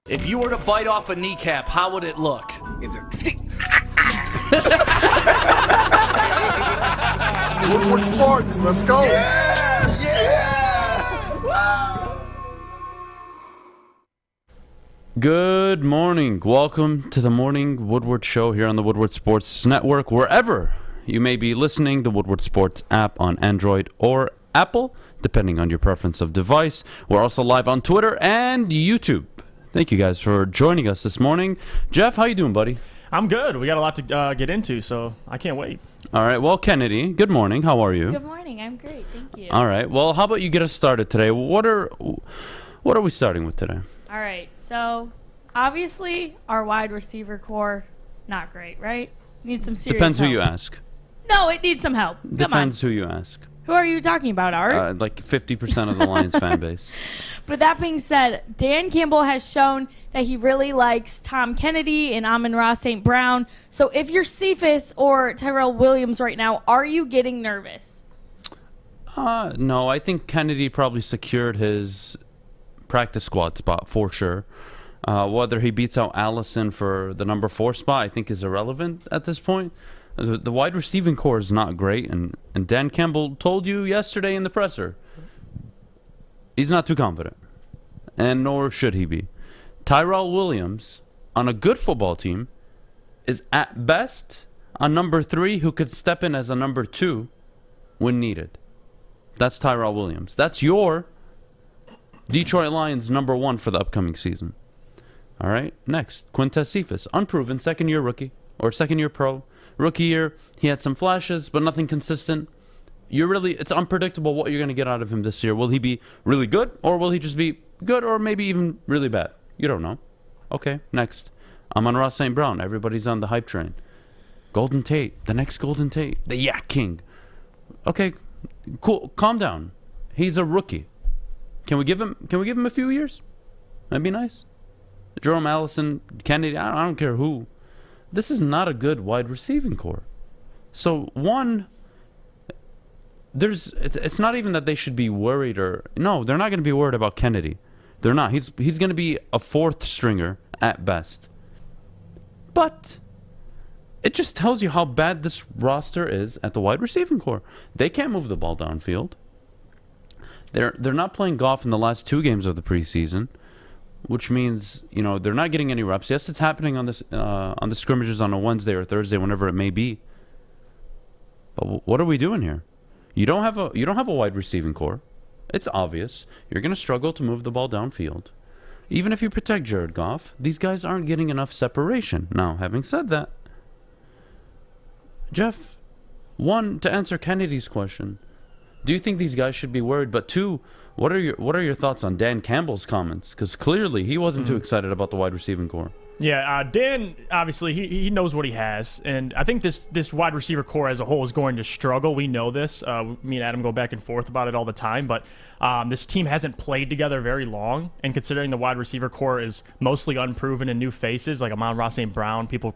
If you were to bite off a kneecap, how would it look? Woodward Sports, let's go. Good morning. Welcome to the Morning Woodward Show here on the Woodward Sports Network. Wherever you may be listening, the Woodward Sports app on Android or Apple, depending on your preference of device. We're also live on Twitter and YouTube. Thank you guys for joining us this morning. Jeff, how you doing, buddy? I'm good. We got a lot to get into, so I can't wait. All right. Well, Kennedy, good morning. How are you? Good morning. I'm great. Thank you. All right. Well, how about you get us started today? What are we starting with today? All right. So, obviously, our wide receiver core, not great, right? Needs some serious Depends help. who you ask. No, it needs some help. Depends who you ask. Who are you talking about, Art? Like 50% of the Lions fan base. But that being said, Dan Campbell has shown that he really likes Tom Kennedy and Amon-Ra St. Brown. So if you're Cephas or Tyrell Williams right now, are you getting nervous? No, I think Kennedy probably secured his practice squad spot for sure. Whether he beats out Allison for the number 4 spot, I think is irrelevant at this point. The wide receiving core is not great, and Dan Campbell told you yesterday in the presser, he's not too confident, and nor should he be. Tyrell Williams, on a good football team, is at best a number 3 who could step in as a number 2 when needed. That's Tyrell Williams. That's your Detroit Lions number 1 for the upcoming season. All right, next, Quintez Cephas, unproven, second-year rookie, or second-year pro. Rookie year, he had some flashes, but nothing consistent. It's unpredictable what you're going to get out of him this year. Will he be really good, or will he just be good, or maybe even really bad? You don't know. Okay, next. Amon-Ra St. Brown. Everybody's on the hype train. Golden Tate, the next Golden Tate, the Yak King. Okay, cool. Calm down. He's a rookie. Can we give him a few years? That'd be nice. Jerome Allison, Kennedy, I don't care who. This is not a good wide receiving core. So it's not even that they should be worried no, they're not going to be worried about Kennedy. They're not. He's going to be a 4th stringer at best. But it just tells you how bad this roster is at the wide receiving core. They can't move the ball downfield. They're not playing golf in the last 2 games of the preseason, which means, they're not getting any reps. Yes, it's happening on the scrimmages on a Wednesday or Thursday, whenever it may be. But what are we doing here? You don't have a wide receiving core. It's obvious. You're going to struggle to move the ball downfield. Even if you protect Jared Goff, these guys aren't getting enough separation. Now, having said that, Jeff, 1, to answer Kennedy's question, do you think these guys should be worried? But 2, what are your thoughts on Dan Campbell's comments? Because clearly he wasn't too excited about the wide receiving core. Yeah, Dan, obviously, he knows what he has. And I think this wide receiver core as a whole is going to struggle. We know this. Me and Adam go back and forth about it all the time. But this team hasn't played together very long. And considering the wide receiver core is mostly unproven and new faces, like Amon-Ra St. Brown, people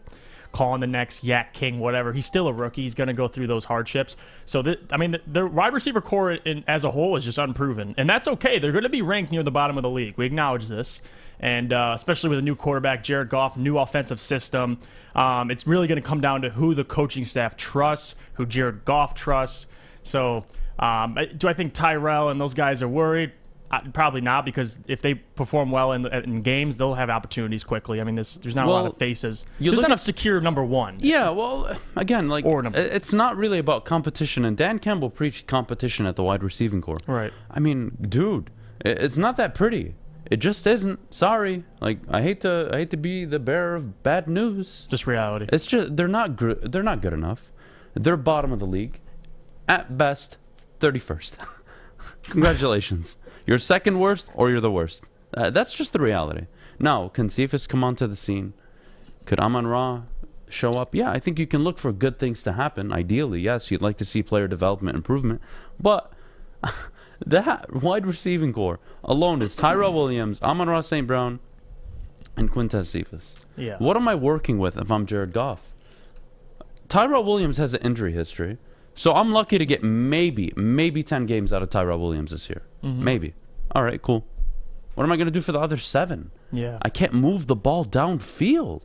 calling the next Yak King, whatever. He's still a rookie. He's going to go through those hardships. So, the wide receiver core as a whole is just unproven. And that's okay. They're going to be ranked near the bottom of the league. We acknowledge this. And especially with a new quarterback, Jared Goff, new offensive system, it's really going to come down to who the coaching staff trusts, who Jared Goff trusts. So do I think Tyrell and those guys are worried? Probably not, because if they perform well in games, they'll have opportunities quickly. I mean, there's not a lot of faces. There's not a secure number 1. Yeah, well, again, it's not really about competition. And Dan Campbell preached competition at the wide receiving core. Right. I mean, dude, it's not that pretty. It just isn't. Sorry. I hate to be the bearer of bad news. Just reality. It's just they're not good enough. They're bottom of the league. At best, 31st. Congratulations. You're second worst or you're the worst. That's just the reality. Now, can Cephas come onto the scene? Could Amon-Ra show up? Yeah, I think you can look for good things to happen. Ideally, yes, you'd like to see player development improvement. But that wide receiving core alone is Tyrell Williams, Amon-Ra St. Brown, and Quintez Cephas. Yeah. What am I working with if I'm Jared Goff? Tyrell Williams has an injury history. So I'm lucky to get maybe 10 games out of Tyrell Williams this year. Mm-hmm. Maybe. All right, cool. What am I going to do for the other 7? Yeah. I can't move the ball downfield.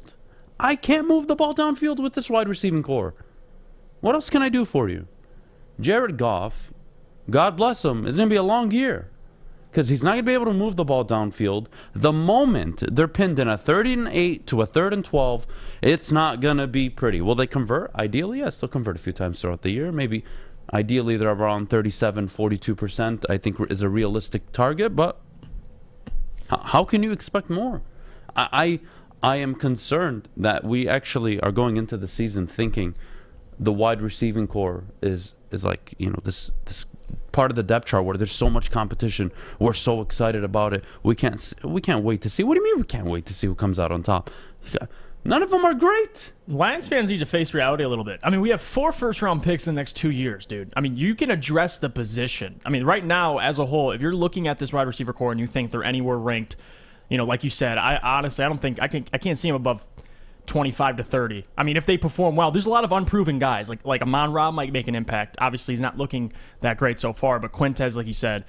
I can't move the ball downfield with this wide receiving core. What else can I do for you? Jared Goff, God bless him, it's going to be a long year because he's not going to be able to move the ball downfield. The moment they're pinned in a 3rd and 8 to a 3rd and 12, it's not going to be pretty. Will they convert? Ideally, yes, they'll convert a few times throughout the year. Maybe ideally they're around 37, 42%, I think is a realistic target, but how can you expect more? I am concerned that we actually are going into the season thinking the wide receiving core is like, this part of the depth chart where there's so much competition. We're so excited about it. We can't wait to see. What do you mean we can't wait to see who comes out on top? None of them are great. Lions fans need to face reality a little bit. I mean, we have 4 first-round picks in the next 2 years, dude. I mean, you can address the position. I mean, right now, as a whole, if you're looking at this wide receiver core and you think they're anywhere ranked, like you said, I honestly, I don't think I can't see them above 25 to 30. I mean, if they perform well, there's a lot of unproven guys. Like Amon-Ra might make an impact. Obviously, he's not looking that great so far, but Quintez, like you said.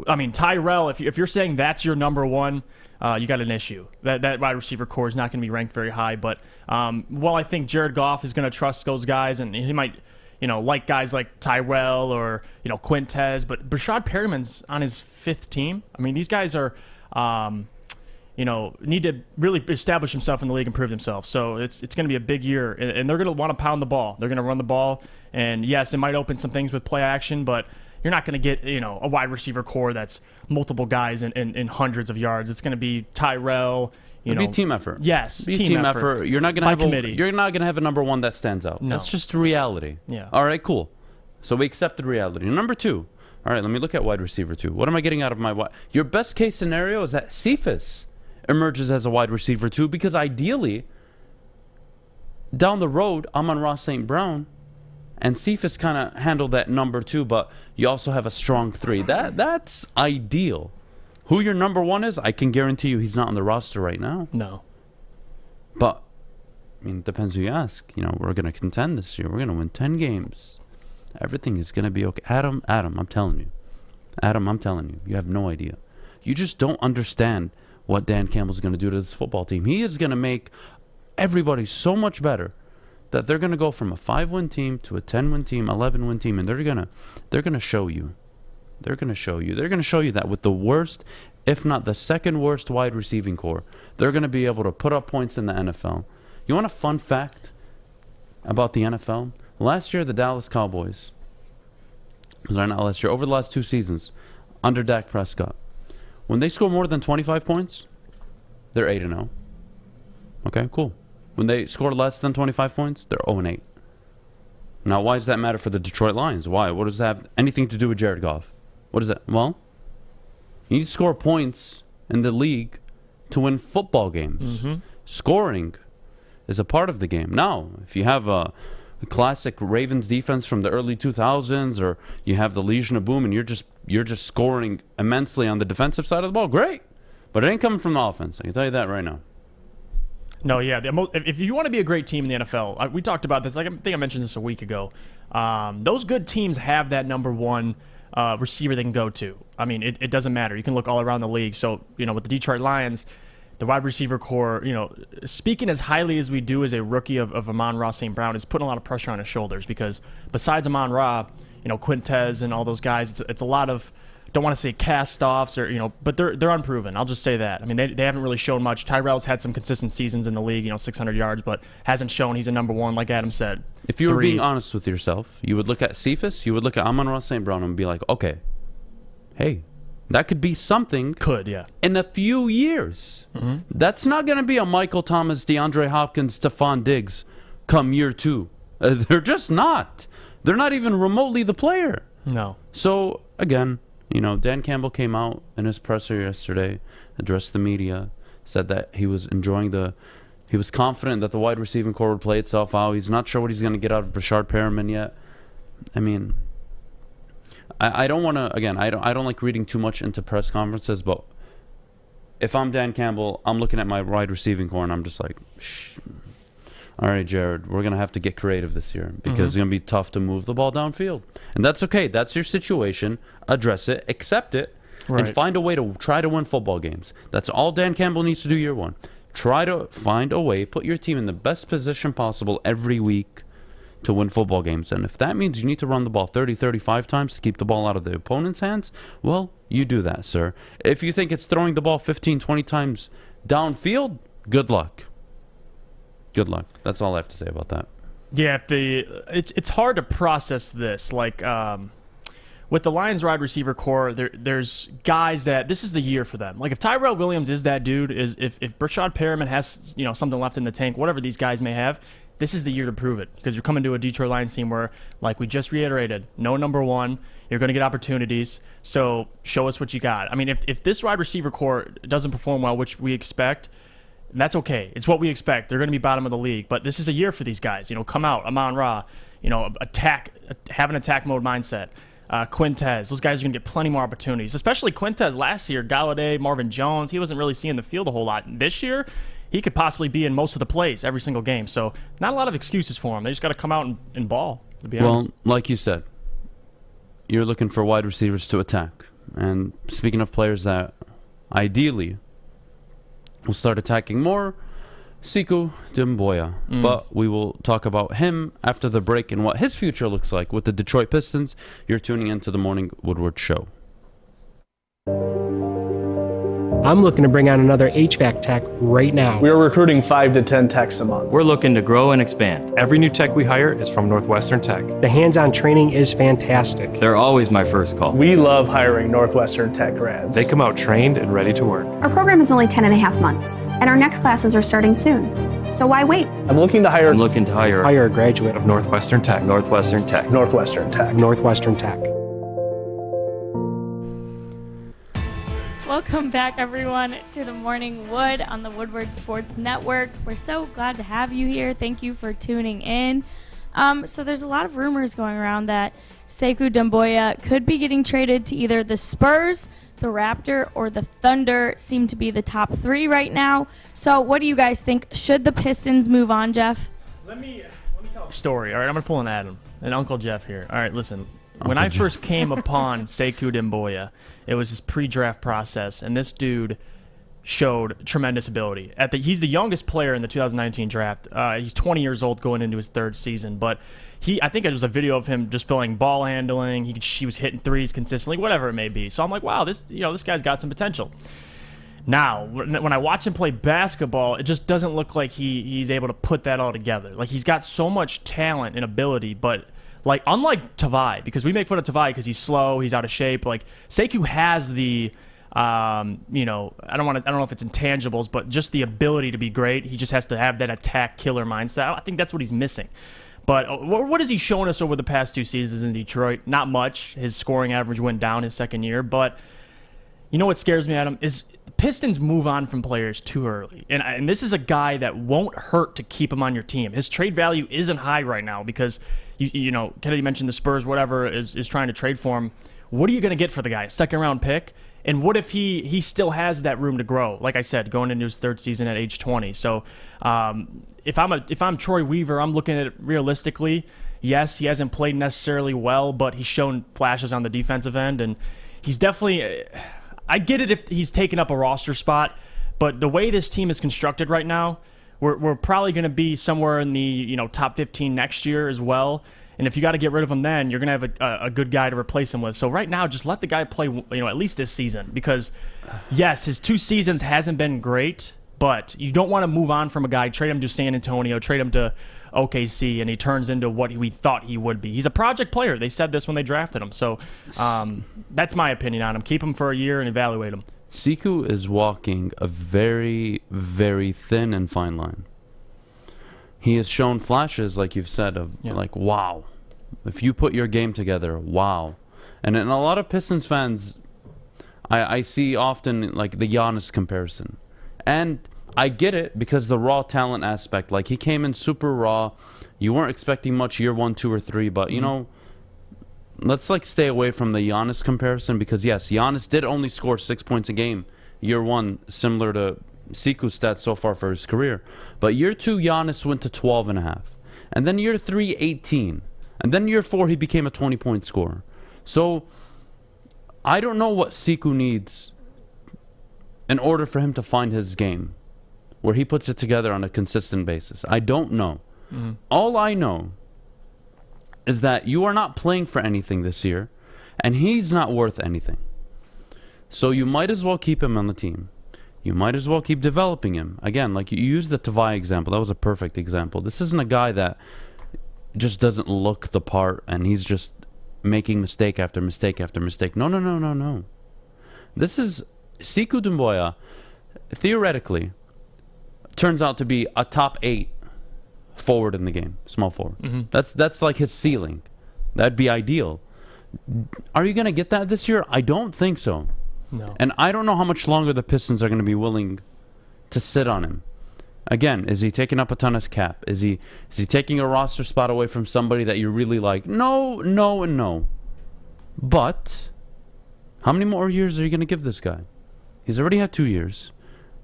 I mean, Tyrell, if you're saying that's your number one, you got an issue. That wide receiver core is not going to be ranked very high. But while I think Jared Goff is going to trust those guys, and he might, like guys like Tyrell or Quintez, but Brashad Perriman's on his 5th team. I mean, these guys are, need to really establish himself in the league and prove themselves. So it's going to be a big year, and they're going to want to pound the ball. They're going to run the ball, and yes, it might open some things with play action, but you're not going to get a wide receiver core that's multiple guys in hundreds of yards. It's going to be Tyrell. It'll be a team effort. Yes, be team effort. You're not going to have a number one that stands out. No. That's just reality. Yeah. All right, cool. So we accepted reality. Number 2. All right, let me look at wide receiver 2. What am I getting out of my wide? Your best case scenario is that Cephas emerges as a wide receiver 2 because ideally, down the road, Amon-Ra St. Brown and Cephas kind of handle that number 2, but you also have a strong 3. That's ideal. Who your number 1 is, I can guarantee you he's not on the roster right now. No. But, I mean, it depends who you ask. We're going to contend this year. We're going to win 10 games. Everything is going to be okay. Adam, I'm telling you. You have no idea. You just don't understand what Dan Campbell's going to do to this football team. He is going to make everybody so much better that they're going to go from a 5-win team to a 10-win team, 11-win team, and they're going to show you. They're going to show you that with the worst, if not the second worst wide receiving core, they're going to be able to put up points in the NFL. You want a fun fact about the NFL? Last year, the Dallas Cowboys, sorry, not last year, over the last 2 seasons, under Dak Prescott, when they score more than 25 points, they're 8-0. Okay, cool. When they score less than 25 points, they're 0-8. Now, why does that matter for the Detroit Lions? Why? What does that have anything to do with Jared Goff? What is that? Well, you need to score points in the league to win football games. Mm-hmm. Scoring is a part of the game. Now, if you have a classic Ravens defense from the early 2000s, or you have the Legion of Boom, and you're just scoring immensely on the defensive side of the ball, great. But it ain't coming from the offense. I can tell you that right now. No, yeah. If you want to be a great team in the NFL, we talked about this. I think I mentioned this a week ago. Those good teams have that number 1 receiver they can go to. I mean, it doesn't matter. You can look all around the league. So, with the Detroit Lions, the wide receiver core, speaking as highly as we do as a rookie of Amon-Ra St. Brown, is putting a lot of pressure on his shoulders because besides Amon-Ra, Quintez and all those guys, it's a lot of, don't want to say cast-offs or, but they're unproven. I'll just say that. I mean, they haven't really shown much. Tyrell's had some consistent seasons in the league, 600 yards, but hasn't shown he's a number 1, like Adam said. If you were being honest with yourself, you would look at Cephas, you would look at Amon-Ra St. Brown and be like, okay, hey, that could be something. Could, yeah. In a few years. Mm-hmm. That's not going to be a Michael Thomas, DeAndre Hopkins, Stephon Diggs come year 2. They're just not. They're not even remotely the player. No. So, again, Dan Campbell came out in his presser yesterday, addressed the media, said that he was he was confident that the wide receiving core would play itself out. He's not sure what he's going to get out of Brashad Perriman yet. I mean, I don't want to, again, I don't like reading too much into press conferences, but if I'm Dan Campbell, I'm looking at my wide receiving core and I'm just like, all right, Jared, we're going to have to get creative this year because it's going to be tough to move the ball downfield. And that's okay. That's your situation. Address it. Accept it. and find a way to try to win football games. That's all Dan Campbell needs to do year one. Try to find a way, put your team in the best position possible every week to win football games. And if that means you need to run the ball 30, 35 times to keep the ball out of the opponent's hands, well, you do that, sir. If you think it's throwing the ball 15, 20 times downfield, good luck. Good luck. That's all I have to say about that. Yeah, it's hard to process this. Like, with the Lions wide receiver core, there's guys that this is the year for them. Like if Tyrell Williams is that dude, if Brashad Perriman has something left in the tank, whatever these guys may have, this is the year to prove it, because you're coming to a Detroit Lions team where, like we just reiterated, no number one. You're going to get opportunities, so show us what you got. I mean, if this wide receiver core doesn't perform well, which we expect, that's okay. It's what we expect. They're going to be bottom of the league, but this is a year for these guys. Come out, Amon-Ra, have an attack mode mindset. Quintez, those guys are going to get plenty more opportunities, especially Quintez last year. Galladay, Marvin Jones, he wasn't really seeing the field a whole lot. This year, he could possibly be in most of the plays every single game. So not a lot of excuses for him. They just got to come out and ball, to be honest. Well, like you said, you're looking for wide receivers to attack. And speaking of players that ideally will start attacking more, Sekou Doumbouya. But we will talk about him after the break and what his future looks like with the Detroit Pistons. You're tuning into the Morning Woodward Show. I'm looking to bring on another HVAC tech right now. We are recruiting 5 to 10 techs a month. We're looking to grow and expand. Every new tech we hire is from Northwestern Tech. The hands-on training is fantastic. They're always my first call. We love hiring Northwestern Tech grads. They come out trained and ready to work. Our program is only 10 and a half months, and our next classes are starting soon. So why wait? I'm looking to hire Hire a graduate of Northwestern Tech. Northwestern Tech. Northwestern Tech. Northwestern Tech. Welcome back, everyone, to the Morning Wood on the Woodward Sports Network. We're so glad to have you here. Thank you for tuning in. So there's a lot of rumors going around that Sekou Doumbouya could be getting traded to either the Spurs, the Raptor, or the Thunder. Seem to be the top three right now. So what do you guys think? Should the Pistons move on, Jeff? Let me tell a story. All right, I'm going to pull an Adham and Uncle Jeff here. All right, listen. When I first came upon Sekou Doumbouya, it was his pre-draft process, and this dude showed tremendous ability. He's the youngest player in the 2019 draft. He's 20 years old going into his third season, but I think it was a video of him just playing ball handling. He was hitting threes consistently, whatever it may be. So I'm like, wow, this guy's got some potential. Now, when I watch him play basketball, it just doesn't look like he's able to put that all together. Like, he's got so much talent and ability, but like, unlike Tavai, because we make fun of Tavai because he's slow, he's out of shape. Like, Sekou has the, I don't know if it's intangibles, but just the ability to be great. He just has to have that attack killer mindset. I think that's what he's missing. But what has he shown us over the past 2 seasons in Detroit? Not much. His scoring average went down his second year. But you know what scares me, Adam, is the Pistons move on from players too early. And this is a guy that won't hurt to keep him on your team. His trade value isn't high right now because, Kennedy mentioned the Spurs, whatever, is trying to trade for him. What are you going to get for the guy? Second-round pick? And what if he still has that room to grow? Like I said, going into his third season at age 20. So if I'm Troy Weaver, I'm looking at it realistically. Yes, he hasn't played necessarily well, but he's shown flashes on the defensive end, and he's definitely. I get it if he's taken up a roster spot, but the way this team is constructed right now, we're probably going to be somewhere in the top 15 next year as well. And if you got to get rid of him, then you're going to have a good guy to replace him with. So right now, just let the guy play, at least this season. Because, yes, his 2 seasons hasn't been great, but you don't want to move on from a guy, trade him to San Antonio, trade him to OKC, and he turns into what we thought he would be. He's a project player. They said this when they drafted him. So that's my opinion on him. Keep him for a year and evaluate him. Sekou is walking a very, very thin and fine line. He has shown flashes, like you've said, of like, wow. If you put your game together, wow. And a lot of Pistons fans, I see often like the Giannis comparison. And I get it because the raw talent aspect. Like, he came in super raw. You weren't expecting much year 1, 2, or 3. But, let's like stay away from the Giannis comparison because, yes, Giannis did only score 6 points a game year 1, similar to Sekou's stats so far for his career. But year 2, Giannis went to 12.5. And then year 3, 18. And then year 4, he became a 20-point scorer. So I don't know what Sekou needs in order for him to find his game, where he puts it together on a consistent basis. I don't know. All I know is that you are not playing for anything this year, and he's not worth anything. So you might as well keep him on the team. You might as well keep developing him. Again, like you used the Tavai example. That was a perfect example. This isn't a guy that just doesn't look the part and he's just making mistake after mistake after mistake. No. This is Sekou Doumbouya, theoretically, turns out to be a top 8 forward in the game, small forward. That's like his ceiling. That'd be ideal. Are you going to get that this year? I don't think so. No. And I don't know how much longer the Pistons are going to be willing to sit on him. Again, is he taking up a ton of cap? Is he taking a roster spot away from somebody that you really like? No, and no. But how many more years are you going to give this guy? He's already had 2 years.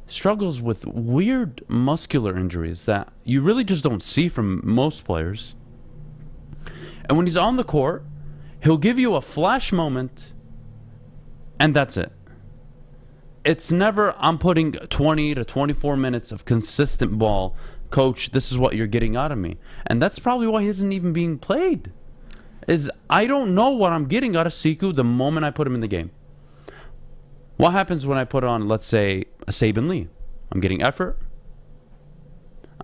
Struggles with weird muscular injuries that you really just don't see from most players. And when he's on the court, he'll give you a flash moment, and that's it. It's never, I'm putting 20 to 24 minutes of consistent ball. Coach, this is what you're getting out of me. And that's probably why he isn't even being played. I don't know what I'm getting out of Sekou the moment I put him in the game. What happens when I put on, let's say, a Saban Lee? I'm getting effort.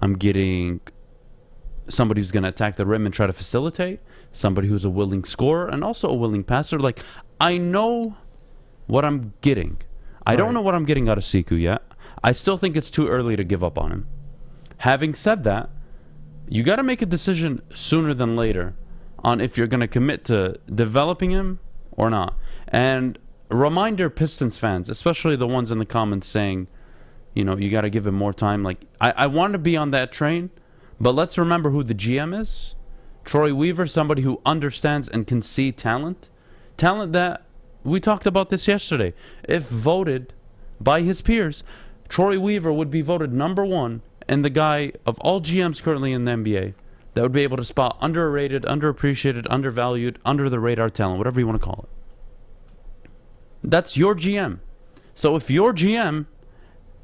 I'm getting somebody who's going to attack the rim and try to facilitate. Somebody who's a willing scorer and also a willing passer. Like, I know what I'm getting. I don't know what I'm getting out of Sekou yet. I still think it's too early to give up on him. Having said that, you got to make a decision sooner than later on if you're going to commit to developing him or not. And reminder, Pistons fans, especially the ones in the comments saying, you know, you got to give him more time. Like, I want to be on that train, but let's remember who the GM is. Troy Weaver, somebody who understands and can see talent. Talent that, we talked about this yesterday. If voted by his peers, Troy Weaver would be voted #1 and the guy of all GMs currently in the NBA that would be able to spot underrated, underappreciated, undervalued, under the radar talent, whatever you want to call it. That's your GM. So if your GM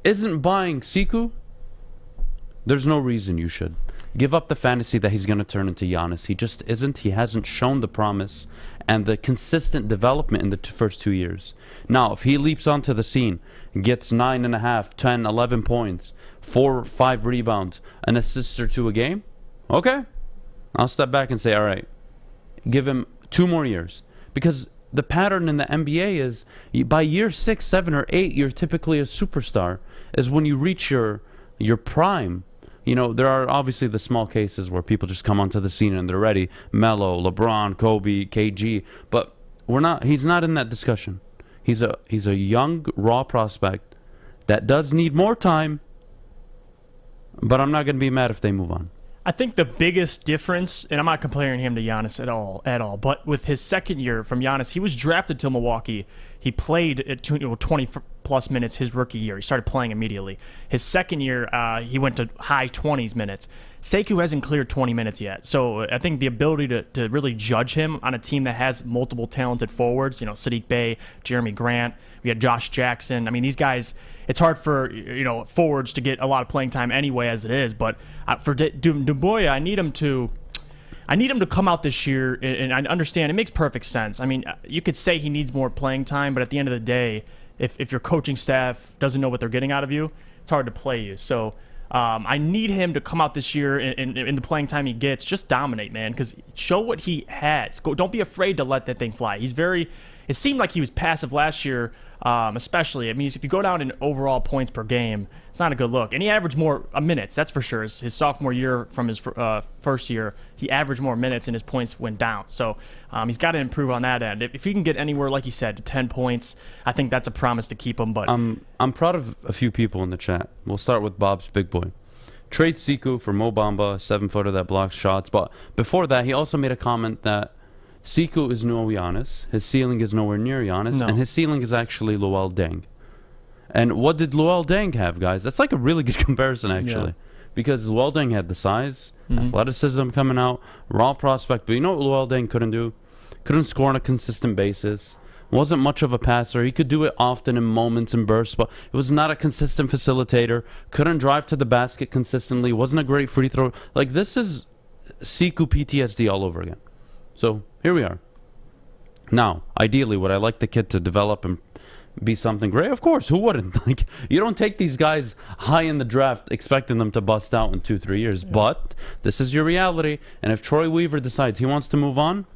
isn't buying Sekou, there's no reason you should. Give up the fantasy that he's going to turn into Giannis. He just isn't. He hasn't shown the promise and the consistent development in the first 2 years. Now, if he leaps onto the scene, gets 9.5, 10, 11 points, 4 or 5 rebounds, an assist or 2 a game, okay, I'll step back and say, all right, give him 2 more years. Because the pattern in the NBA is by year 6, 7, or 8, you're typically a superstar, is when you reach your prime. You know, there are obviously the small cases where people just come onto the scene and they're ready. Melo, LeBron, Kobe, KG. But he's not in that discussion. He's a young, raw prospect that does need more time, but I'm not going to be mad if they move on. I think the biggest difference, and I'm not comparing him to Giannis at all, but with his second year from Giannis, he was drafted to Milwaukee. He played at 20-plus minutes his rookie year. He started playing immediately. His second year, he went to high 20s minutes. Sekou hasn't cleared 20 minutes yet. So I think the ability to really judge him on a team that has multiple talented forwards, Sadiq Bey, Jeremy Grant, we had Josh Jackson. I mean, these guys, it's hard for forwards to get a lot of playing time anyway as it is. But for Doumbouya, I need him to come out this year, and I understand it makes perfect sense. I mean, you could say he needs more playing time, but at the end of the day, if your coaching staff doesn't know what they're getting out of you, it's hard to play you. So I need him to come out this year in the playing time he gets, just dominate, man, because show what he has. Don't be afraid to let that thing fly. It seemed like he was passive last year, especially. I mean, if you go down in overall points per game, it's not a good look. And he averaged more minutes, that's for sure. His sophomore year from his first year, he averaged more minutes and his points went down. So he's got to improve on that end. If he can get anywhere, like you said, to 10 points, I think that's a promise to keep him. But I'm proud of a few people in the chat. We'll start with Bob's Big Boy. Trade Sekou for Mo Bamba, 7-footer that blocks shots. But before that, he also made a comment that Sekou is no Giannis. His ceiling is nowhere near Giannis. No. And his ceiling is actually Luol Deng. And what did Luol Deng have, guys? That's like a really good comparison, actually. Yeah. Because Luol Deng had the size, athleticism coming out, raw prospect. But you know what Luol Deng couldn't do? Couldn't score on a consistent basis. Wasn't much of a passer. He could do it often in moments and bursts, but it was not a consistent facilitator. Couldn't drive to the basket consistently. Wasn't a great free throw. Like, this is Sekou PTSD all over again. So here we are. Now, ideally, would I like the kid to develop and be something great? Of course, who wouldn't? Like, you don't take these guys high in the draft expecting them to bust out in 2-3 years. Yeah. But this is your reality. And if Troy Weaver decides he wants to move on,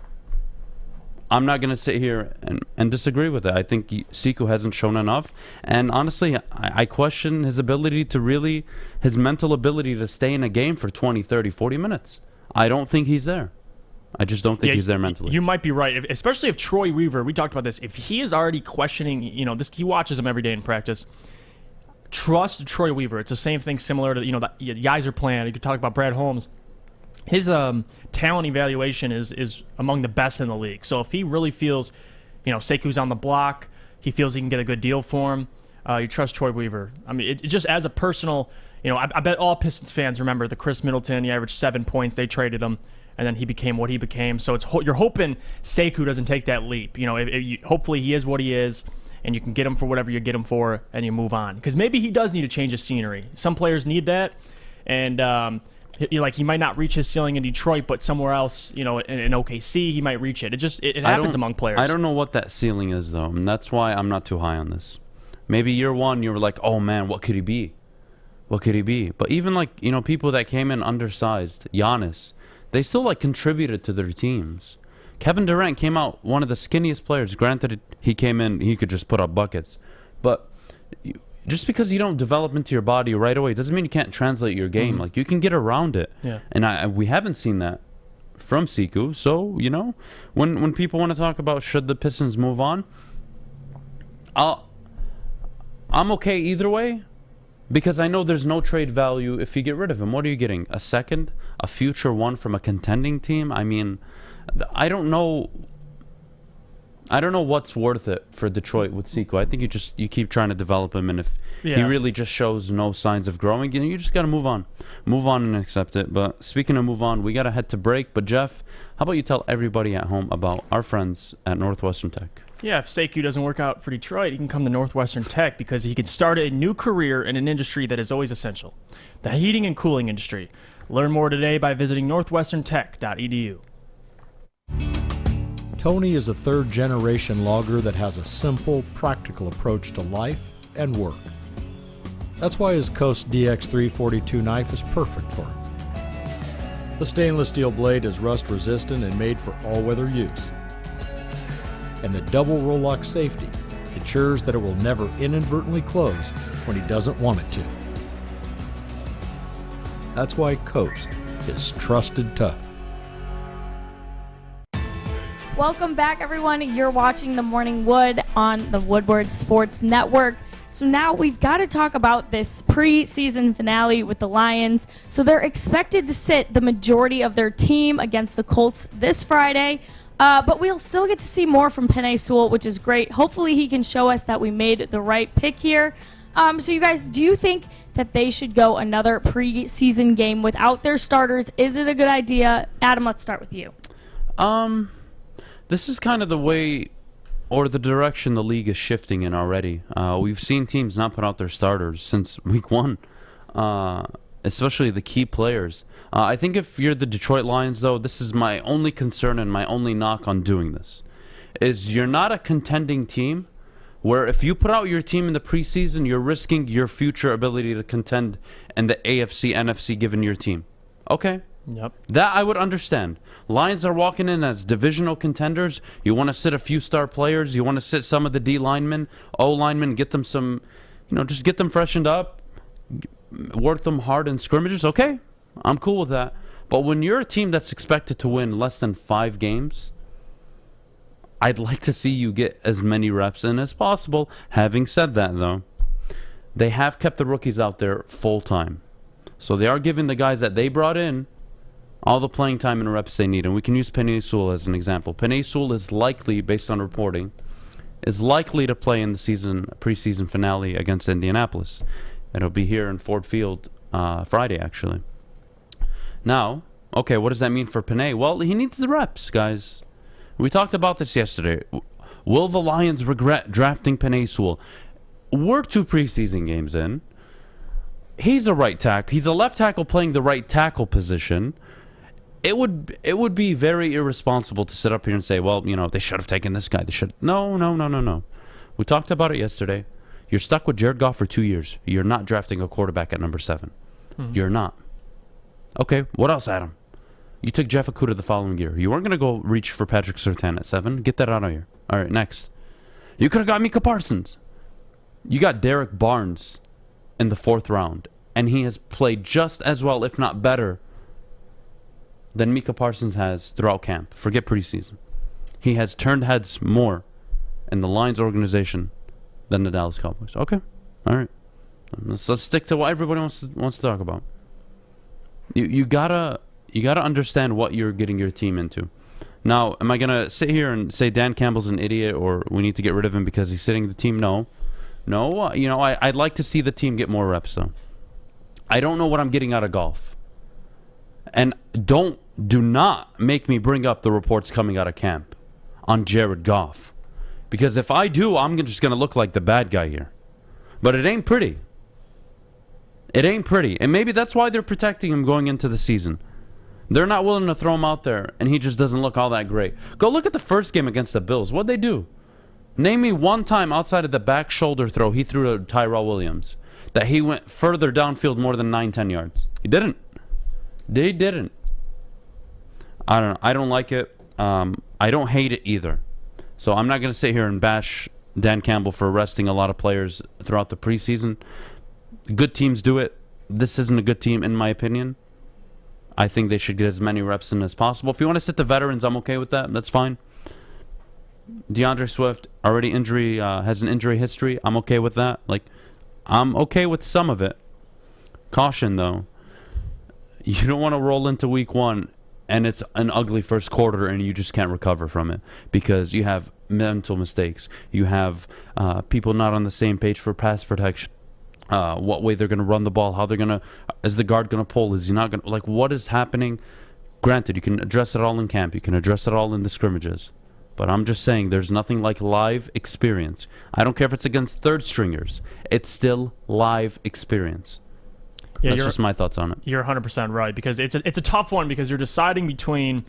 I'm not going to sit here and disagree with it. I think Sekou hasn't shown enough. And honestly, I question his ability to really, his mental ability to stay in a game for 20, 30, 40 minutes. I don't think he's there. I just don't think he's there mentally. You might be right, especially if Troy Weaver, we talked about this, if he is already questioning, he watches him every day in practice. Trust Troy Weaver. It's the same thing similar to, the guys are playing. You could talk about Brad Holmes. His talent evaluation is among the best in the league. So if he really feels, Sekou's on the block, he feels he can get a good deal for him, you trust Troy Weaver. I mean, it just as a personal, I bet all Pistons fans remember the Chris Middleton. He averaged 7 points. They traded him, and then he became what he became. So you're hoping Sekou doesn't take that leap. Hopefully he is what he is, and you can get him for whatever you get him for, and you move on. Because maybe he does need a change of scenery. Some players need that, and he might not reach his ceiling in Detroit, but somewhere else, in OKC, he might reach it. It happens among players. I don't know what that ceiling is, though, and that's why I'm not too high on this. Maybe year one, you were like, oh, man, what could he be? What could he be? But even, people that came in undersized, Giannis, they still, contributed to their teams. Kevin Durant came out one of the skinniest players. Granted, he came in, he could just put up buckets. But just because you don't develop into your body right away doesn't mean you can't translate your game. Mm-hmm. You can get around it. Yeah. And we haven't seen that from Sekou. So, when people want to talk about should the Pistons move on, I'm okay either way because I know there's no trade value if you get rid of him. What are you getting? A second? A future one from a contending team? I mean, I don't know what's worth it for Detroit with Sekou. I think you keep trying to develop him, and if he really just shows no signs of growing, you just got to move on and accept it. But speaking of move on, we got to head to break. But Jeff, how about you tell everybody at home about our friends at Northwestern Tech? Yeah, if Sekou doesn't work out for Detroit, he can come to Northwestern Tech because he can start a new career in an industry that is always essential, the heating and cooling industry. Learn more today by visiting northwesterntech.edu. Tony is a third-generation logger that has a simple, practical approach to life and work. That's why his Coast DX342 knife is perfect for him. The stainless steel blade is rust-resistant and made for all-weather use. And the double roll-lock safety ensures that it will never inadvertently close when he doesn't want it to. That's why Coast is trusted tough. Welcome back, everyone. You're watching The Morning Wood on the Woodward Sports Network. So now we've got to talk about this preseason finale with the Lions. So they're expected to sit the majority of their team against the Colts this Friday. But we'll still get to see more from Penei Sewell, which is great. Hopefully he can show us that we made the right pick here. So you guys, do you think that they should go another preseason game without their starters? Is it a good idea? Adam, let's start with you. This is kind of the way or the direction the league is shifting in already. We've seen teams not put out their starters since week one, especially the key players. I think if you're the Detroit Lions, though, this is my only concern and my only knock on doing this, is you're not a contending team where if you put out your team in the preseason, you're risking your future ability to contend in the AFC, NFC given your team. Okay. Yep. That I would understand. Lions are walking in as divisional contenders. You want to sit a few star players. You want to sit some of the D linemen, O linemen, get them some, just get them freshened up, work them hard in scrimmages. Okay, I'm cool with that. But when you're a team that's expected to win less than 5 games, I'd like to see you get as many reps in as possible. Having said that, though, they have kept the rookies out there full time. So they are giving the guys that they brought in all the playing time and reps they need. And we can use Penei Sewell as an example. Penei Sewell is likely, based on reporting, is likely to play in the preseason finale against Indianapolis. It'll be here in Ford Field Friday, actually. Now, okay, what does that mean for Penei? Well, he needs the reps, guys. We talked about this yesterday. Will the Lions regret drafting Penei Sewell? We're 2 preseason games in. He's a right tackle. He's a left tackle playing the right tackle position. It would be very irresponsible to sit up here and say, well, they should have taken this guy. They should. No. We talked about it yesterday. You're stuck with Jared Goff for 2 years. You're not drafting a quarterback at number 7. You're not. Okay, what else, Adam? You took Jeff Okudah the following year. You weren't going to go reach for Patrick Surtain at 7. Get that out of here. All right, next. You could have got Micah Parsons. You got Derek Barnes in the 4th round, and he has played just as well, if not better, than Micah Parsons has throughout camp. Forget preseason. He has turned heads more in the Lions organization than the Dallas Cowboys. Okay, all right. Let's stick to what everybody wants to talk about. You gotta understand what you're getting your team into. Now, am I gonna sit here and say Dan Campbell's an idiot or we need to get rid of him because he's sitting the team? No. I'd like to see the team get more reps though. I don't know what I'm getting out of Goff, and do not make me bring up the reports coming out of camp on Jared Goff, because if I do, I'm just gonna look like the bad guy here. But it ain't pretty. It ain't pretty, and maybe that's why they're protecting him going into the season. They're not willing to throw him out there, and he just doesn't look all that great. Go look at the first game against the Bills. What'd they do? Name me one time outside of the back shoulder throw he threw to Tyrell Williams that he went further downfield more than 9-10 yards. He didn't. They didn't. I don't know. I don't like it. I don't hate it either. So I'm not going to sit here and bash Dan Campbell for resting a lot of players throughout the preseason. Good teams do it. This isn't a good team, in my opinion. I think they should get as many reps in as possible. If you want to sit the veterans, I'm okay with that. That's fine. DeAndre Swift already has an injury history. I'm okay with that. I'm okay with some of it. Caution, though. You don't want to roll into week 1 and it's an ugly first quarter and you just can't recover from it because you have mental mistakes. You have people not on the same page for pass protection. What way they're going to run the ball, how they're going to, is the guard going to pull, is he not going to, what is happening? Granted, you can address it all in camp, you can address it all in the scrimmages, but I'm just saying there's nothing like live experience. I don't care if it's against third stringers, it's still live experience. Yeah, that's just my thoughts on it. You're 100% right, because it's a tough one, because you're deciding between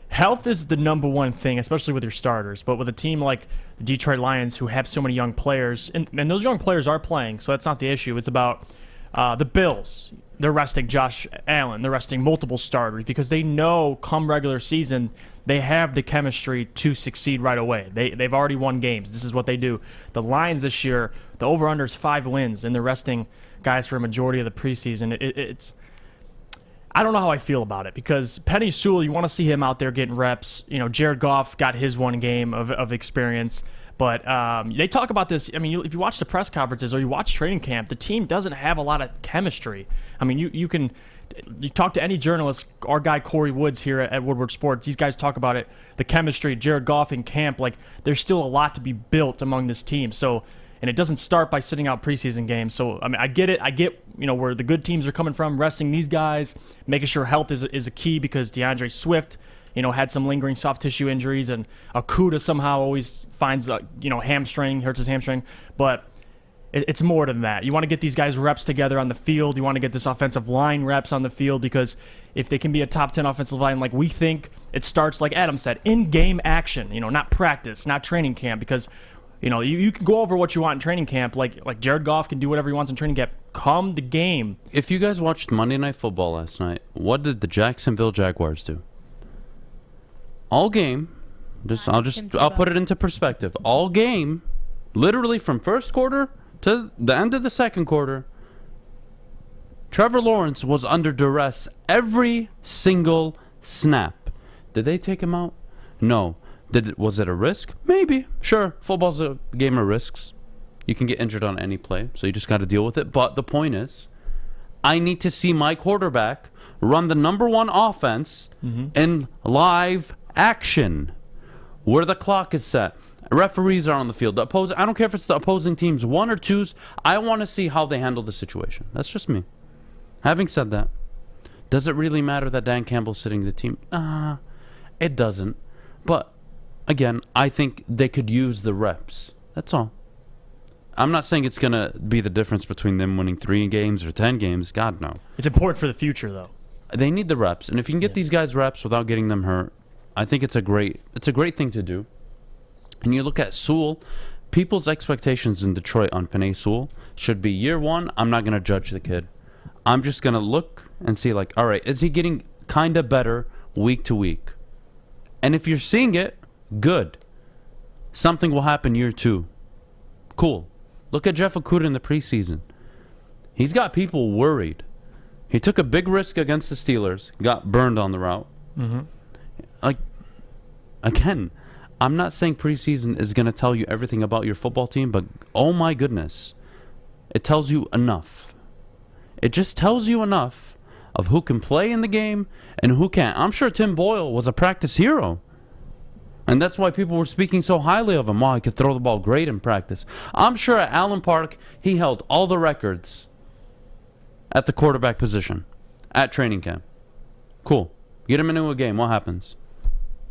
health is the number one thing, especially with your starters. But with a team like the Detroit Lions, who have so many young players, and those young players are playing, so that's not the issue. It's about the Bills. They're resting Josh Allen. They're resting multiple starters because they know come regular season they have the chemistry to succeed right away. They've already won games. This is what they do. The Lions this year, the over-under is 5 wins, and they're resting guys for a majority of the preseason. It's I don't know how I feel about it, because Penei Sewell, you want to see him out there getting reps. Jared Goff got his one game of experience. But they talk about this. I mean, if you watch the press conferences or you watch training camp, the team doesn't have a lot of chemistry. I mean, you talk to any journalist, our guy Corey Woods here at Woodward Sports, these guys talk about it, the chemistry, Jared Goff in camp, there's still a lot to be built among this team. So, and it doesn't start by sitting out preseason games. So, I mean, I get it. I get, where the good teams are coming from, resting these guys, making sure health is a key, because DeAndre Swift, had some lingering soft tissue injuries, and Okudah somehow always finds hamstring, hurts his hamstring. But it's more than that. You want to get these guys reps together on the field. You want to get this offensive line reps on the field, because if they can be a top 10 offensive line like we think, it starts, like Adam said, in-game action, not practice, not training camp, because you can go over what you want in training camp, like Jared Goff can do whatever he wants in training camp. Come the game. If you guys watched Monday Night Football last night, what did the Jacksonville Jaguars do? All game, I'll put it into perspective. All game, literally from first quarter to the end of the second quarter, Trevor Lawrence was under duress every single snap. Did they take him out? No. Was it a risk? Maybe. Sure. Football's a game of risks. You can get injured on any play, so you just got to deal with it. But the point is, I need to see my quarterback run the number one offense in live action, where the clock is set. Referees are on the field. I don't care if it's the opposing team's 1 or 2s. I want to see how they handle the situation. That's just me. Having said that, does it really matter that Dan Campbell's sitting the team? It doesn't. But again, I think they could use the reps. That's all. I'm not saying it's going to be the difference between them winning 3 games or 10 games. God, no. It's important for the future, though. They need the reps. And if you can get these guys reps without getting them hurt, I think it's a great thing to do. And you look at Sewell, people's expectations in Detroit on Penei Sewell should be year 1, I'm not going to judge the kid. I'm just going to look and see, like, all right, is he getting kind of better week to week? And if you're seeing it, good. Something will happen year 2. Cool. Look at Jeff Okudah in the preseason. He's got people worried. He took a big risk against the Steelers, got burned on the route. Mm-hmm. Like, again, I'm not saying preseason is going to tell you everything about your football team, but oh my goodness, it tells you enough. It just tells you enough of who can play in the game and who can't. I'm sure Tim Boyle was a practice hero. And that's why people were speaking so highly of him. Wow, he could throw the ball great in practice. I'm sure at Allen Park, he held all the records at the quarterback position at training camp. Cool. Get him into a game. What happens?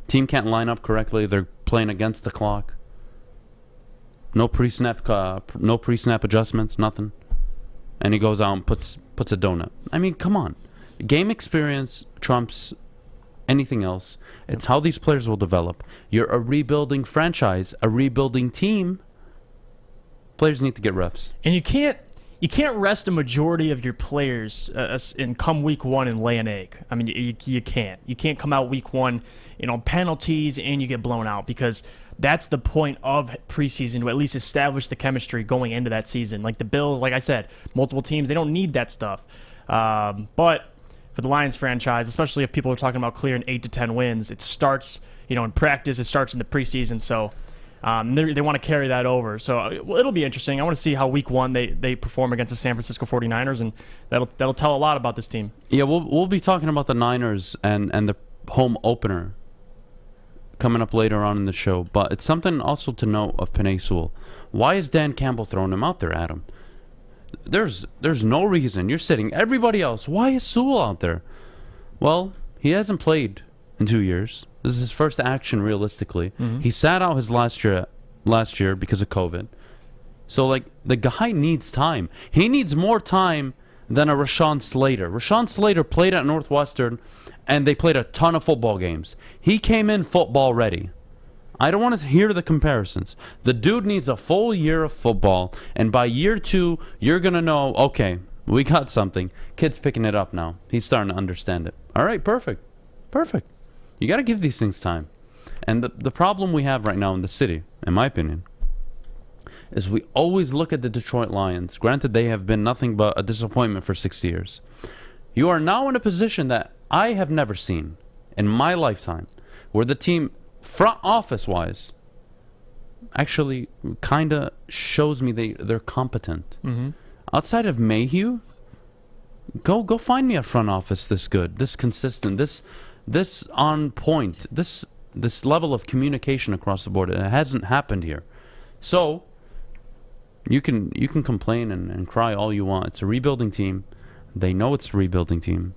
Team can't line up correctly. They're playing against the clock. No pre-snap adjustments, nothing. And he goes out and puts a donut. I mean, come on. Game experience trumps anything else. It's how these players will develop. You're a rebuilding franchise, a rebuilding team. Players need to get reps. And you can't rest a majority of your players and come week 1 and lay an egg. I mean, you can't. You can't come out week 1, penalties and you get blown out, because that's the point of preseason, to at least establish the chemistry going into that season. Like the Bills, like I said, multiple teams, they don't need that stuff. But for the Lions franchise, especially if people are talking about clearing 8 to 10 wins, it starts, in practice. It starts in the preseason. So they want to carry that over. So it'll be interesting. I want to see how week 1 they perform against the San Francisco 49ers, and that'll tell a lot about this team. Yeah, we'll be talking about the Niners and the home opener coming up later on in the show. But it's something also to note of Penei Sewell. Why is Dan Campbell throwing him out there, Adam? There's no reason. You're sitting everybody else. Why is Sewell out there? Well, he hasn't played in 2 years. This is his first action realistically. Mm-hmm. He sat out his last year because of COVID. So, like, the guy needs time. He needs more time than a Rashawn Slater. Rashawn Slater played at Northwestern, and they played a ton of football games. He came in football ready. I don't want to hear the comparisons. The dude needs a full year of football, and by year 2, you're going to know, okay, we got something. Kid's picking it up now. He's starting to understand it. All right, perfect. You got to give these things time. And the problem we have right now in the city, in my opinion, is we always look at the Detroit Lions. Granted, they have been nothing but a disappointment for 60 years. You are now in a position that I have never seen in my lifetime, where the team, front office-wise, actually kind of shows me they're competent. Mm-hmm. Outside of Mayhew, go find me a front office this good, this consistent, this on point, this level of communication across the board. It hasn't happened here. So you can complain and cry all you want. It's a rebuilding team. They know it's a rebuilding team.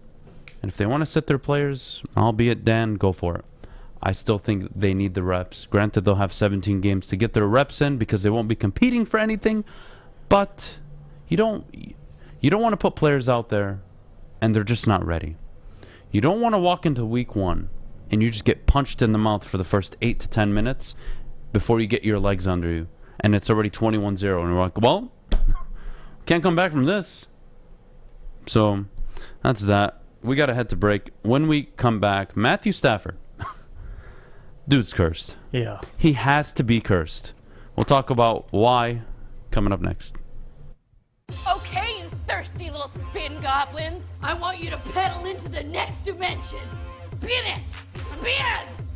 And if they want to sit their players, albeit Dan, go for it. I still think they need the reps. Granted, they'll have 17 games to get their reps in because they won't be competing for anything. But you don't want to put players out there and they're just not ready. You don't want to walk into week 1 and you just get punched in the mouth for the first 8 to 10 minutes before you get your legs under you. And it's already 21-0. And you're like, well, can't come back from this. So that's that. We got to head to break. When we come back, Matthew Stafford. Dude's cursed. Yeah. He has to be cursed. We'll talk about why coming up next. Okay, you thirsty little spin goblins. I want you to pedal into the next dimension. Spin it!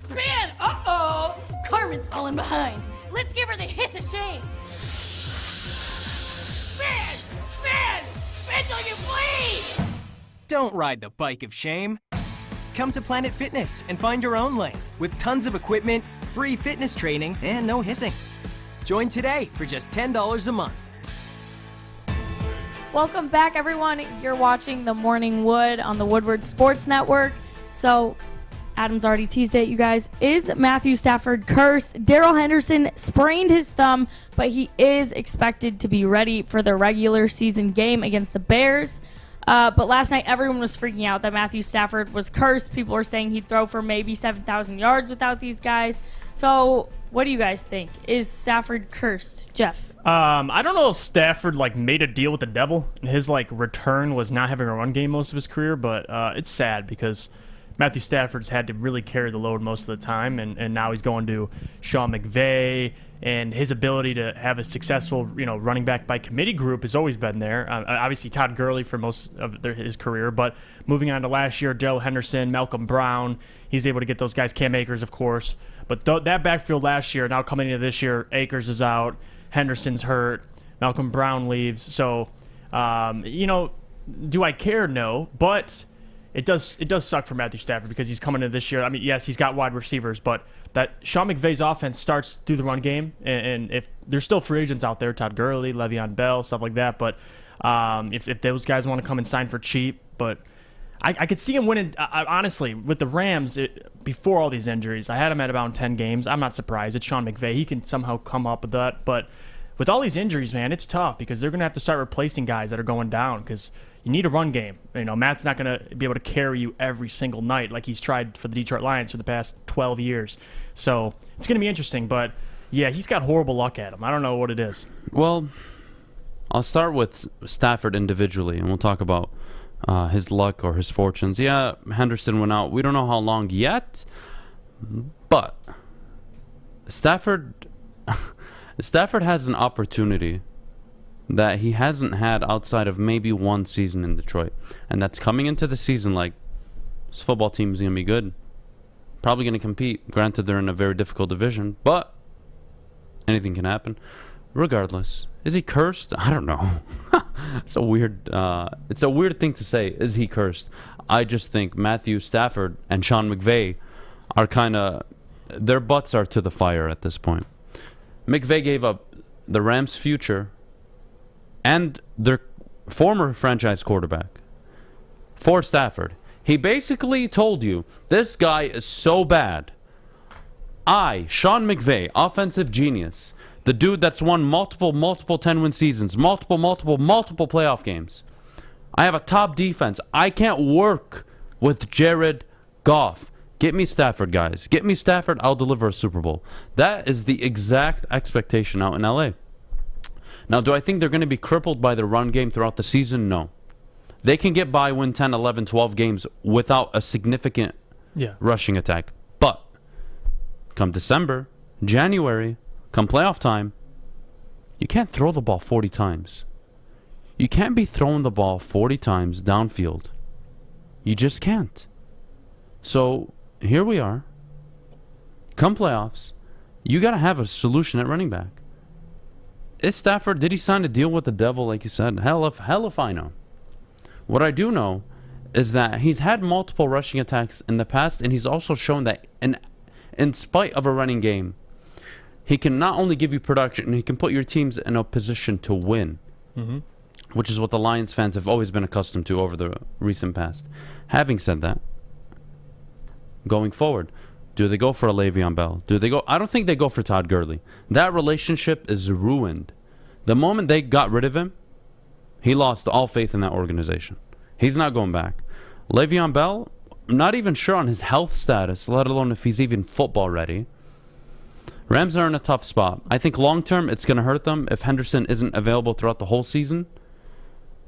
Spin! Uh-oh! Carmen's falling behind. Let's give her the hiss of shame. Spin till you bleed! Don't ride the bike of shame. Come to Planet Fitness and find your own lane with tons of equipment, free fitness training, and no hissing. Join today for just $10 a month. Welcome back, everyone. You're watching The Morning Wood on the Woodward Sports Network. So Adam's already teased it, you guys. Is Matthew Stafford cursed? Darrell Henderson sprained his thumb, but he is expected to be ready for the regular season game against the Bears. But last night, everyone was freaking out that Matthew Stafford was cursed. People were saying he'd throw for maybe 7,000 yards without these guys. So what do you guys think? Is Stafford cursed? Jeff? I don't know if Stafford made a deal with the devil, and his return was not having a run game most of his career, but it's sad because Matthew Stafford's had to really carry the load most of the time, and now he's going to Sean McVay, and his ability to have a successful, running back by committee group has always been there. Obviously, Todd Gurley for most of his career, but moving on to last year, Darrell Henderson, Malcolm Brown, he's able to get those guys. Cam Akers, of course, but that backfield last year, now coming into this year, Akers is out, Henderson's hurt, Malcolm Brown leaves. So, do I care? No, but it does suck for Matthew Stafford because he's coming into this year. I mean, yes, he's got wide receivers, but that Sean McVay's offense starts through the run game, and if there's still free agents out there, Todd Gurley, Le'Veon Bell, stuff like that, but if those guys want to come and sign for cheap, but I could see him winning. Honestly, with the Rams, before all these injuries, I had him at about 10 games. I'm not surprised. It's Sean McVay. He can somehow come up with that, but with all these injuries, man, it's tough because they're going to have to start replacing guys that are going down because you need a run game. Matt's not going to be able to carry you every single night like he's tried for the Detroit Lions for the past 12 years. So it's going to be interesting, but yeah, he's got horrible luck at him. I don't know what it is. Well, I'll start with Stafford individually, and we'll talk about his luck or his fortunes. Yeah, Henderson went out. We don't know how long yet, but Stafford has an opportunity that he hasn't had outside of maybe one season in Detroit. And that's coming into the season this football team is going to be good. Probably going to compete. Granted, they're in a very difficult division, but anything can happen. Regardless, is he cursed? I don't know. It's a weird thing to say. Is he cursed? I just think Matthew Stafford and Sean McVay are their butts are to the fire at this point. McVay gave up the Rams' future and their former franchise quarterback for Stafford. He basically told you, this guy is so bad. Sean McVay, offensive genius, the dude that's won multiple 10-win seasons, multiple playoff games. I have a top defense. I can't work with Jared Goff. Get me Stafford, guys. Get me Stafford, I'll deliver a Super Bowl. That is the exact expectation out in LA. Now, do I think they're going to be crippled by the run game throughout the season? No. They can get by, win 10, 11, 12 games without a significant rushing attack. But come December, January, come playoff time, you can't throw the ball 40 times. You can't be throwing the ball 40 times downfield. You just can't. So here we are. Come playoffs, you got to have a solution at running back. Is Stafford, did he sign a deal with the devil like you said? Hell if I know. What I do know is that he's had multiple rushing attacks in the past, and he's also shown that in spite of a running game, he can not only give you production, he can put your teams in a position to win, which is what the Lions fans have always been accustomed to over the recent past. Having said that, going forward, do they go for a Le'Veon Bell? I don't think they go for Todd Gurley. That relationship is ruined. The moment they got rid of him, he lost all faith in that organization. He's not going back. Le'Veon Bell, I'm not even sure on his health status, let alone if he's even football ready. Rams are in a tough spot. I think long term it's going to hurt them if Henderson isn't available throughout the whole season.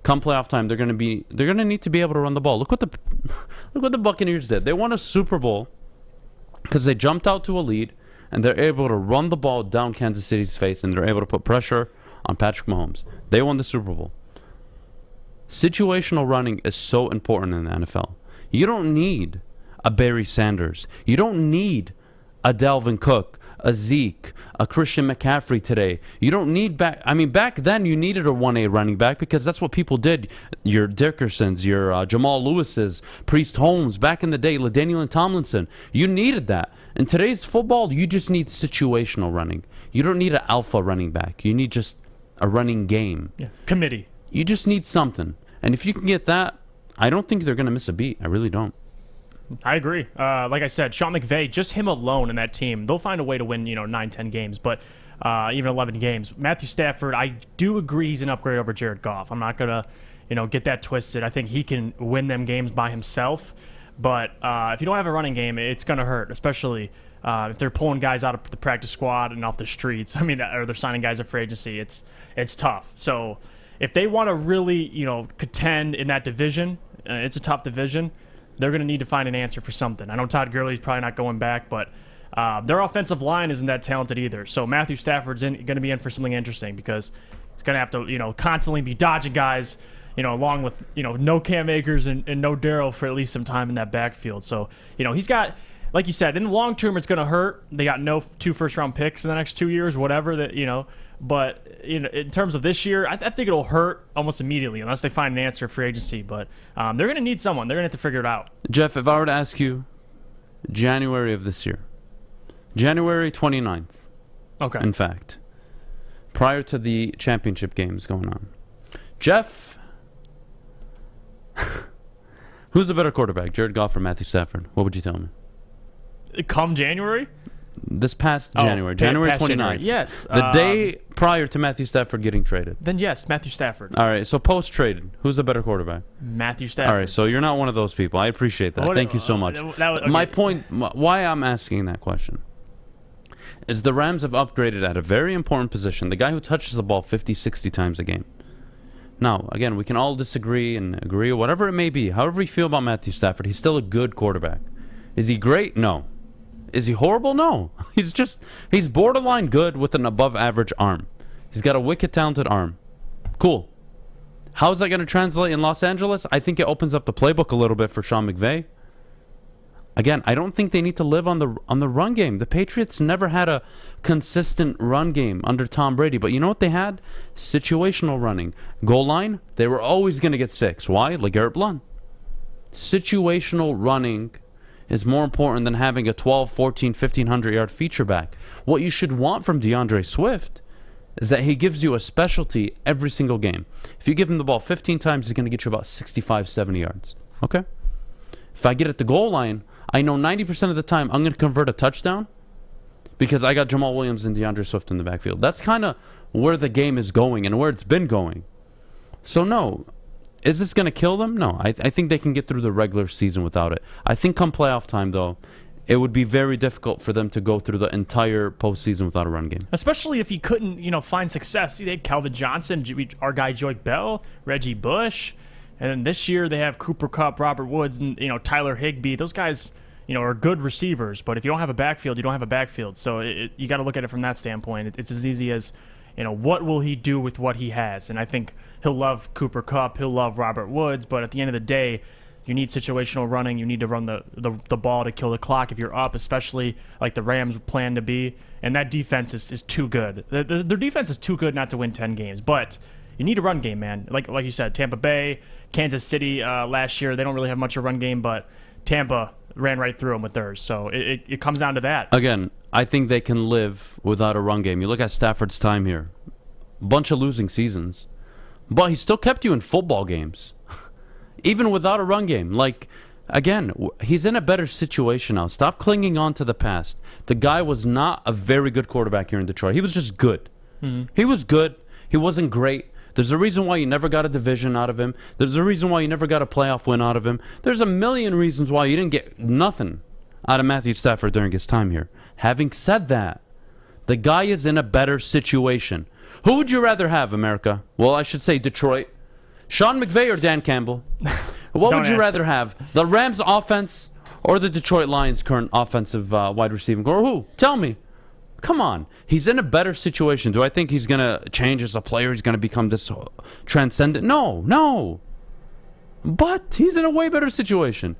Come playoff time, they're going to need to be able to run the ball. Look what the Buccaneers did. They won a Super Bowl because they jumped out to a lead and they're able to run the ball down Kansas City's face and they're able to put pressure on Patrick Mahomes. They won the Super Bowl. Situational running is so important in the NFL. You don't need a Barry Sanders. You don't need a Dalvin Cook, a Zeke, a Christian McCaffrey today. You don't need back then you needed a 1A running back because that's what people did. Your Dickersons, your Jamal Lewis's, Priest Holmes, back in the day, LaDainian Tomlinson. You needed that. In today's football, you just need situational running. You don't need an alpha running back. You need just a running game. Yeah. Committee. You just need something. And if you can get that, I don't think they're going to miss a beat. I really don't. I agree. Like I said, Sean McVay, just him alone in that team, they'll find a way to win, 9, 10 games, but even 11 games. Matthew Stafford, I do agree he's an upgrade over Jared Goff. I'm not going to, get that twisted. I think he can win them games by himself, but if you don't have a running game, it's going to hurt, especially if they're pulling guys out of the practice squad and off the streets. Or they're signing guys at free agency. It's tough. So if they want to really, contend in that division, it's a tough division. They're going to need to find an answer for something. I know Todd Gurley's probably not going back, but their offensive line isn't that talented either. So Matthew Stafford's going to be in for something interesting because he's going to have to, constantly be dodging guys, along with, no Cam Akers and no Darrell for at least some time in that backfield. So, he's got, like you said, in the long term, it's going to hurt. They got no 2 first-round picks in the next 2 years, whatever that, But in terms of this year, I think it'll hurt almost immediately unless they find an answer for free agency. But they're going to need someone. They're going to have to figure it out. Jeff, if I were to ask you January of this year, January 29th, okay, in fact, prior to the championship games going on, Jeff, who's a better quarterback, Jared Goff or Matthew Stafford? What would you tell me? Come January? This past January, January 29th. January. Yes. The day prior to Matthew Stafford getting traded. Then yes, Matthew Stafford. All right, so post-traded, who's a better quarterback? Matthew Stafford. All right, so you're not one of those people. I appreciate that. Thank you so much. Okay. My point, why I'm asking that question, is the Rams have upgraded at a very important position. The guy who touches the ball 50, 60 times a game. Now, again, we can all disagree and agree, or whatever it may be. However you feel about Matthew Stafford, he's still a good quarterback. Is he great? No. Is he horrible? No. He's borderline good with an above average arm. He's got a wicked talented arm. Cool. How is that going to translate in Los Angeles? I think it opens up the playbook a little bit for Sean McVay. Again, I don't think they need to live on the run game. The Patriots never had a consistent run game under Tom Brady, but you know what they had? Situational running. Goal line, they were always going to get 6. Why? LeGarrette Blount. Situational running is more important than having a 12, 14, 1,500-yard feature back. What you should want from DeAndre Swift is that he gives you a specialty every single game. If you give him the ball 15 times, he's going to get you about 65, 70 yards. Okay? If I get at the goal line, I know 90% of the time I'm going to convert a touchdown because I got Jamal Williams and DeAndre Swift in the backfield. That's kind of where the game is going and where it's been going. So no. Is this going to kill them? No. I think they can get through the regular season without it. I think come playoff time, though, it would be very difficult for them to go through the entire postseason without a run game. Especially if he couldn't, find success. See, they had Calvin Johnson, our guy Joik Bell, Reggie Bush, and then this year they have Cooper Kupp, Robert Woods, and Tyler Higbee. Those guys, are good receivers. But if you don't have a backfield, you don't have a backfield. So you got to look at it from that standpoint. It's as easy as, what will he do with what he has? And I think he'll love Cooper Kupp, he'll love Robert Woods, but at the end of the day, you need situational running. You need to run the ball to kill the clock if you're up, especially like the Rams plan to be. And that defense is too good. Their defense is too good not to win 10 games. But you need a run game, man. Like you said, Tampa Bay, Kansas City last year, they don't really have much of a run game, but Tampa ran right through them with theirs. So it comes down to that. Again, I think they can live without a run game. You look at Stafford's time here. Bunch of losing seasons. But he still kept you in football games. Even without a run game. Like, again, he's in a better situation now. Stop clinging on to the past. The guy was not a very good quarterback here in Detroit. He was just good. Mm-hmm. He was good. He wasn't great. There's a reason why you never got a division out of him. There's a reason why you never got a playoff win out of him. There's a million reasons why you didn't get nothing out of Matthew Stafford during his time here. Having said that, the guy is in a better situation. Who would you rather have, America? Well, I should say Detroit. Sean McVay or Dan Campbell? What would you rather have? The Rams offense or the Detroit Lions current offensive wide receiving core? Who? Tell me. Come on. He's in a better situation. Do I think he's going to change as a player? He's going to become this transcendent? No. But he's in a way better situation.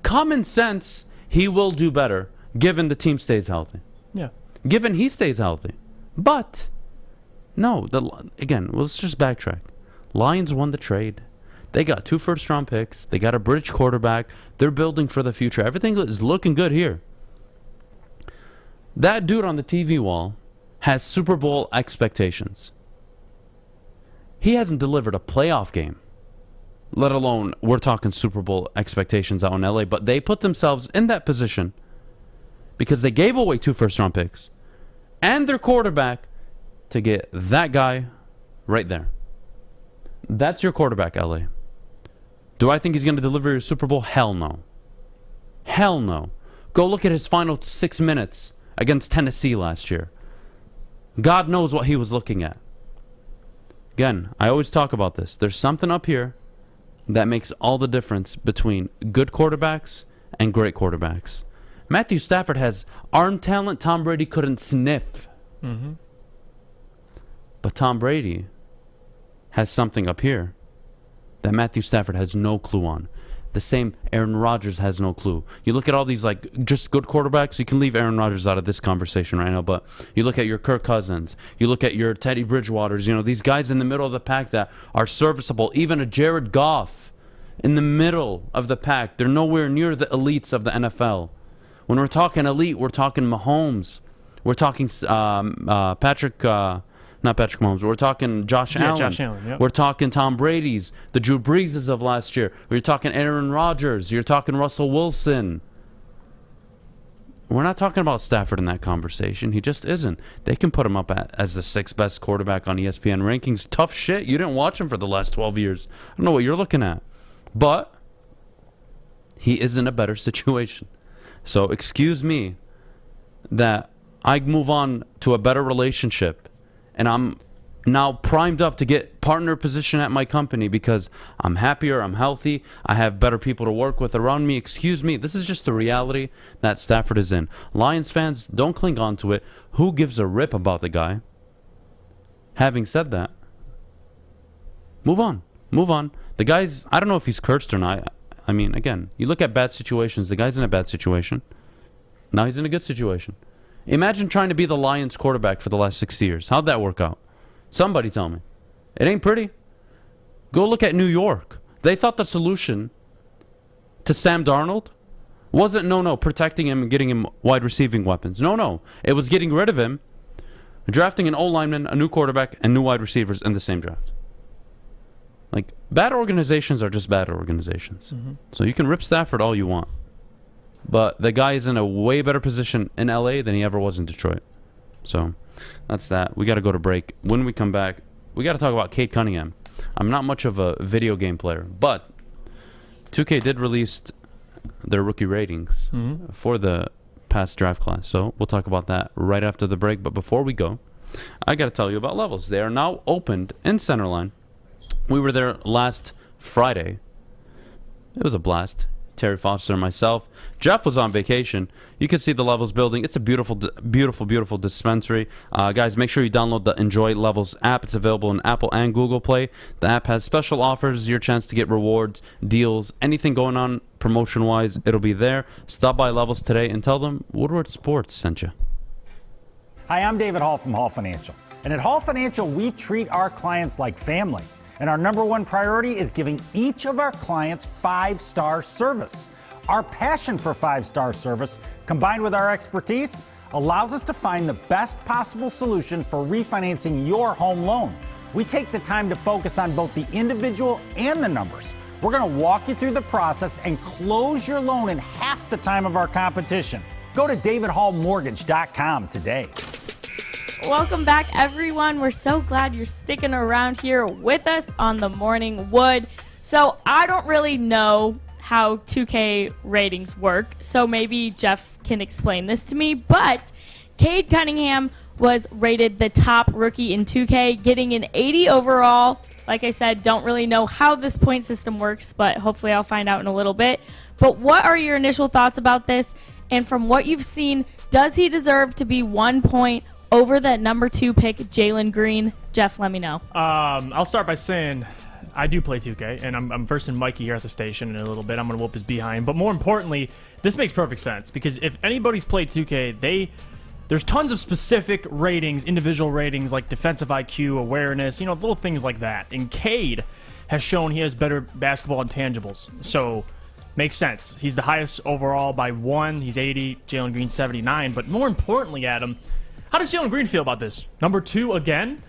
Common sense, he will do better given the team stays healthy. Yeah. Given he stays healthy. But, no. Again, let's just backtrack. Lions won the trade. They got 2 first-round picks. They got a bridge quarterback. They're building for the future. Everything is looking good here. That dude on the TV wall has Super Bowl expectations. He hasn't delivered a playoff game. let alone we're talking Super Bowl expectations out in LA. But they put themselves in that position because they gave away 2 first-round picks and their quarterback to get that guy right there. That's your quarterback, LA. Do I think he's going to deliver your Super Bowl? Hell no. Hell no. Go look at his final 6 minutes against Tennessee last year. God knows what he was looking at. Again, I always talk about this. There's something up here that makes all the difference between good quarterbacks and great quarterbacks. Matthew Stafford has arm talent Tom Brady couldn't sniff. Mm-hmm. But Tom Brady has something up here that Matthew Stafford has no clue on. The same Aaron Rodgers has no clue. You look at all these just good quarterbacks. You can leave Aaron Rodgers out of this conversation right now, but you look at your Kirk Cousins. You look at your Teddy Bridgewaters. These guys in the middle of the pack that are serviceable. Even a Jared Goff in the middle of the pack. They're nowhere near the elites of the NFL. When we're talking elite, we're talking Mahomes. We're talking not Patrick Mahomes. We're talking Josh Allen. Josh Allen, yep. We're talking Tom Brady's, the Drew Breeses of last year. We're talking Aaron Rodgers. You're talking Russell Wilson. We're not talking about Stafford in that conversation. He just isn't. They can put him up as the 6th best quarterback on ESPN rankings. Tough shit. You didn't watch him for the last 12 years. I don't know what you're looking at. But he is in a better situation. So excuse me that I move on to a better relationship and I'm now primed up to get partner position at my company because I'm happier, I'm healthy, I have better people to work with around me. Excuse me, this is just the reality that Stafford is in. Lions fans, don't cling on to it. Who gives a rip about the guy? Having said that, move on. Move on. The guy's, I don't know if he's cursed or not. I mean, again, you look at bad situations, the guy's in a bad situation. Now he's in a good situation. Imagine trying to be the Lions quarterback for the last 6 years. How'd that work out? Somebody tell me. It ain't pretty. Go look at New York. They thought the solution to Sam Darnold wasn't, protecting him and getting him wide receiving weapons. No. It was getting rid of him, drafting an O-lineman, a new quarterback, and new wide receivers in the same draft. Bad organizations are just bad organizations. Mm-hmm. So you can rip Stafford all you want. But the guy is in a way better position in LA than he ever was in Detroit. So that's that. We got to go to break. When we come back, we got to talk about Cade Cunningham. I'm not much of a video game player, but 2K did release their rookie ratings for the past draft class. So we'll talk about that right after the break. But before we go, I got to tell you about Levels. They are now opened in Centerline. We were there last Friday. It was a blast. Terry Foster and myself. Jeff was on vacation. You can see the Levels building. It's a beautiful, beautiful dispensary. Guys, make sure you download the Enjoy Levels app. It's available in Apple and Google Play. The app has special offers, your chance to get rewards, deals, anything going on promotion-wise, it'll be there. Stop by Levels today and tell them Woodward Sports sent you. Hi, I'm David Hall from Hall Financial. And at Hall Financial, we treat our clients like family. And our number one priority is giving each of our clients 5-star service. Our passion for 5-star service, combined with our expertise, allows us to find the best possible solution for refinancing your home loan. We take the time to focus on both the individual and the numbers. We're going to walk you through the process and close your loan in half the time of our competition. Go to davidhallmortgage.com today. Welcome back, everyone. We're so glad you're sticking around here with us on the Morning Wood. So I don't really know how 2K ratings work, so maybe Jeff can explain this to me. But Cade Cunningham was rated the top rookie in 2K, getting an 80 overall. Like I said, don't really know how this point system works, but hopefully I'll find out in a little bit. But what are your initial thoughts about this? And from what you've seen, does he deserve to be 1 point over that number 2 pick, Jalen Green? Jeff, let me know. I'll start by saying I do play 2K, and I'm versing Mikey here at the station in a little bit. I'm going to whoop his behind. But more importantly, this makes perfect sense because if anybody's played 2K, there's tons of specific ratings, individual ratings like defensive IQ, awareness, little things like that. And Cade has shown he has better basketball intangibles. So makes sense. He's the highest overall by 1. He's 80. Jalen Green 79. But more importantly, Adam, how does Jalen Green feel about this? Number 2 again,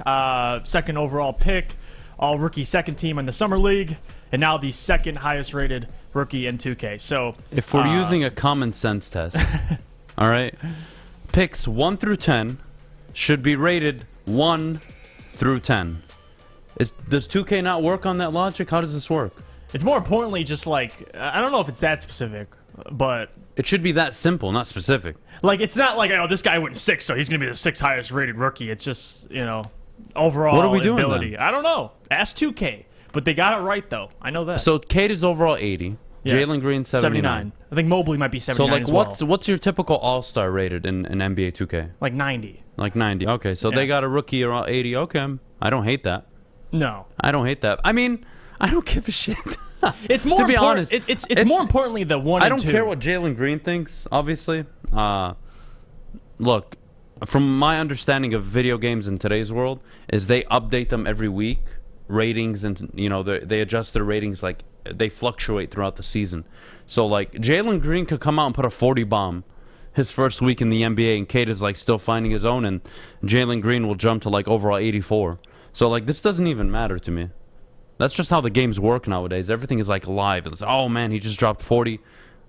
second overall pick, all rookie second team in the summer league. and now the second highest rated rookie in 2K. So if we're using a common sense test, all right, picks 1 through 10 should be rated 1 through 10. Does 2K not work on that logic? How does this work? It's more importantly just like, I don't know if it's that specific, but it should be that simple, not specific. Like, it's not like, this guy went 6, so he's going to be the 6th highest rated rookie. It's just, overall what are we doing ability. Then? I don't know. Ask 2K. But they got it right, though. I know that. So Tate is overall 80. Yes. Jalen Green 79. I think Mobley might be 79 so, like, as well. what's your typical all-star rated in NBA 2K? Like 90. Like 90. Okay, so they got a rookie around 80. Okay, I don't hate that. No. I don't hate that. I mean, I don't give a shit. It's more to be honest. It's more importantly the 1 I and 2. don't care what Jalen Green thinks, obviously. Look, from my understanding of video games in today's world, is they update them every week, ratings, and they adjust their ratings, like they fluctuate throughout the season. So like Jalen Green could come out and put a 40 bomb his first week in the NBA, and Tate is like still finding his own, and Jalen Green will jump to like overall 84. So like this doesn't even matter to me. That's just how the games work nowadays. Everything is like live. It's, oh man, he just dropped 40.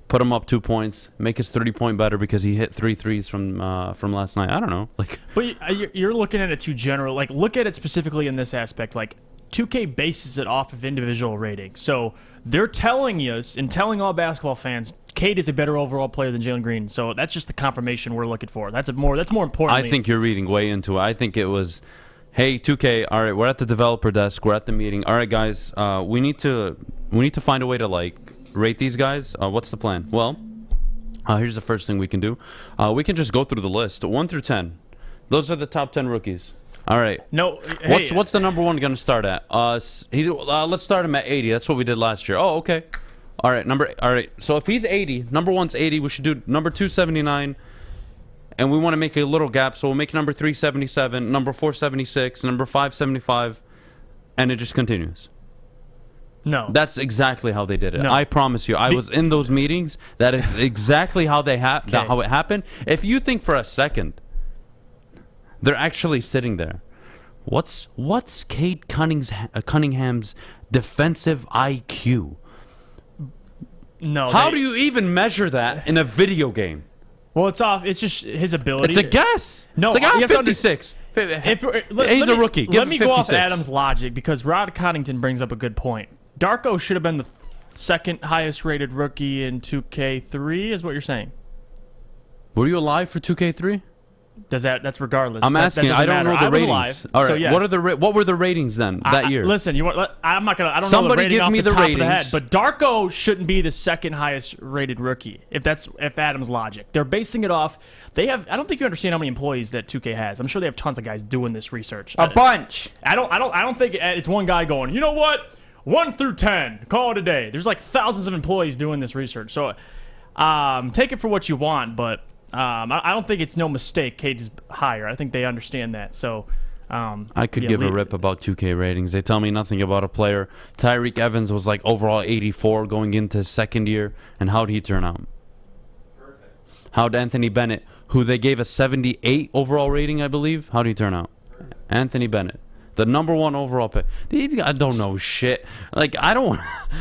Put him up 2 points, make his 30-point better because he hit 3 threes from last night. I don't know. But you're looking at it too general. Like, look at it specifically in this aspect. Like, 2K bases it off of individual ratings. So they're telling us and telling all basketball fans, Tate is a better overall player than Jalen Green. So that's just the confirmation we're looking for. That's more important. I think you're reading way into it. I think it was, hey 2K, all right, we're at the developer desk, we're at the meeting. All right, guys, we need to find a way to like rate these guys. What's the plan? Well, here's the first thing we can do. We can just go through the list, 1 through 10. Those are the top 10 rookies. All right. No. Hey, what's the number one going to start at? Let's start him at 80. That's what we did last year. Oh, okay. All right. So if he's 80, number one's 80. We should do number 2 79, and we want to make a little gap. So we'll make number 3 77, number 4 76, number 5 75, and it just continues. No. That's exactly how they did it. No. I promise you. I was in those meetings. That is exactly how how it happened. If you think for a second they're actually sitting there, what's Tate Cunningham's defensive IQ? No. How do you even measure that in a video game? Well, it's off. It's just his ability. It's a guess. No, it's like 56. He's a rookie. Let me go off 56. Adam's logic because Rod Connington brings up a good point. Darko should have been the second highest rated rookie in 2K3, is what you're saying. Were you alive for 2K3? That's regardless. I'm asking. I don't know the ratings. Alive, all right. So yes. What were the ratings then that year? Listen, I'm not gonna. I don't Somebody know the rating give me off the the top ratings. of the head, but Darko shouldn't be the second highest rated rookie. If Adam's logic, they're basing it off. I don't think you understand how many employees that 2K has. I'm sure they have tons of guys doing this research. A bunch. I don't think it's one guy going, you know what? 1 through 10, call it a day. There's like thousands of employees doing this research. So take it for what you want, but I don't think it's no mistake Tate is higher. I think they understand that. So I could give a rip about 2K ratings. They tell me nothing about a player. Tyreek Evans was like overall 84 going into his second year, and how'd he turn out? Perfect. How'd Anthony Bennett, who they gave a 78 overall rating, I believe, how'd he turn out? Perfect. Anthony Bennett. The number one overall pick. These guys don't know shit. Like, I don't...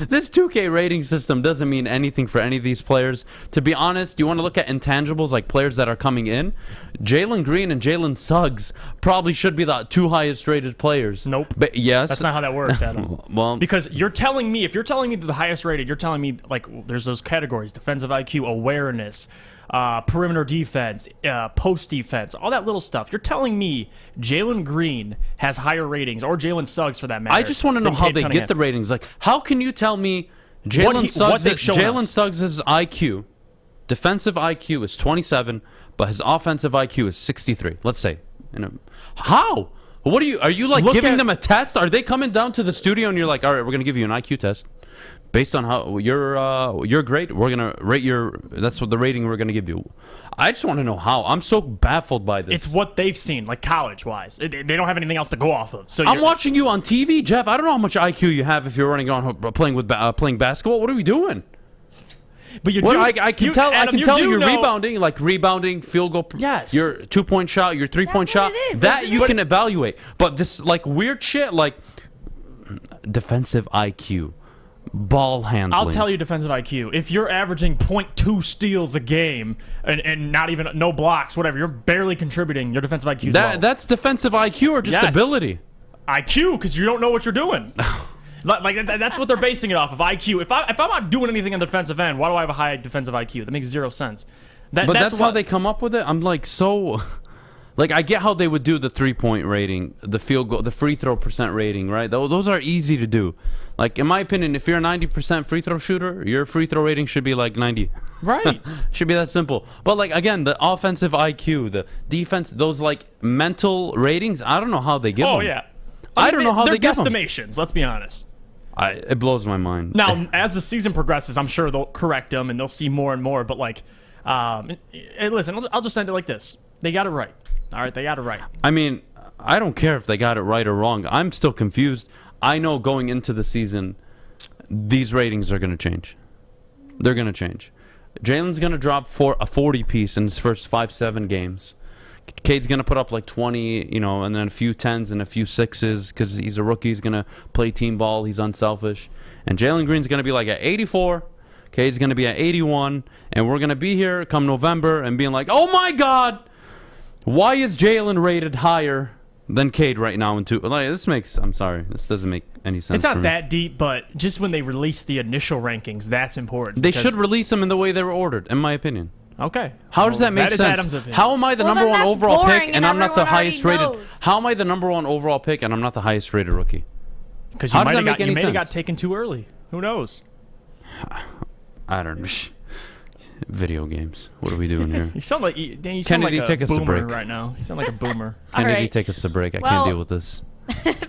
This 2K rating system doesn't mean anything for any of these players. To be honest, you want to look at intangibles, like players that are coming in? Jalen Green and Jalen Suggs probably should be the 2 highest rated players. Nope. But yes. That's not how that works, Adam. Well, because you're telling me, if you're telling me the highest rated, you're telling me, like, there's those categories, defensive IQ, awareness, perimeter defense, post defense, all that little stuff. You're telling me Jalen Green has higher ratings, or Jalen Suggs for that matter. I just want to know how they get the ratings. Like, how can you tell me Jalen Suggs' IQ, defensive IQ is 27, but his offensive IQ is 63? Let's say. How? What are you like giving them a test? Are they coming down to the studio and you're like, all right, we're gonna give you an IQ test? Based on how you're great, we're gonna rate your. That's what the rating we're gonna give you. I just want to know how. I'm so baffled by this. It's what they've seen, like college-wise. They don't have anything else to go off of. So I'm watching you on TV, Jeff. I don't know how much IQ you have if you're running on playing basketball. What are we doing? But you do. I Adam, can tell you're know. rebounding, field goal. Yes. Your 2-point shot, your 3-point shot. That you can evaluate. But this like weird shit, like defensive IQ. ball handling. I'll tell you defensive IQ. If you're averaging 0.2 steals a game and not even no blocks, whatever, you're barely contributing. Your defensive IQ is low. That's defensive IQ or just ability? IQ, because you don't know what you're doing. That's what they're basing it off of, IQ. If I'm not doing anything on the defensive end, why do I have a high defensive IQ? That makes zero sense. That's how they come up with it. I'm like so. Like, I get how they would do the 3-point rating, the field goal, the free throw percent rating, right? Those are easy to do. Like, in my opinion, if you're a 90% free throw shooter, your free throw rating should be like 90. Right. Should be that simple. But, like, again, the offensive IQ, the defense, those, like, mental ratings, I don't know how they give them. Oh, yeah. I don't know how they give them. They're guesstimations, let's be honest. It blows my mind. Now, as the season progresses, I'm sure they'll correct them and they'll see more and more. But, like, listen, I'll just end it like this. They got it right. All right, they got it right. I mean, I don't care if they got it right or wrong. I'm still confused. I know going into the season, these ratings are going to change. They're going to change. Jalen's going to drop for a 40 piece in his first 5-7 games. Cade's going to put up like 20, and then a few 10s and a few 6s because he's a rookie. He's going to play team ball. He's unselfish. And Jalen Green's going to be like at 84. Cade's going to be at 81. And we're going to be here come November and being like, oh, my God. Why is Jalen rated higher than Cade right now? I'm sorry. This doesn't make any sense. It's not that deep, but just when they release the initial rankings, that's important. They should release them in the way they were ordered, in my opinion. Okay. How does that make sense? Adam's opinion. How am I the number one overall pick and I'm not the highest rated? How am I the number one overall pick and I'm not the highest rated rookie? Because you might have got taken too early. Who knows? I don't know. Video games. What are we doing here? You sound like Kennedy, take us a break right now. You sound like a boomer. Kennedy, take us a break. I can't deal with this.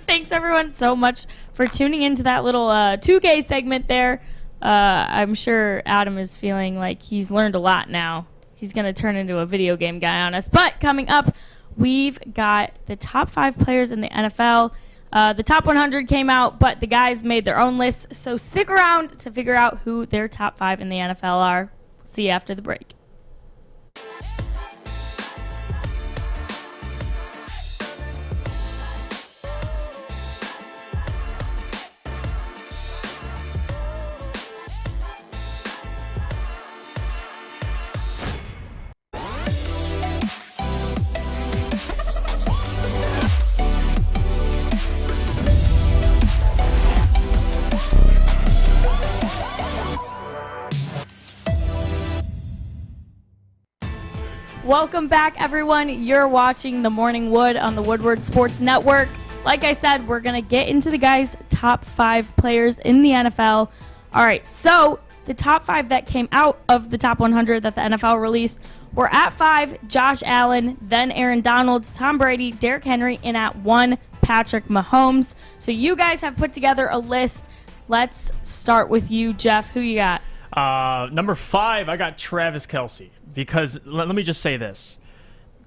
Thanks everyone so much for tuning into that little 2K segment there. I'm sure Adam is feeling like he's learned a lot now. He's going to turn into a video game guy on us. But coming up, we've got the top 5 players in the NFL. The top 100 came out, but the guys made their own list. So stick around to figure out who their top 5 in the NFL are. See you after the break. Welcome back, everyone. You're watching The Morning Wood on the Woodward Sports Network. Like I said, we're going to get into the guys' top 5 players in the NFL. All right, so the top 5 that came out of the top 100 that the NFL released were at 5, Josh Allen, then Aaron Donald, Tom Brady, Derrick Henry, and at 1, Patrick Mahomes. So you guys have put together a list. Let's start with you, Jeff. Who you got? Number 5, I got Travis Kelsey. Because let me just say this.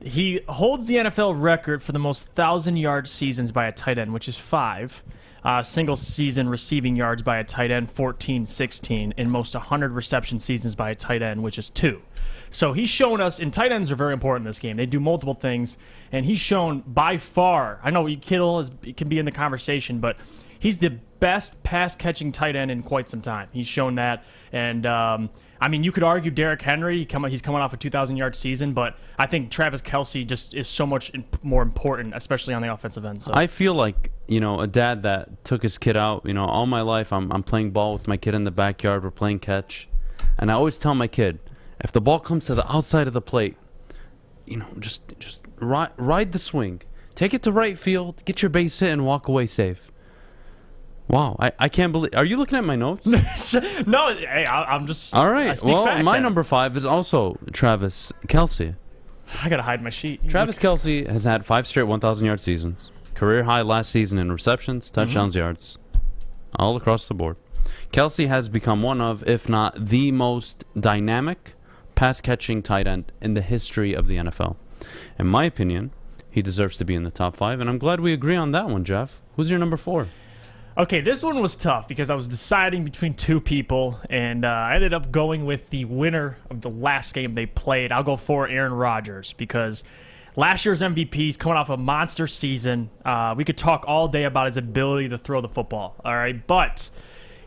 He holds the NFL record for the most 1,000-yard seasons by a tight end, which is 5. Single-season receiving yards by a tight end, 14-16. And most 100 reception seasons by a tight end, which is 2. So he's shown us, and tight ends are very important in this game. They do multiple things, and he's shown by far, I know Kittle can be in the conversation, but he's the best pass-catching tight end in quite some time. He's shown that, and I mean, you could argue Derrick Henry, he's coming off a 2,000-yard season, but I think Travis Kelsey just is so much more important, especially on the offensive end. So I feel like, a dad that took his kid out, all my life I'm playing ball with my kid in the backyard, we're playing catch, and I always tell my kid, if the ball comes to the outside of the plate, just ride the swing. Take it to right field, get your base hit, and walk away safe. Wow, I can't believe... Are you looking at my notes? No, hey, I'm just... All right, well, facts, my number 5 is also Travis Kelsey. I got to hide my sheet. Travis Kelsey has had 5 straight 1,000-yard seasons. Career high last season in receptions, touchdowns, yards. All across the board. Kelsey has become one of, if not the most dynamic pass-catching tight end in the history of the NFL. In my opinion, he deserves to be in the top 5, and I'm glad we agree on that one, Jeff. Who's your number 4? Okay, this one was tough because I was deciding between 2 people, and I ended up going with the winner of the last game they played. I'll go for Aaron Rodgers because last year's MVP is coming off a monster season. We could talk all day about his ability to throw the football, all right? But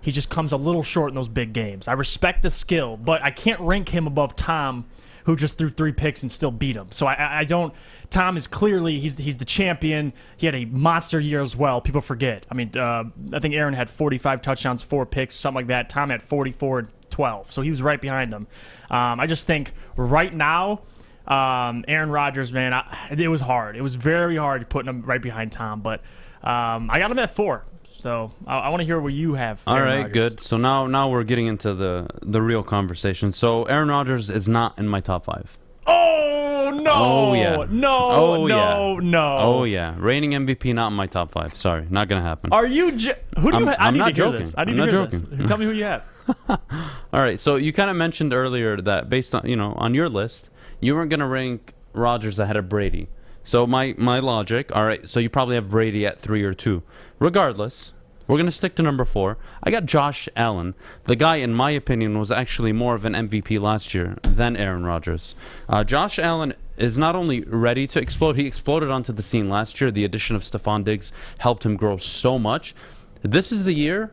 he just comes a little short in those big games. I respect the skill, but I can't rank him above Tom, who just threw 3 picks and still beat him. So I don't. Tom is clearly he's the champion. He had a monster year as well. People forget. I mean, I think Aaron had 45 touchdowns, 4 picks, something like that. Tom had 44 and 12, so he was right behind him. I just think right now, Aaron Rodgers, man, it was hard. It was very hard putting him right behind Tom, but I got him at 4. So I want to hear what you have. All Aaron right, Rodgers. good. So now we're getting into the real conversation. So Aaron Rodgers is not in my top 5. Oh no! Oh yeah! No! Oh no! yeah! No! Oh yeah! Reigning MVP not in my top 5. Sorry, not gonna happen. Are you? Who do you? I I'm need not to hear joking. this. I need I'm to not hear joking. this. Tell me who you have. All right. So you kind of mentioned earlier that based on on your list, you weren't gonna rank Rodgers ahead of Brady. So my logic. All right. So you probably have Brady at 3 or 2. Regardless, we're going to stick to number 4. I got Josh Allen. The guy, in my opinion, was actually more of an MVP last year than Aaron Rodgers. Josh Allen is not only ready to explode, he exploded onto the scene last year. The addition of Stephon Diggs helped him grow so much. This is the year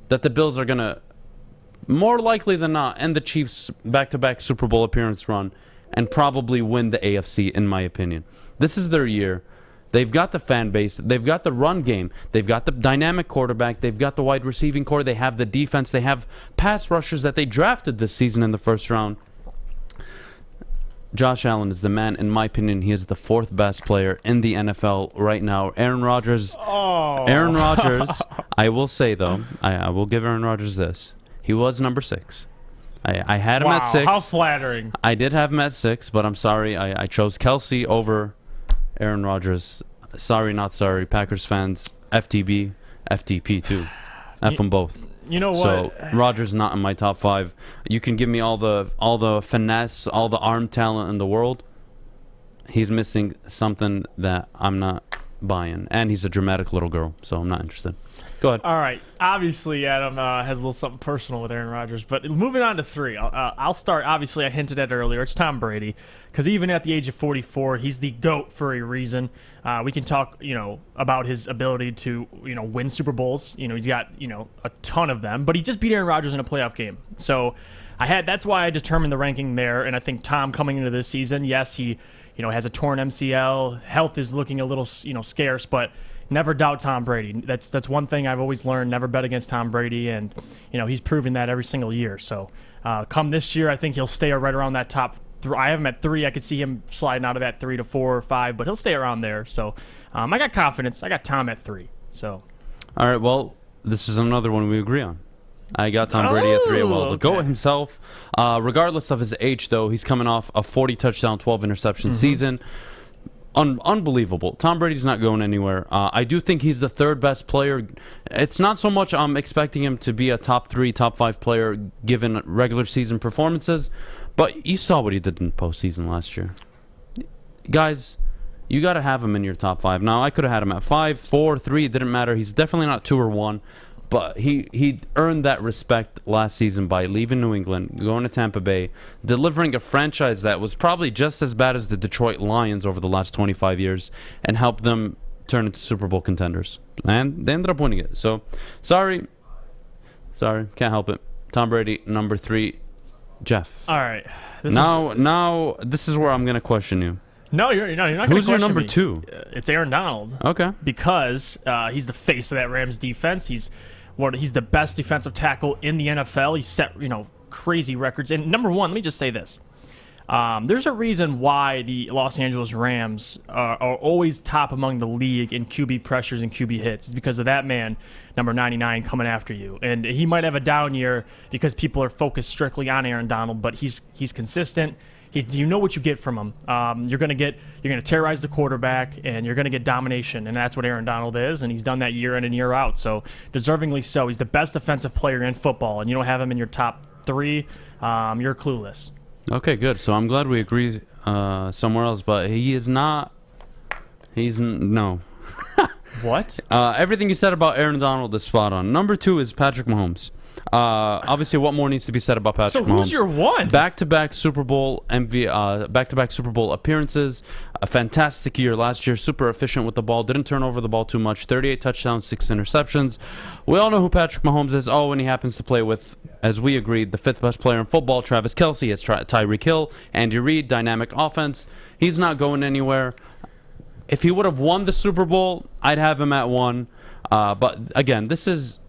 that the Bills are going to, more likely than not, end the Chiefs' back-to-back Super Bowl appearance run and probably win the AFC, in my opinion. This is their year. They've got the fan base. They've got the run game. They've got the dynamic quarterback. They've got the wide receiving core. They have the defense. They have pass rushers that they drafted this season in the first round. Josh Allen is the man. In my opinion, he is the 4th best player in the NFL right now. Aaron Rodgers. Aaron Rodgers, I will say, though, I will give Aaron Rodgers this. He was number 6. I had him at 6. How flattering. I did have him at 6, but I'm sorry. I chose Kelsey over Aaron Rodgers. Sorry, not sorry. Packers fans, FTB, FTP too. F them both. You know what? So Rodgers not in my top 5. You can give me all the finesse, all the arm talent in the world. He's missing something that I'm not buying, and he's a dramatic little girl, so I'm not interested. Go ahead. All right. Obviously, Adam has a little something personal with Aaron Rodgers, but moving on to 3, I'll start. Obviously, I hinted at earlier. It's Tom Brady, because even at the age of 44, he's the GOAT for a reason. We can talk, about his ability to, win Super Bowls. He's got, a ton of them, but he just beat Aaron Rodgers in a playoff game. So that's why I determined the ranking there. And I think Tom coming into this season, yes, he, has a torn MCL. Health is looking a little, scarce, but never doubt Tom Brady. That's one thing I've always learned. Never bet against Tom Brady, and he's proven that every single year. So come this year, I think he'll stay right around that top 3. I have him at 3. I could see him sliding out of that 3 to 4 or 5, but he'll stay around there. So I got confidence. I got Tom at 3. So all right. Well, this is another one we agree on. I got Tom Brady at 3 as well. The GOAT himself, regardless of his age, though, he's coming off a 40 touchdown, 12 interception season. Unbelievable. Tom Brady's not going anywhere. I do think he's the 3rd best player. It's not so much I'm expecting him to be a top 3, top 5 player given regular season performances, but you saw what he did in postseason last year. Guys, you got to have him in your top 5. Now, I could have had him at 5, 4, 3. It didn't matter. He's definitely not 2 or 1. But he earned that respect last season by leaving New England, going to Tampa Bay, delivering a franchise that was probably just as bad as the Detroit Lions over the last 25 years, and helped them turn into Super Bowl contenders. And they ended up winning it. So, sorry, can't help it. Tom Brady, number 3. Jeff. All right. Now, this is where I'm going to question you. No, you're not going to question me. Who's your number 2? It's Aaron Donald. Okay. Because he's the face of that Rams defense. He's the best defensive tackle in the NFL. He's set, crazy records. And number 1, let me just say this. There's a reason why the Los Angeles Rams are always top among the league in QB pressures and QB hits. It's because of that man, number 99, coming after you. And he might have a down year because people are focused strictly on Aaron Donald, but he's consistent. You know what you get from him. You're going to terrorize the quarterback, and you're going to get domination, and that's what Aaron Donald is, and he's done that year in and year out. So deservingly so. He's the best defensive player in football, and you don't have him in your top 3. You're clueless. Okay, good. So I'm glad we agree somewhere else, but he is not. No. What? Everything you said about Aaron Donald is spot on. Number 2 is Patrick Mahomes. Obviously, what more needs to be said about Patrick Mahomes? So who's your 1? Back-to-back Super Bowl back-to-back Super Bowl appearances. A fantastic year last year. Super efficient with the ball. Didn't turn over the ball too much. 38 touchdowns, 6 interceptions. We all know who Patrick Mahomes is. Oh, and he happens to play with, as we agreed, the 5th best player in football, Travis Kelsey. It's Tyreek Hill, Andy Reid, dynamic offense. He's not going anywhere. If he would have won the Super Bowl, I'd have him at 1. But again, this is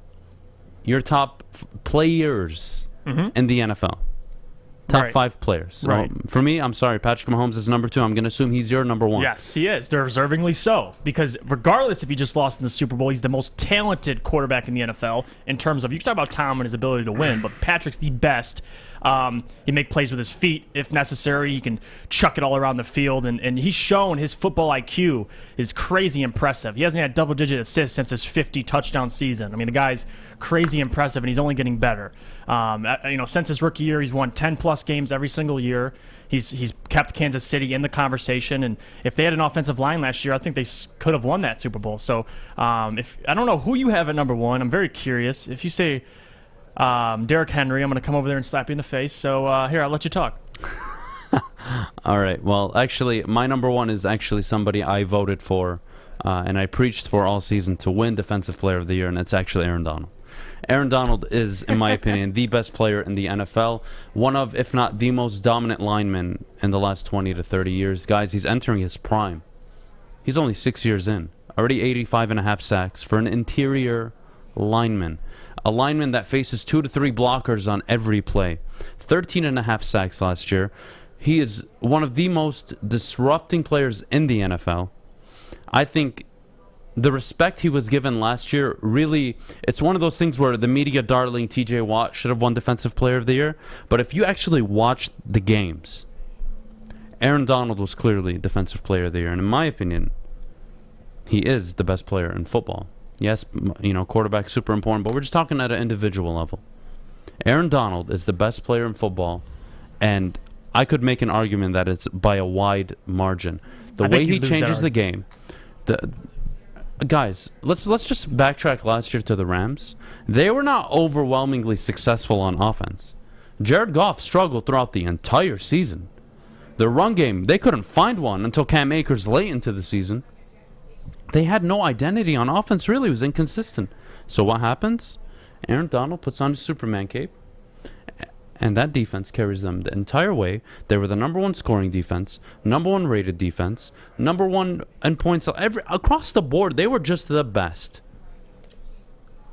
your top players in the NFL. Top 5 players. So Right. for me, I'm sorry, Patrick Mahomes is number 2. I'm going to assume he's your number 1. Yes, he is. Deservingly so. Because regardless if he just lost in the Super Bowl, he's the most talented quarterback in the NFL in terms of, you can talk about Tom and his ability to win, but Patrick's the best. He make plays with his feet if necessary. He can chuck it all around the field, and he's shown his football IQ is crazy impressive. He hasn't had double-digit assists since his 50-touchdown season. I mean, the guy's crazy impressive, and he's only getting better. Since his rookie year, he's won 10-plus games every single year. He's kept Kansas City in the conversation, and if they had an offensive line last year, I think they could have won that Super Bowl. So, if I don't know who you have at number 1, I'm very curious. If you say Derrick Henry, I'm going to come over there and slap you in the face. So here, I'll let you talk. All right. Well, actually, my number 1 is actually somebody I voted for and I preached for all season to win Defensive Player of the Year, and it's actually Aaron Donald. Aaron Donald is, in my opinion, the best player in the NFL. One of, if not the most dominant lineman in the last 20 to 30 years. Guys, he's entering his prime. He's only 6 years in. Already 85.5 sacks for an interior lineman. A lineman that faces 2 to 3 blockers on every play. 13.5 sacks last year. He is one of the most disrupting players in the NFL. I think the respect he was given last year, really, it's one of those things where the media darling TJ Watt should have won Defensive Player of the Year. But if you actually watched the games, Aaron Donald was clearly Defensive Player of the Year. And in my opinion, he is the best player in football. Yes, quarterback super important, but we're just talking at an individual level. Aaron Donald is the best player in football, and I could make an argument that it's by a wide margin. The way he changes the game. Guys, let's just backtrack last year to the Rams. They were not overwhelmingly successful on offense. Jared Goff struggled throughout the entire season. The run game, they couldn't find one until Cam Akers late into the season. They had no identity on offense, really. It was inconsistent. So what happens? Aaron Donald puts on his Superman cape, and that defense carries them the entire way. They were the number 1 scoring defense, number 1 rated defense, number 1 in points. Across the board, they were just the best.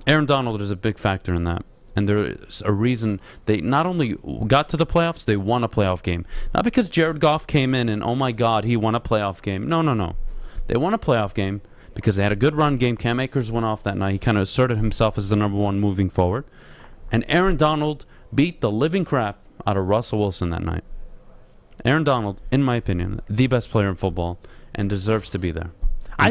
Aaron Donald is a big factor in that. And there's a reason they not only got to the playoffs, they won a playoff game. Not because Jared Goff came in and, oh my God, he won a playoff game. No. They won a playoff game because they had a good run game. Cam Akers went off that night. He kind of asserted himself as the number 1 moving forward. And Aaron Donald beat the living crap out of Russell Wilson that night. Aaron Donald, in my opinion, the best player in football and deserves to be there.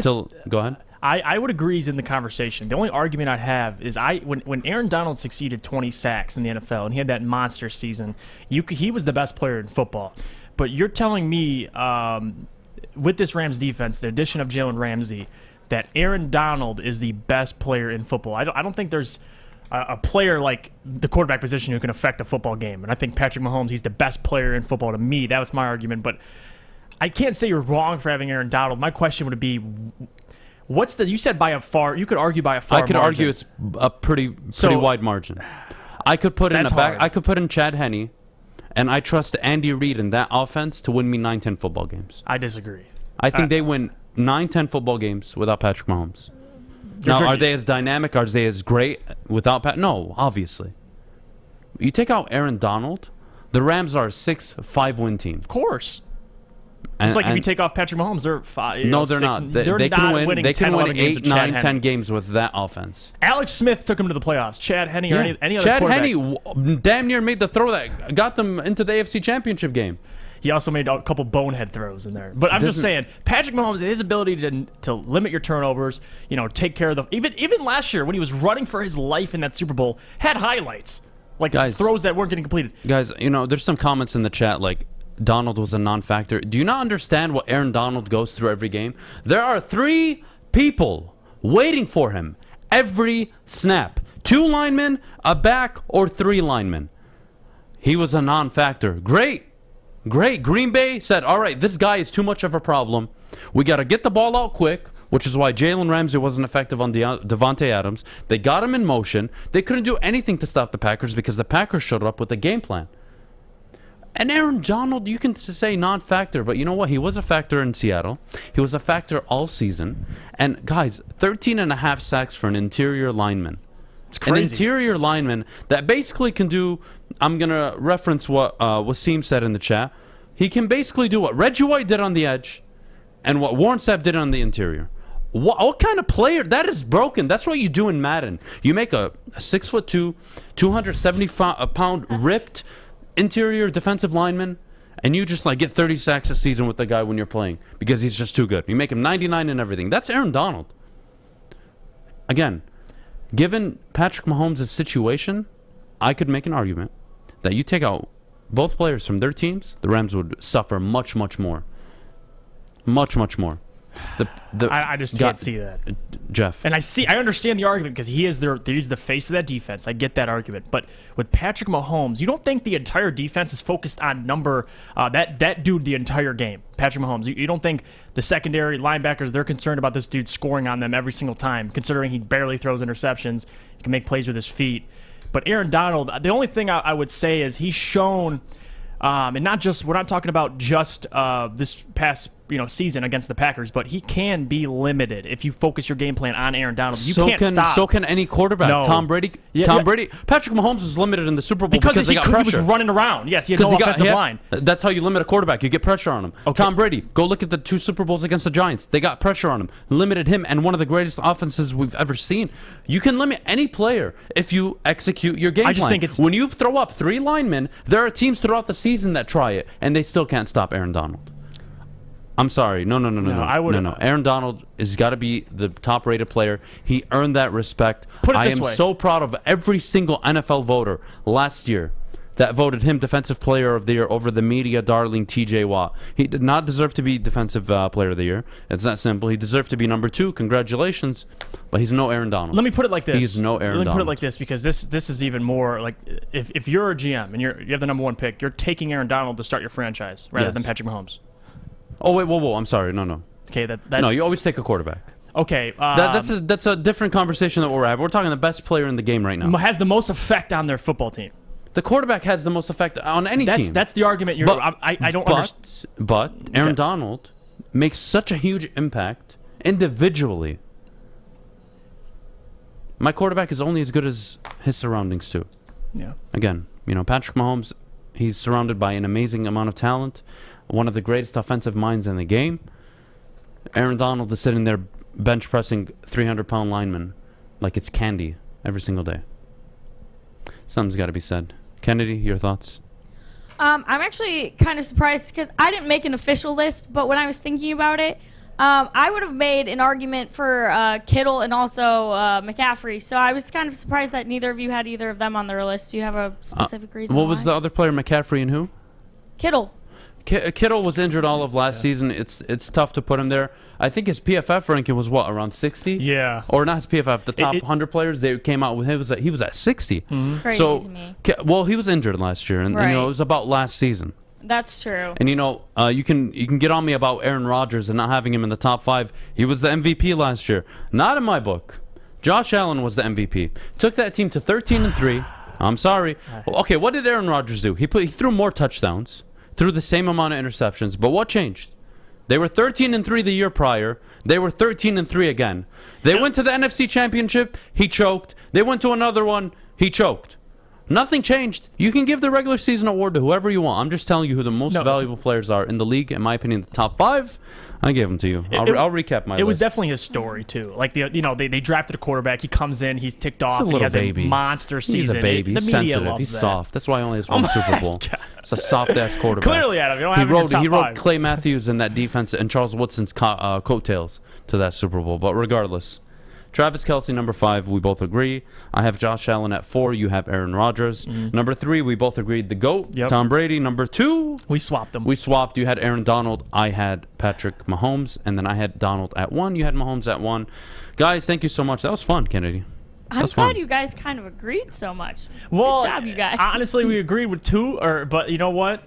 Go ahead. I would agree he's in the conversation. The only argument I'd have is when Aaron Donald succeeded 20 sacks in the NFL and he had that monster season, he was the best player in football. But you're telling me with this Rams defense, the addition of Jalen Ramsey, that Aaron Donald is the best player in football. I don't think there's a player like the quarterback position who can affect a football game. And I think Patrick Mahomes, he's the best player in football to me. That was my argument. But I can't say you're wrong for having Aaron Donald. My question would be, you said by a far, you could argue by a far margin. I could argue it's a pretty wide margin. I could put in Chad Henne, and I trust Andy Reid in that offense to win me 9-10 football games. I disagree. I think they win 9-10 football games without Patrick Mahomes. Now, are they as dynamic? Are they as great without Pat? No, obviously. You take out Aaron Donald, the Rams are a 6-5 win team. Of course. It's like if you take off Patrick Mahomes, they're 5. No, they're not. They can win. They can win 8, 9, 10 games with that offense. Alex Smith took him to the playoffs. Chad Henne or any other Chad quarterback. Henne damn near made the throw that got them into the AFC Championship game. He also made a couple bonehead throws in there. But I'm just saying, Patrick Mahomes, his ability to limit your turnovers, take care of the... Even last year, when he was running for his life in that Super Bowl, had highlights. Like throws that weren't getting completed. Guys, there's some comments in the chat like, Donald was a non-factor. Do you not understand what Aaron Donald goes through every game? There are 3 people waiting for him every snap. 2 linemen, a back, or 3 linemen. He was a non-factor. Great. Green Bay said, all right, this guy is too much of a problem. We got to get the ball out quick, which is why Jalen Ramsey wasn't effective on Devontae Adams. They got him in motion. They couldn't do anything to stop the Packers because the Packers showed up with a game plan. And Aaron Donald, you can say non-factor, but you know what? He was a factor in Seattle. He was a factor all season. And, guys, 13.5 sacks for an interior lineman. It's crazy. An interior lineman that basically can do, I'm going to reference what Wasim said in the chat. He can basically do what Reggie White did on the edge and what Warren Sapp did on the interior. What kind of player? That is broken. That's what you do in Madden. You make a 6'2", 270-pound ripped interior defensive lineman, and you just like get 30 sacks a season with the guy when you're playing because he's just too good. You make him 99 and everything. That's Aaron Donald. Again, given Patrick Mahomes' situation, I could make an argument that you take out both players from their teams, the Rams would suffer much, much more. Much, much more. I just can't see that, Jeff. And I understand the argument because he's the face of that defense. I get that argument, but with Patrick Mahomes, you don't think the entire defense is focused on that dude the entire game, Patrick Mahomes? You don't think the secondary linebackers, they're concerned about this dude scoring on them every single time, considering he barely throws interceptions, he can make plays with his feet. But Aaron Donald, the only thing I would say is he's shown. And not just, we're not talking about just this past season against the Packers, but he can be limited if you focus your game plan on Aaron Donald. You can't stop. So can any quarterback. No. Tom Brady. Brady. Patrick Mahomes was limited in the Super Bowl because he got pressure. He was running around. Yes, he had no offensive line. That's how you limit a quarterback. You get pressure on him. Okay. Tom Brady. Go look at the 2 Super Bowls against the Giants. They got pressure on him. Limited him and one of the greatest offenses we've ever seen. You can limit any player if you execute your game plan. I just think it's... When you throw up 3 linemen, there are teams throughout the season that try it, and they still can't stop Aaron Donald. I'm sorry. No. Aaron Donald has got to be the top-rated player. He earned that respect. I am so proud of every single NFL voter last year that voted him Defensive Player of the Year over the media darling T.J. Watt. He did not deserve to be Defensive Player of the Year. It's that simple. He deserved to be number 2. Congratulations. But he's no Aaron Donald. Let me put it like this. He's no Aaron Donald. Let me put it like this because this is even more like if you're a GM and you have the number 1 pick, you're taking Aaron Donald to start your franchise rather than Patrick Mahomes. Oh, wait, whoa. I'm sorry. No. Okay, that's... No, you always take a quarterback. Okay. That's a different conversation that we're having. We're talking the best player in the game right now. Has the most effect on their football team. The quarterback has the most effect on any team. That's the argument I don't understand. But Aaron Donald makes such a huge impact individually. My quarterback is only as good as his surroundings too. Yeah. Again, Patrick Mahomes, he's surrounded by an amazing amount of talent, one of the greatest offensive minds in the game. Aaron Donald is sitting there bench pressing 300-pound linemen like it's candy every single day. Something's got to be said. Kennedy, your thoughts? I'm actually kind of surprised because I didn't make an official list, but when I was thinking about it, I would have made an argument for Kittle and also McCaffrey. So I was kind of surprised that neither of you had either of them on their list. Do you have a specific reason What was the other player, McCaffrey and who? Kittle. Kittle was injured all of last season. It's tough to put him there. I think his PFF ranking was around 60? Yeah. Or not his PFF, the top 100 players they came out with. He was at 60. Mm-hmm. Crazy to me. Well, he was injured last year, and it was about last season. That's true. And you can get on me about Aaron Rodgers and not having him in the top 5. He was the MVP last year. Not in my book. Josh Allen was the MVP. Took that team to 13-3. I'm sorry. Okay, what did Aaron Rodgers do? He threw more touchdowns. Threw the same amount of interceptions. But what changed? They were 13-3 the year prior. They were 13-3 again. They went to the NFC Championship. He choked. They went to another one. He choked. Nothing changed. You can give the regular season award to whoever you want. I'm just telling you who the most valuable players are in the league. In my opinion, the top 5. I gave them to you. I'll recap my list. It was definitely his story too. Like they drafted a quarterback. He comes in. He's ticked off. He's a little he has baby. A monster season. He's a baby. He's sensitive. He's soft. That's why he only has 1 Super Bowl. It's a soft-ass quarterback. Clearly, Adam, you don't have him in He top rode 5. Clay Matthews in that defense and Charles Woodson's coattails to that Super Bowl. But regardless, Travis Kelsey, number 5. We both agree. I have Josh Allen at 4. You have Aaron Rodgers. Number 3, we both agreed the GOAT, Tom Brady. Number 2, we swapped them. We swapped. You had Aaron Donald. I had Patrick Mahomes. And then I had Donald at 1. You had Mahomes at 1. Guys, thank you so much. That was fun, Kennedy. I'm glad you guys kind of agreed so much. Well, good job, you guys. Honestly, we agreed with 2, but you know what?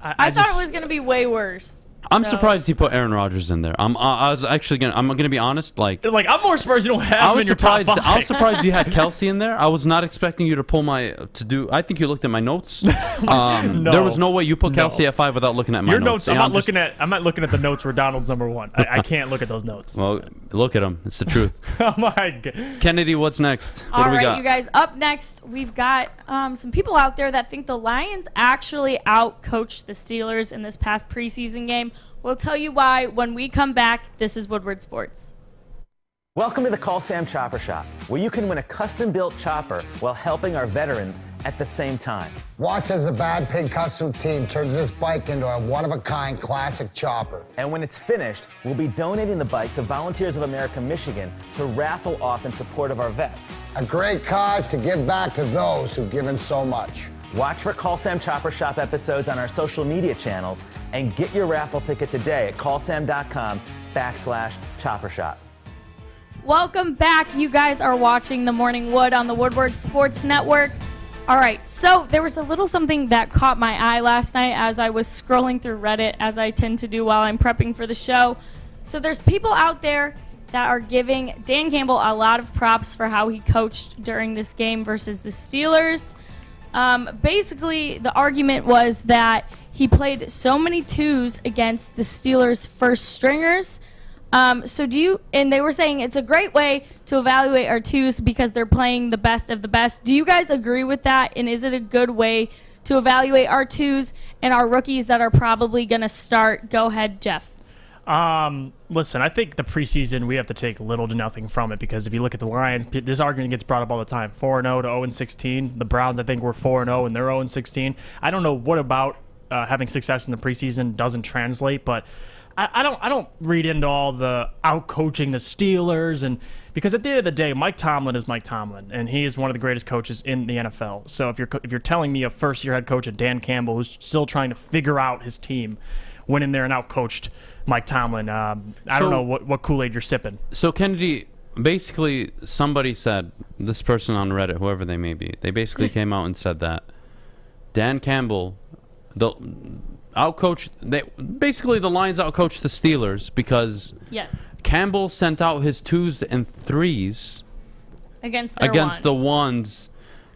I thought it was going to be way worse. I'm surprised he put Aaron Rodgers in there. I was actually I'm gonna be honest. Like I'm more surprised you don't have him in your top 5. I was surprised you had Kelsey in there. I was not expecting you to pull I think you looked at my notes. No, there was no way you put Kelsey at 5 without looking at my notes. I'm not looking at the notes where Donald's number 1. I can't look at those notes. Well, look at them. It's the truth. Oh my God. Kennedy, what's next? All do we right, got? you guys. Up next, we've got some people out there that think the Lions actually out-coached the Steelers in this past preseason game. We'll tell you why when we come back. This is Woodward Sports. Welcome to the Call Sam Chopper Shop, where you can win a custom-built chopper while helping our veterans at the same time. Watch as the Bad Pig Custom team turns this bike into a one-of-a-kind classic chopper. And when it's finished, we'll be donating the bike to Volunteers of America Michigan to raffle off in support of our vets. A great cause to give back to those who've given so much. Watch for Call Sam Chopper Shop episodes on our social media channels and get your raffle ticket today at callsam.com/chopper shop. Welcome back. You guys are watching The Morning Wood on the Woodward Sports Network. All right, so there was a little something that caught my eye last night as I was scrolling through Reddit, as I tend to do while I'm prepping for the show. So there's people out there that are giving Dan Campbell a lot of props for how he coached during this game versus the Steelers. Basically, the argument was that he played so many twos against the Steelers' first stringers. And they were saying it's a great way to evaluate our twos because they're playing the best of the best. Do you guys agree with that? And is it a good way to evaluate our twos and our rookies that are probably going to start? Go ahead, Jeff. Listen, I think the preseason, we have to take little to nothing from it because if you look at the Lions, this argument gets brought up all the time. 4-0 to 0-16. The Browns, I think, were 4-0 and they're 0-16. I don't know what about having success in the preseason doesn't translate, but I don't read into all the out-coaching the Steelers, and because at the end of the day, Mike Tomlin is Mike Tomlin, and he is one of the greatest coaches in the NFL. So if you're telling me a first-year head coach, Dan Campbell, who's still trying to figure out his team, went in there and out-coached Mike Tomlin, I don't know what Kool-Aid you're sipping. So Kennedy, basically, somebody said, this person on Reddit, whoever they may be, they basically came out and said that Dan Campbell, the Lions outcoached the Steelers because Campbell sent out his 2s and 3s against the ones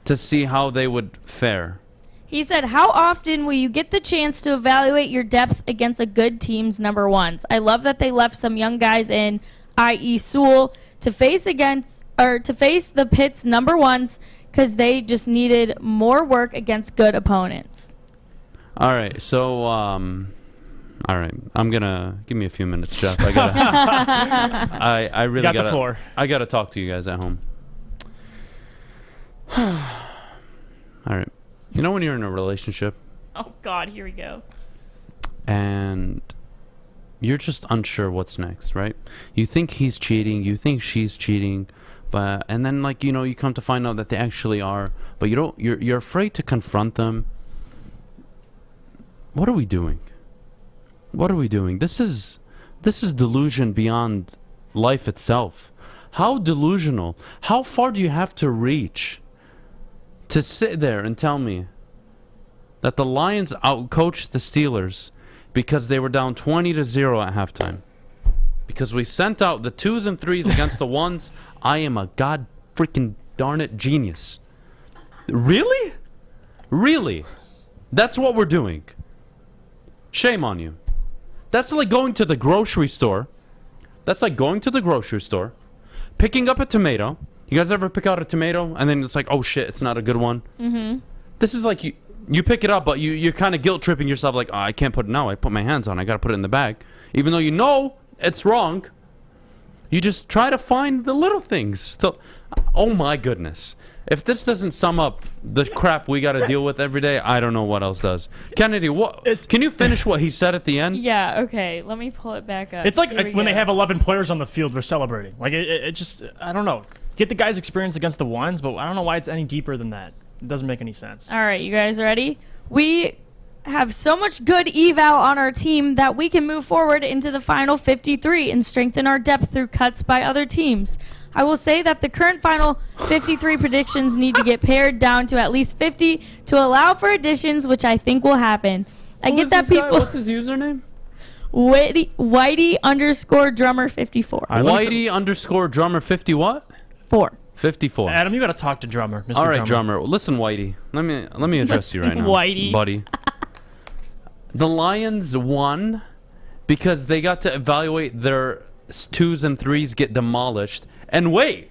to see how they would fare. He said, how often will you get the chance to evaluate your depth against a good team's number ones? I love that they left some young guys in, i.e. Sewell, to face the Pitt's number ones because they just needed more work against good opponents. All right, so all right, I'm gonna give me a few minutes, Jeff. I gotta, I really got gotta, the floor. I gotta talk to you guys at home. All right, you know when you're in a relationship, oh God, here we go, and you're just unsure what's next, right? You think he's cheating, you think she's cheating, and then you come to find out that they actually are, but you're afraid to confront them. What are we doing? What are we doing? This is delusion beyond life itself. How delusional? How far do you have to reach to sit there and tell me that the Lions outcoached the Steelers because they were down 20-0 at halftime? Because we sent out the 2s and 3s against the 1s. I am a god freaking darn it genius. Really? Really? That's what we're doing. Shame on you. That's like going to the grocery store. Picking up a tomato. You guys ever pick out a tomato and then it's like, oh shit, it's not a good one? Mm-hmm. This is like you pick it up, but you're kind of guilt tripping yourself like, oh, I can't put it now. I put my hands on it. I got to put it in the bag. Even though you know it's wrong. You just try to find the little things. So, oh my goodness. If this doesn't sum up the crap we got to deal with every day, I don't know what else does. Kennedy, can you finish what he said at the end? Yeah, okay. Let me pull it back up. It's like when they have 11 players on the field, we're celebrating. Like, it just, I don't know. Get the guys' experience against the ones, but I don't know why it's any deeper than that. It doesn't make any sense. All right, you guys ready? We have so much good eval on our team that we can move forward into the final 53 and strengthen our depth through cuts by other teams. I will say that the current final 53 predictions need to get pared down to at least 50 to allow for additions, which I think will happen. I get that people. What's his username? Whitey_drummer54. Whitey_drummer50 what? 54. Adam, you got to talk to Drummer. Mr. All right, Drummer. Listen, Whitey. Let me address you right now, Whitey. buddy. The Lions won because they got to evaluate their 2s and 3s get demolished. And wait,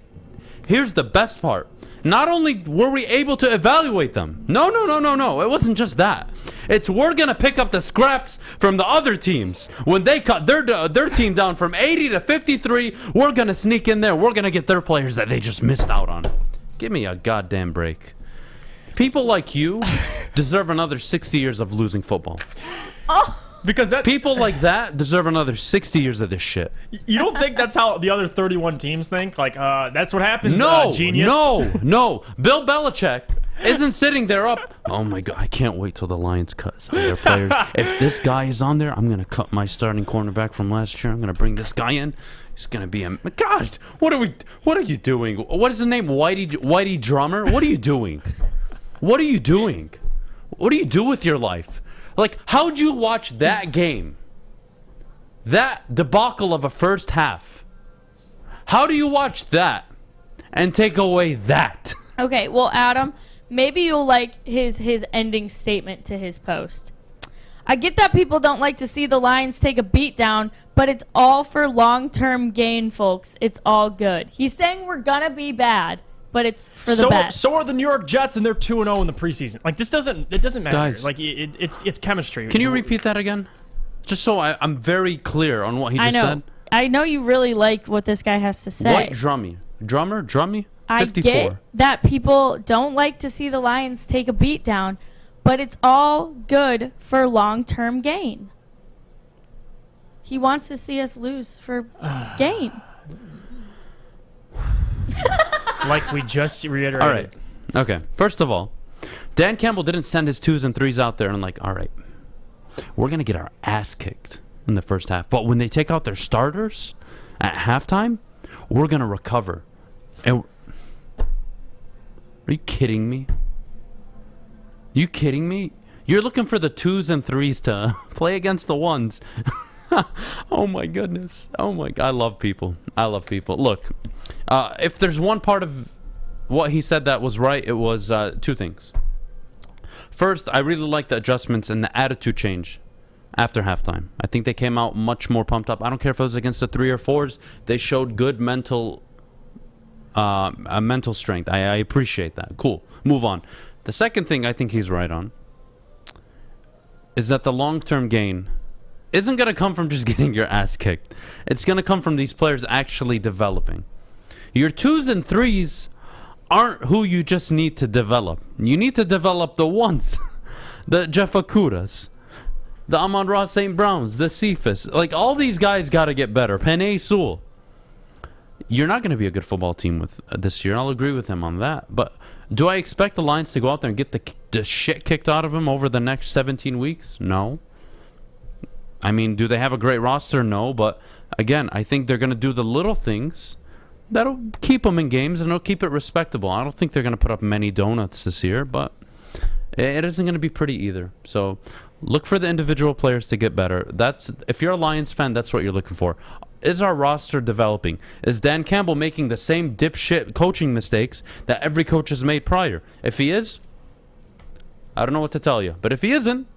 here's the best part. Not only were we able to evaluate them. No. It wasn't just that. It's we're going to pick up the scraps from the other teams. When they cut their team down from 80 to 53, we're going to sneak in there. We're going to get their players that they just missed out on. Give me a goddamn break. People like you deserve another 60 years of losing football. Oh. Because people like that deserve another 60 years of this shit. You don't think that's how the other 31 teams think? Like, that's what happens, genius? No. Bill Belichick isn't sitting there up. Oh, my God. I can't wait till the Lions cut some of their players. If this guy is on there, I'm going to cut my starting cornerback from last year. I'm going to bring this guy in. He's going to be a... God, what are you doing? What is the name? Whitey Drummer? What are you doing? What are you doing? What do you do with your life? Like, how'd you watch that game? That debacle of a first half. How do you watch that and take away that? Okay, well, Adam, maybe you'll like his ending statement to his post. I get that people don't like to see the Lions take a beat down, but it's all for long-term gain, folks. It's all good. He's saying we're going to be bad, but it's for the best. So are the New York Jets, and they're 2-0 in the preseason. Like, it doesn't matter. Guys, like, it's chemistry. Can you repeat that again? Just so I'm very clear on what he just said. I know you really like what this guy has to say. White Drummy. Drummer? 54. I get that people don't like to see the Lions take a beat down, but it's all good for long-term gain. He wants to see us lose for gain. Like we just reiterated. All right. Okay. First of all, Dan Campbell didn't send his 2s and 3s out there and like, all right, we're going to get our ass kicked in the first half. But when they take out their starters at halftime, we're going to recover. And are you kidding me? You kidding me? You're looking for the 2s and 3s to play against the 1s. Oh my goodness. Oh my God. I love people. Look, if there's one part of what he said that was right, it was 2 things. First, I really like the adjustments and the attitude change after halftime. I think they came out much more pumped up. I don't care if it was against the 3 or 4s. They showed good mental strength. I appreciate that. Cool. Move on. The second thing I think he's right on is that the long-term gain isn't going to come from just getting your ass kicked. It's going to come from these players actually developing. Your 2s and 3s aren't who you just need to develop. You need to develop the 1s, the Jeff Okudas, the Amon-Ra St. Browns, the Cephas. Like, all these guys got to get better. Penei Sewell. You're not going to be a good football team with this year. I'll agree with him on that. But do I expect the Lions to go out there and get the shit kicked out of them over the next 17 weeks? No. I mean, do they have a great roster? No. But, again, I think they're going to do the little things that'll keep them in games and it'll keep it respectable. I don't think they're going to put up many donuts this year, but it isn't going to be pretty either. So look for the individual players to get better. If you're a Lions fan, that's what you're looking for. Is our roster developing? Is Dan Campbell making the same dipshit coaching mistakes that every coach has made prior? If he is, I don't know what to tell you. But if he isn't,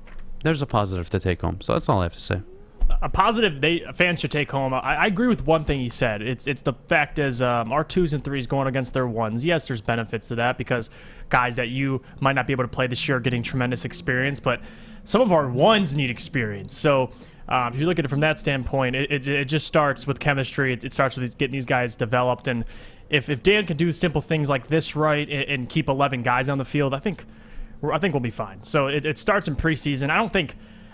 there's a positive to take home. So that's all I have to say. A positive fans should take home. I agree with one thing he said. It's the fact is our 2s and 3s going against their 1s. Yes, there's benefits to that because guys that you might not be able to play this year are getting tremendous experience, but some of our 1s need experience. So If you look at it from that standpoint, it just starts with chemistry. It starts with getting these guys developed. And if Dan can do simple things like this right and keep 11 guys on the field, I think we'll be fine. So it starts in preseason. I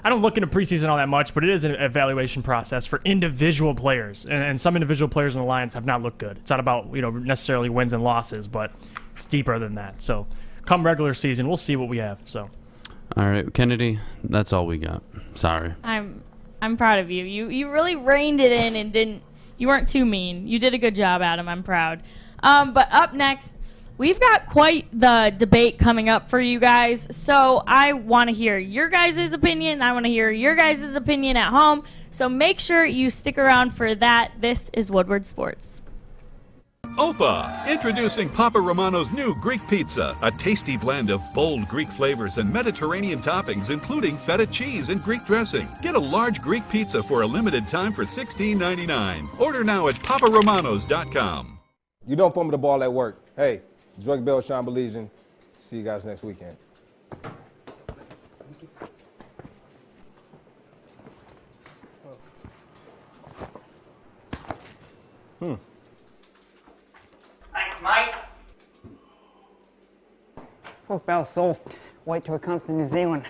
don't look into preseason all that much, but it is an evaluation process for individual players. And some individual players in the Lions have not looked good. It's not about necessarily wins and losses, but it's deeper than that. So come regular season, we'll see what we have. So. All right, Kennedy, that's all we got. Sorry. I'm proud of you. You really reined it in and you weren't too mean. You did a good job, Adam. I'm proud. But up next, we've got quite the debate coming up for you guys. So I want to hear your guys' opinion. I want to hear your guys' opinion at home. So make sure you stick around for that. This is Woodward Sports. Opa! Introducing Papa Romano's new Greek pizza, a tasty blend of bold Greek flavors and Mediterranean toppings, including feta cheese and Greek dressing. Get a large Greek pizza for a limited time for $16.99. Order now at paparomanos.com. You don't fumble the ball at work. Hey, Drake Bell, Sean Belizean. See you guys next weekend. Thanks, mate. Oh, Bell's soft. Wait till it comes to New Zealand.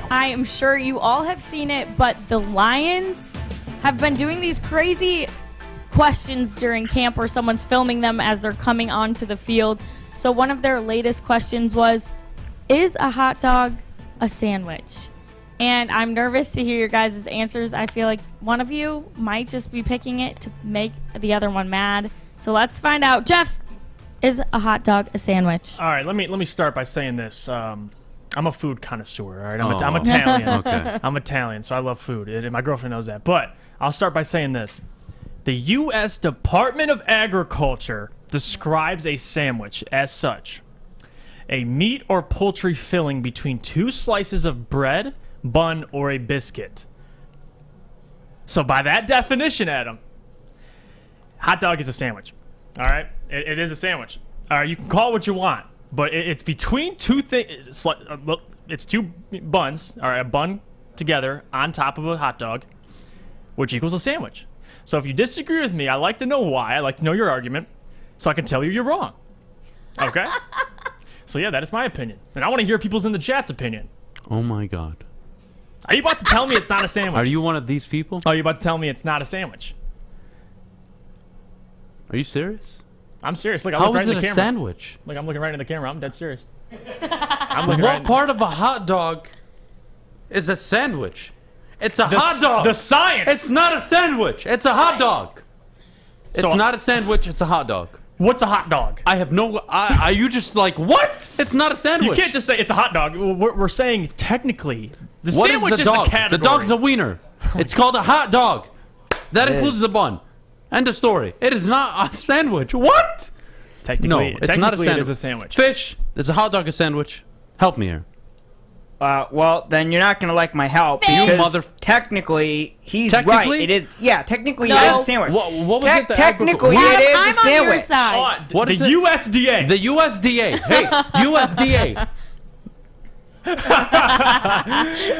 I am sure you all have seen it, but the Lions have been doing these crazy questions during camp where someone's filming them as they're coming onto the field. So one of their latest questions was, is a hot dog a sandwich? And I'm nervous to hear your guys' answers. I feel like one of you might just be picking it to make the other one mad. So let's find out. Jeff, is a hot dog a sandwich? All right, let me start by saying this. I'm a food connoisseur, all right? I'm Italian. Okay. I'm Italian, so I love food, and my girlfriend knows that. But I'll start by saying this. The U.S. Department of Agriculture describes a sandwich as such: a meat or poultry filling between two slices of bread, bun, or a biscuit. So by that definition, Adam, hot dog is a sandwich. All right? It is a sandwich. All right, you can call it what you want, but it's between two things. It's two buns, all right, a bun together on top of a hot dog, which equals a sandwich. So if you disagree with me, I like to know why. I like to know your argument so I can tell you you're wrong. Okay? So yeah, that is my opinion. And I want to hear people's in the chat's opinion. Oh my God. Are you about to tell me it's not a sandwich? Are you one of these people? Are you about to tell me it's not a sandwich? Are you serious? I'm serious. Look, How look right is in it the a camera. sandwich? Look, I'm looking right in the camera. I'm dead serious. What part of a hot dog is a sandwich? It's a hot dog. The science. It's not a sandwich. It's a hot dog. It's So- not a sandwich. It's a hot dog. What's a hot dog? I have no. Are you just like what? It's not a sandwich. You can't just say it's a hot dog. We're saying technically the What sandwich is the dog? the category. The dog's a wiener. It's called a hot dog. That It includes is. the bun. End of story. It is not a sandwich. What? Technically, No, it's not a technically sandwich. It is a sandwich. Fish. Is a hot dog a sandwich? Help me here. Well, then you're not gonna like my help You because mother- technically he's Technically? right. It is. Yeah, technically No. it is a sandwich. What was it? The Technically, agriculture- it is I'm a on your sandwich. side. What the is it? USDA. The USDA. Hey, USDA.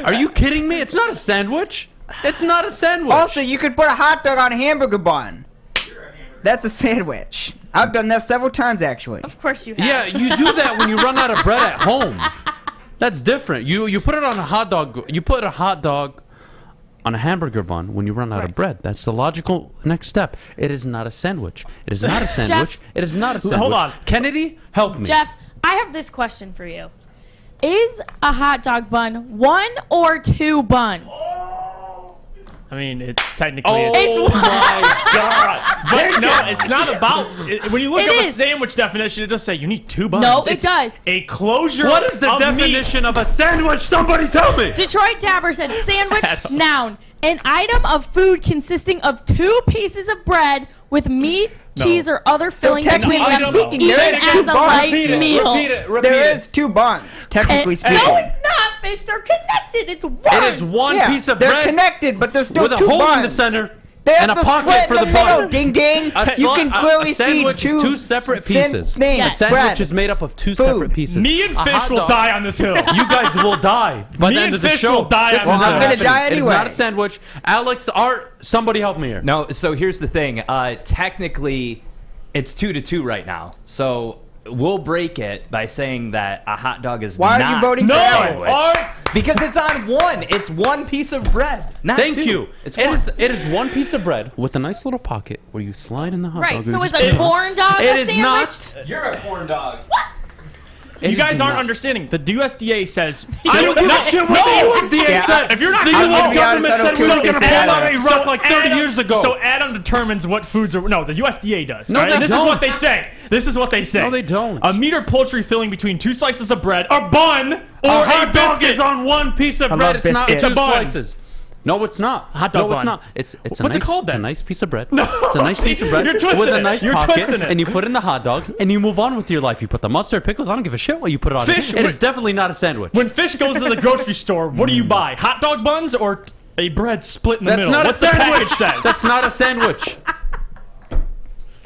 Are you kidding me? It's not a sandwich. It's not a sandwich. Also, you could put a hot dog on a hamburger bun. That's a sandwich. I've done that several times, actually. Of course you have. Yeah, you do that when you run out of bread at home. That's different. You put it on a hot dog. You put a hot dog on a hamburger bun when you run out of bread. That's the logical next step. It is not a sandwich. It is not a sandwich. It is not a sandwich. Hold on. Kennedy, help me. Jeff, I have this question for you. Is a hot dog bun one or two buns? I mean, it technically. Oh It's my God! But no, it's not about. When you look It up a is. sandwich definition, it does say you need two buns. No, it It's does. A closure. What is the of definition of a sandwich? Somebody tell me. Detroit Dabber said sandwich, noun, an item of food consisting of two pieces of bread with meat, cheese, or other filling between technically them, speaking, eaten there is as two a buns. light Repeat it. meal. Repeat it. Repeat There it. is two buns, technically speaking. No, it's not, fish. They're connected. It's one. It is one Yeah, piece of they're bread connected, but there's still with a two hole buns. in the center. There's and a the pocket slit for in the the middle, bun. ding ding. You can clearly a sandwich see is two separate pieces. A sandwich is made up of two separate pieces. Me and A Fish hot will dog- die on this hill. You guys will die by Me the end and of the Fish show. will die This on is this not hill. happening. die It is anyway. not a sandwich. Alex, Art, somebody help me here. No, so here's the thing. Technically, it's 2-2 right now. So we'll break it by saying that a hot dog is Why not are you voting a for sandwich. Art! Because it's on one. It's one piece of bread. Not Thank two. you. It's It one. is one piece of bread with a nice little pocket where you slide in the hot Right, dog. so and is just a put it on. corn dog It a is sandwich? not. You're a corn dog. It You guys is aren't not. understanding. The USDA says I don't give a shit what the USDA said. If you're not The gonna U.S. vote, government I don't said we care were what going to they pull said. out Iraq like 30 years ago. So Adam determines what foods are. No, the USDA does. No, all right? they And this don't. is what they say. This is what they say. No, they don't. A meat or poultry filling between two slices of bread, a bun, or a hot dog biscuit. is on one piece of I bread. love It's not biscuits. two It's a bun. slices. No, it's not. Hot dog no, it's bun. not. It's a What's nice, it called It's a then? nice piece of bread. No, It's a nice piece of bread you're twisting with a it. nice You're pocket, twisting it. and you put in the hot dog, and you move on with your life. You put the mustard, pickles. I don't give a shit what you put it on. Fish, It is definitely not a sandwich. When Fish goes to the grocery store, what do you buy? Hot dog buns or a bread split in the That's middle? not What's a the sandwich. package says? That's not a sandwich.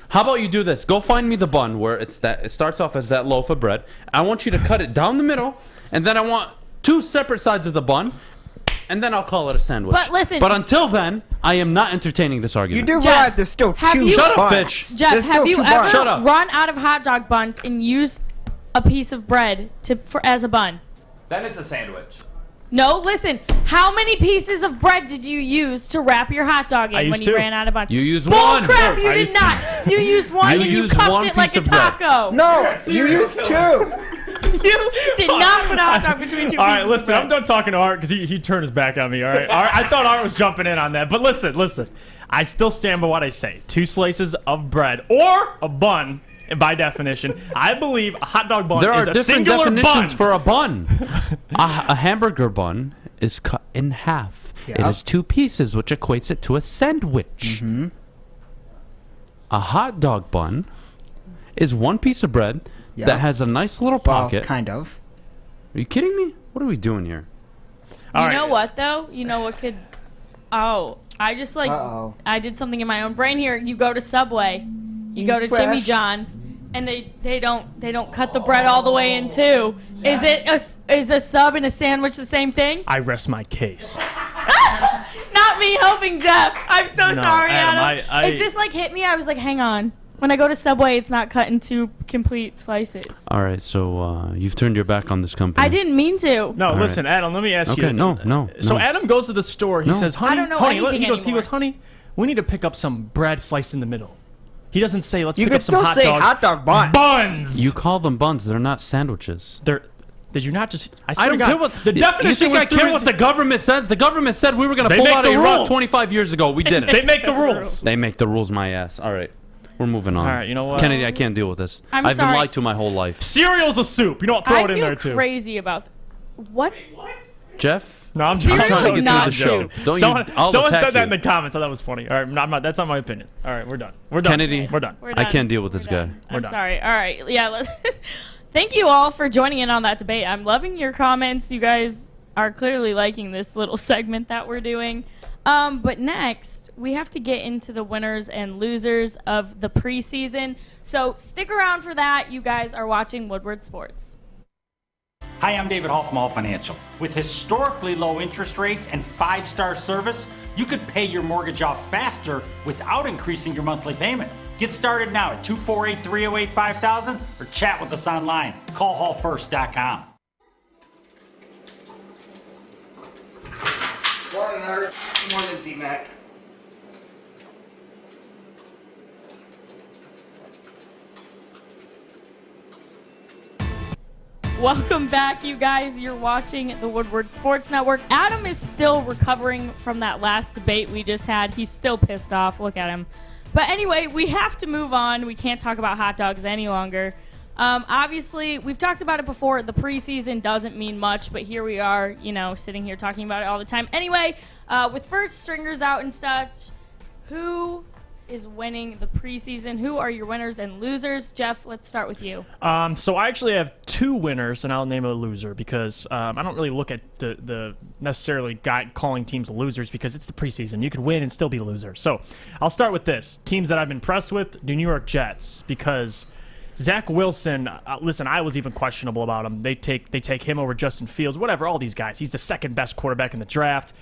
How about you do this? Go find me the bun where it starts off as that loaf of bread. I want you to cut it down the middle, and then I want two separate sides of the bun, and then I'll call it a sandwich. But listen- But until then, I am not entertaining this You argument. do Jeff, realize there's still have two you- Shut up, buns. bitch. Jeff, There's have still you two ever buns. Shut up. run out of hot dog buns and used a piece of bread as a bun? Then it's a sandwich. No, listen. How many pieces of bread did you use to wrap your hot dog I in when used you two. ran out of buns? You used Bull one. crap! You I did used not. You used one You and you used cupped one it like piece a of bread. taco. No, you used two. You did not put a hot dog between two All right, pieces listen, of I'm bread. done talking to Art because he turned his back on me, all right? I thought Art was jumping in on that. But listen. I still stand by what I say. Two slices of bread or a bun, by definition. I believe a hot dog bun There is are a different singular definitions bun. for a bun. a hamburger bun is cut in half. It is two pieces, which equates it to a sandwich. A hot dog bun is one piece of bread that has a nice little pocket. Well, kind of. Are you kidding me? What are we doing here? You know what though? You know what could? Oh, I just like I did something in my own brain here. You go to Subway, you go to Jimmy Fresh. John's, and they don't cut the bread all the way in two. Is a sub and a sandwich the same thing? I rest my case. Not me helping Jeff. I'm so sorry, Adam, Adam. It just like hit me. I was like, hang on. When I go to Subway, it's not cut in two complete slices. All right, so you've turned your back on this company. I didn't mean to. No, All listen, right. Adam, let me ask you. Okay, no. So Adam goes to the store. He No. says, "Honey, I don't know honey," anything he goes, anymore. "Honey, we need to pick up some bread sliced in the middle." He doesn't say, "Let's You pick could up some still hot say dog hot dog buns. buns." You call them buns. They're not sandwiches. They're. Did you not just? I swear don't to care God, what the definition. You think I was care what the government says? The government said we were going to They pull make out the of Iraq rules. 25 years ago. We didn't. They make the rules. They make the rules, my ass. All right. We're moving on. All right, you know what? Kennedy, I can't deal with this. I'm I've sorry. been lied to my whole life. Cereal's a soup. You don't throw I it in feel there too. crazy about what? Jeff? No, I'm Cereal trying to is get not through the show. soup. Don't you- Someone I'll attack said that you. in the comments. I thought that was funny. All right, that's not my opinion. All right, we're done. We're done. Kennedy, we're done. We're I done. can't deal with this We're guy. done. We're I'm done. sorry. All right. Yeah. Let's thank you all for joining in on that debate. I'm loving your comments. You guys are clearly liking this little segment that we're doing. But next, we have to get into the winners and losers of the preseason. So stick around for that. You guys are watching Woodward Sports. Hi, I'm David Hall from Hall Financial. With historically low interest rates and 5-star service, you could pay your mortgage off faster without increasing your monthly payment. Get started now at 248-308-5000 or chat with us online. Call hallfirst.com. Morning, Art. Morning, D-Mac. Welcome back, you guys. You're watching the Woodward Sports Network. Adam is still recovering from that last debate we just had. He's still pissed off. Look at him. But anyway, we have to move on. We can't talk about hot dogs any longer. Obviously, we've talked about it before. The preseason doesn't mean much, but here we are, sitting here talking about it all the time. Anyway, with first stringers out and such, who is winning the preseason. Who are your winners and losers? Jeff, let's start with you. So I actually have 2 winners, and I'll name a loser because I don't really look at the necessarily calling teams losers because it's the preseason. You could win and still be a loser. So I'll start with this. Teams that I've been impressed with, the New York Jets, because Zach Wilson, listen, I was even questionable about him. They take him over Justin Fields, whatever, all these guys. He's the second best quarterback in the draft.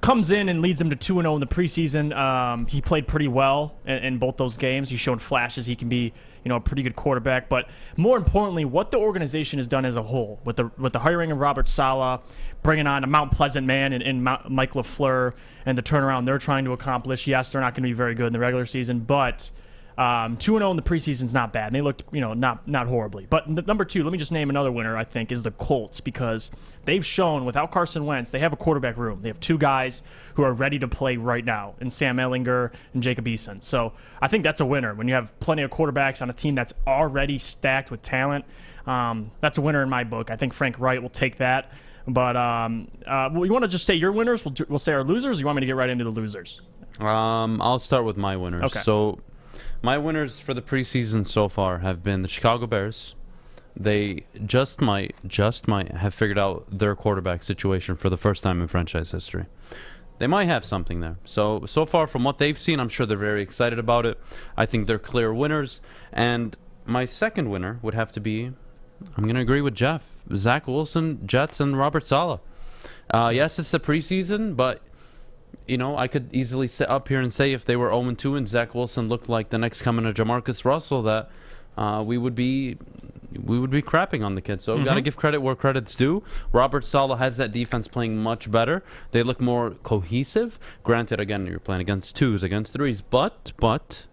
Comes in and leads them to 2-0 in the preseason. He played pretty well in both those games. He's shown flashes. He can be, a pretty good quarterback. But more importantly, what the organization has done as a whole with the hiring of Robert Saleh, bringing on a Mount Pleasant man and Mike LaFleur, and the turnaround they're trying to accomplish. Yes, they're not going to be very good in the regular season, but 2-0 in the preseason is not bad. And they looked, not horribly. But number 2, let me just name another winner, I think, is the Colts, because they've shown without Carson Wentz, they have a quarterback room. They have 2 guys who are ready to play right now, in Sam Ehlinger and Jacob Eason. So I think that's a winner. When you have plenty of quarterbacks on a team that's already stacked with talent, that's a winner in my book. I think Frank Wright will take that. But you want to just say your winners? We'll say our losers, or you want me to get right into the losers? I'll start with my winners. Okay. So my winners for the preseason so far have been the Chicago Bears. They just might have figured out their quarterback situation for the first time in franchise history. They might have something there. So far from what they've seen, I'm sure they're very excited about it. I think they're clear winners. And my second winner would have to be, I'm going to agree with Jeff, Zach Wilson, Jets, and Robert Saleh. Yes, it's the preseason, but I could easily sit up here and say if they were 0-2 and Zach Wilson looked like the next coming of Jamarcus Russell, that we would be crapping on the kid. So got to give credit where credit's due. Robert Saleh has that defense playing much better. They look more cohesive. Granted, again, you're playing against 2s, against 3s, but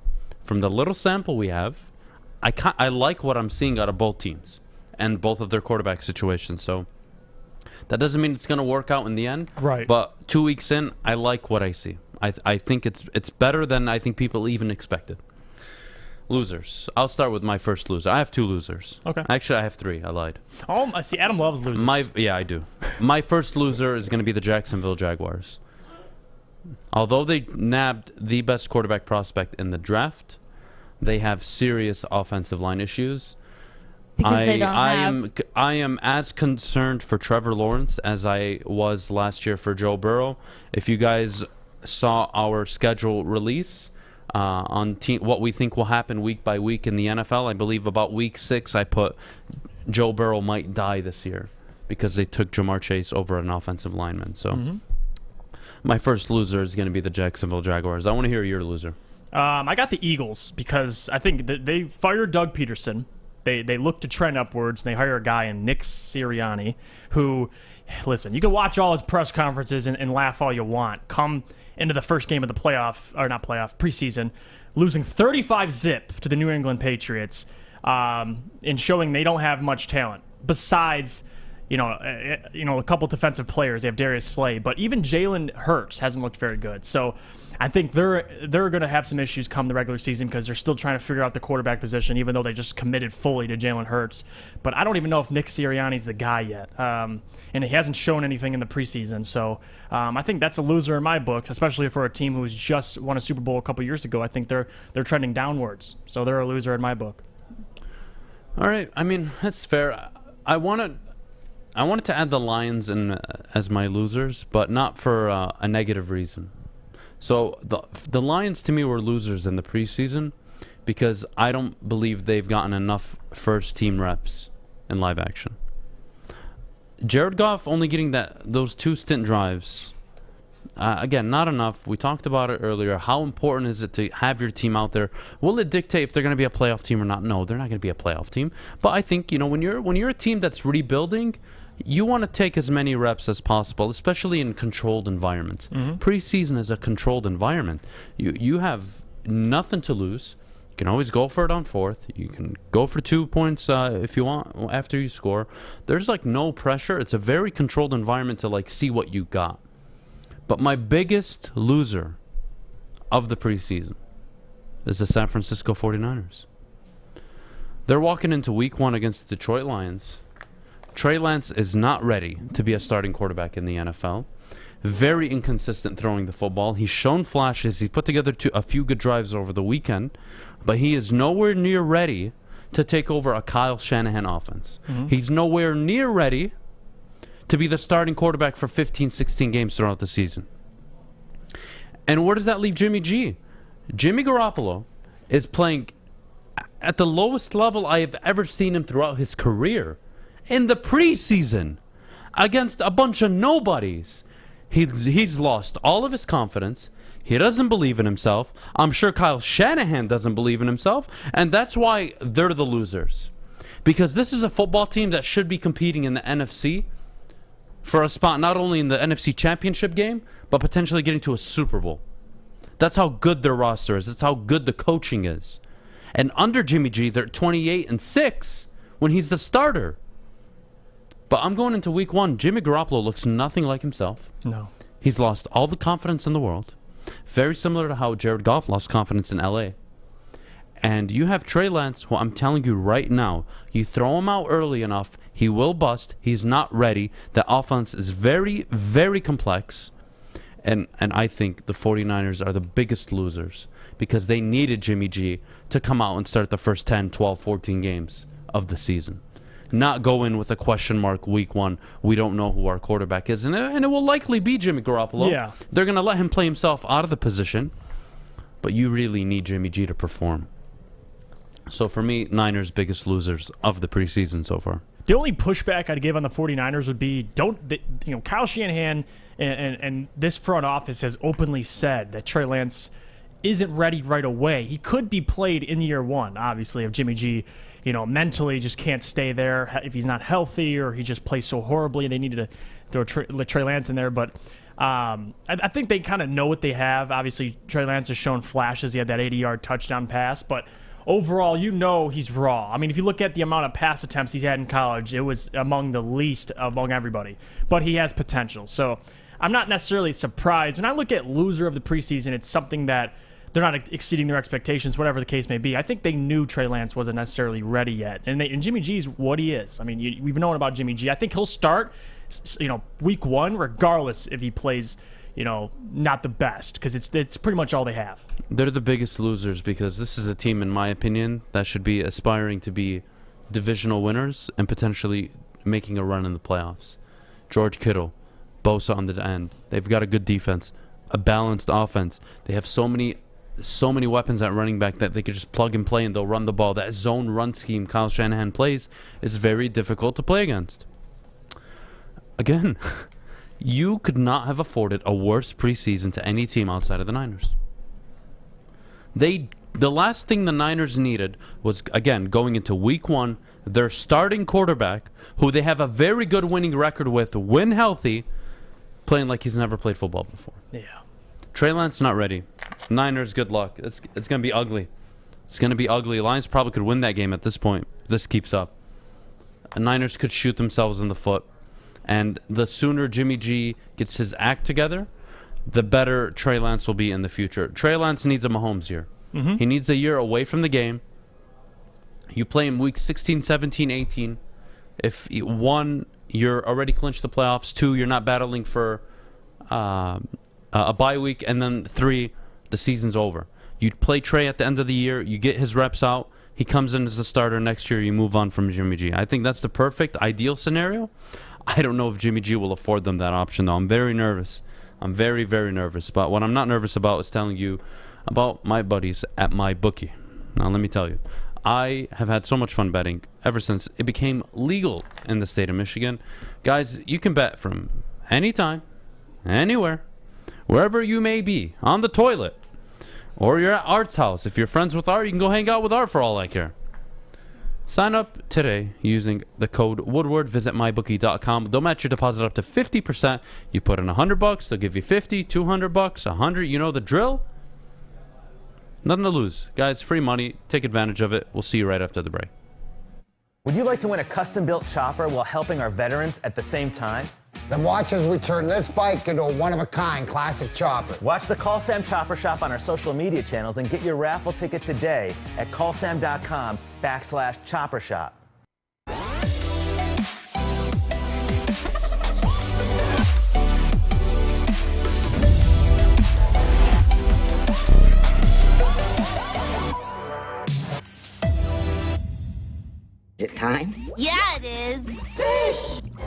from the little sample we have, I like what I'm seeing out of both teams and both of their quarterback situations. So that doesn't mean it's going to work out in the end. Right. But 2 weeks in, I like what I see. I think it's better than I think people even expected. Losers. I'll start with my first loser. I have 2 losers. Okay. Actually, I have 3. I lied. Oh, I see. Adam loves losers. Yeah, I do. My first loser is going to be the Jacksonville Jaguars. Although they nabbed the best quarterback prospect in the draft, they have serious offensive line issues. I am as concerned for Trevor Lawrence as I was last year for Joe Burrow. If you guys saw our schedule release on what we think will happen week by week in the NFL, I believe about week 6 I put Joe Burrow might die this year because they took Jamar Chase over an offensive lineman. So my first loser is going to be the Jacksonville Jaguars. I want to hear your loser. I got the Eagles because I think they fired Doug Peterson. They look to trend upwards, and they hire a guy in Nick Sirianni who, listen, you can watch all his press conferences and laugh all you want. Come into the first game of the preseason, losing 35-0 to the New England Patriots, and showing they don't have much talent. Besides, a couple defensive players. They have Darius Slay, but even Jalen Hurts hasn't looked very good. So I think they're going to have some issues come the regular season because they're still trying to figure out the quarterback position, even though they just committed fully to Jalen Hurts. But I don't even know if Nick Sirianni's the guy yet, and he hasn't shown anything in the preseason. So I think that's a loser in my book, especially for a team who's just won a Super Bowl a couple years ago. I think they're trending downwards, so they're a loser in my book. All right, I mean that's fair. I wanted to add the Lions in as my losers, but not for a negative reason. So the Lions to me were losers in the preseason because I don't believe they've gotten enough first team reps in live action. Jared Goff only getting those 2 stint drives. Again, not enough. We talked about it earlier. How important is it to have your team out there? Will it dictate if they're going to be a playoff team or not? No, they're not going to be a playoff team. But I think, when you're a team that's rebuilding, you want to take as many reps as possible, especially in controlled environments. Preseason is a controlled environment. You have nothing to lose. You can always go for it on 4th. You can go for 2 points if you want after you score. There's no pressure. It's a very controlled environment to see what you got. But my biggest loser of the preseason is the San Francisco 49ers. They're walking into week 1 against the Detroit Lions. Trey Lance is not ready to be a starting quarterback in the NFL. very inconsistent throwing the football. He's shown flashes. He put together a few good drives over the weekend, but he is nowhere near ready to take over a Kyle Shanahan offense. He's nowhere near ready to be the starting quarterback for 15, 16 games throughout the season. And where does that leave Jimmy G? Jimmy Garoppolo is playing at the lowest level I have ever seen him throughout his career. In the preseason, against a bunch of nobodies. He's lost all of his confidence. He doesn't believe in himself. I'm sure Kyle Shanahan doesn't believe in himself. And that's why they're the losers. Because this is a football team that should be competing in the NFC for a spot not only in the NFC Championship game, but potentially getting to a Super Bowl. That's how good their roster is. That's how good the coaching is. And under Jimmy G, they're 28-6 when he's the starter. But I'm going into week 1. Jimmy Garoppolo looks nothing like himself. No. He's lost all the confidence in the world. Very similar to how Jared Goff lost confidence in LA. And you have Trey Lance, who I'm telling you right now, you throw him out early enough, he will bust. He's not ready. The offense is very, very complex. And I think the 49ers are the biggest losers because they needed Jimmy G to come out and start the first 10, 12, 14 games of the season. Not go in with a question mark week 1. We don't know who our quarterback is. And it will likely be Jimmy Garoppolo. Yeah. They're going to let him play himself out of the position. But you really need Jimmy G to perform. So for me, Niners biggest losers of the preseason so far. The only pushback I'd give on the 49ers would be Kyle Shanahan and this front office has openly said that Trey Lance isn't ready right away. He could be played in year 1, obviously, if Jimmy G mentally just can't stay there, if he's not healthy or he just plays so horribly. They needed to throw Trey Lance in there. But I think they kind of know what they have. Obviously, Trey Lance has shown flashes. He had that 80-yard touchdown pass. But overall, he's raw. I mean, if you look at the amount of pass attempts he's had in college, it was among the least among everybody. But he has potential. So I'm not necessarily surprised. When I look at loser of the preseason, it's something that they're not exceeding their expectations, whatever the case may be. I think they knew Trey Lance wasn't necessarily ready yet. And Jimmy G's what he is. I mean, we've known about Jimmy G. I think he'll start, week 1, regardless if he plays, not the best, because it's pretty much all they have. They're the biggest losers because this is a team, in my opinion, that should be aspiring to be divisional winners and potentially making a run in the playoffs. George Kittle, Bosa on the end. They've got a good defense, a balanced offense. They have so many weapons at running back that they could just plug and play and they'll run the ball. That zone run scheme Kyle Shanahan plays is very difficult to play against. Again, you could not have afforded a worse preseason to any team outside of the Niners. The last thing the Niners needed was, again, going into week 1, their starting quarterback, who they have a very good winning record with, when healthy, playing like he's never played football before. Yeah. Trey Lance not ready. Niners, good luck. It's going to be ugly. It's going to be ugly. Lions probably could win that game at this point. This keeps up. The Niners could shoot themselves in the foot. And the sooner Jimmy G gets his act together, the better Trey Lance will be in the future. Trey Lance needs a Mahomes year. Mm-hmm. He needs a year away from the game. You play him week 16, 17, 18. If 1, you're already clinched the playoffs. 2, you're not battling for a bye week, and then 3, the season's over. You play Trey at the end of the year, you get his reps out, he comes in as a starter next year, you move on from Jimmy G. I think that's the perfect, ideal scenario. I don't know if Jimmy G will afford them that option, though. I'm very nervous. I'm very, very nervous. But what I'm not nervous about is telling you about my buddies at MyBookie. Now, let me tell you, I have had so much fun betting ever since it became legal in the state of Michigan. Guys, you can bet from anytime, anywhere, wherever you may be, on the toilet, or you're at Art's house. If you're friends with Art, you can go hang out with Art for all I care. Sign up today using the code Woodward. Visit mybookie.com. They'll match your deposit up to 50%. You put in $100, they'll give you $50, $200, $100. You know the drill. Nothing to lose. Guys, free money. Take advantage of it. We'll see you right after the break. Would you like to win a custom-built chopper while helping our veterans at the same time? Then watch as we turn this bike into a one-of-a-kind classic chopper. Watch the Call Sam Chopper Shop on our social media channels and get your raffle ticket today at callsam.com/chopper shop.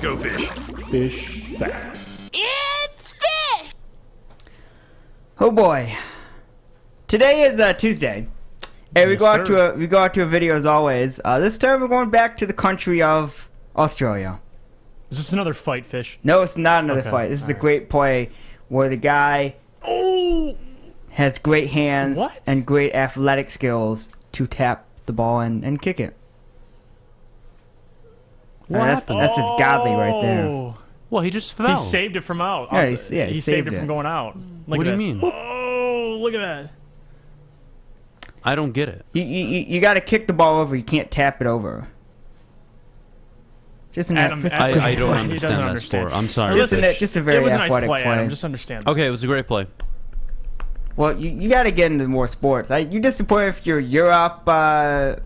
Go fish. Fish facts. It's fish! Oh boy. Today is Tuesday. And we Yes, go out sir. to a video as always. This time we're going back to the country of Australia. Is this another fight, Fish? No, it's not another Okay, fight. This is a alright. great play where the guy has great hands and great athletic skills to tap the ball and kick it. That's just godly right there. Oh. Well, he just fell. He saved it from out. Yeah, Also, he he saved saved it it. from going out. Look What at do you this. mean? Oh, look at that. I don't get it. You got to kick the ball over. You can't tap it over. Just an Adam- just a Adam- great I don't play. He understand doesn't that understand. sport. I'm sorry. Just Fish. just a very it was a nice athletic play, play. Adam. Just understand. Okay, it was a great play. Well, you got to get into more sports. You're disappointed if you're Europe,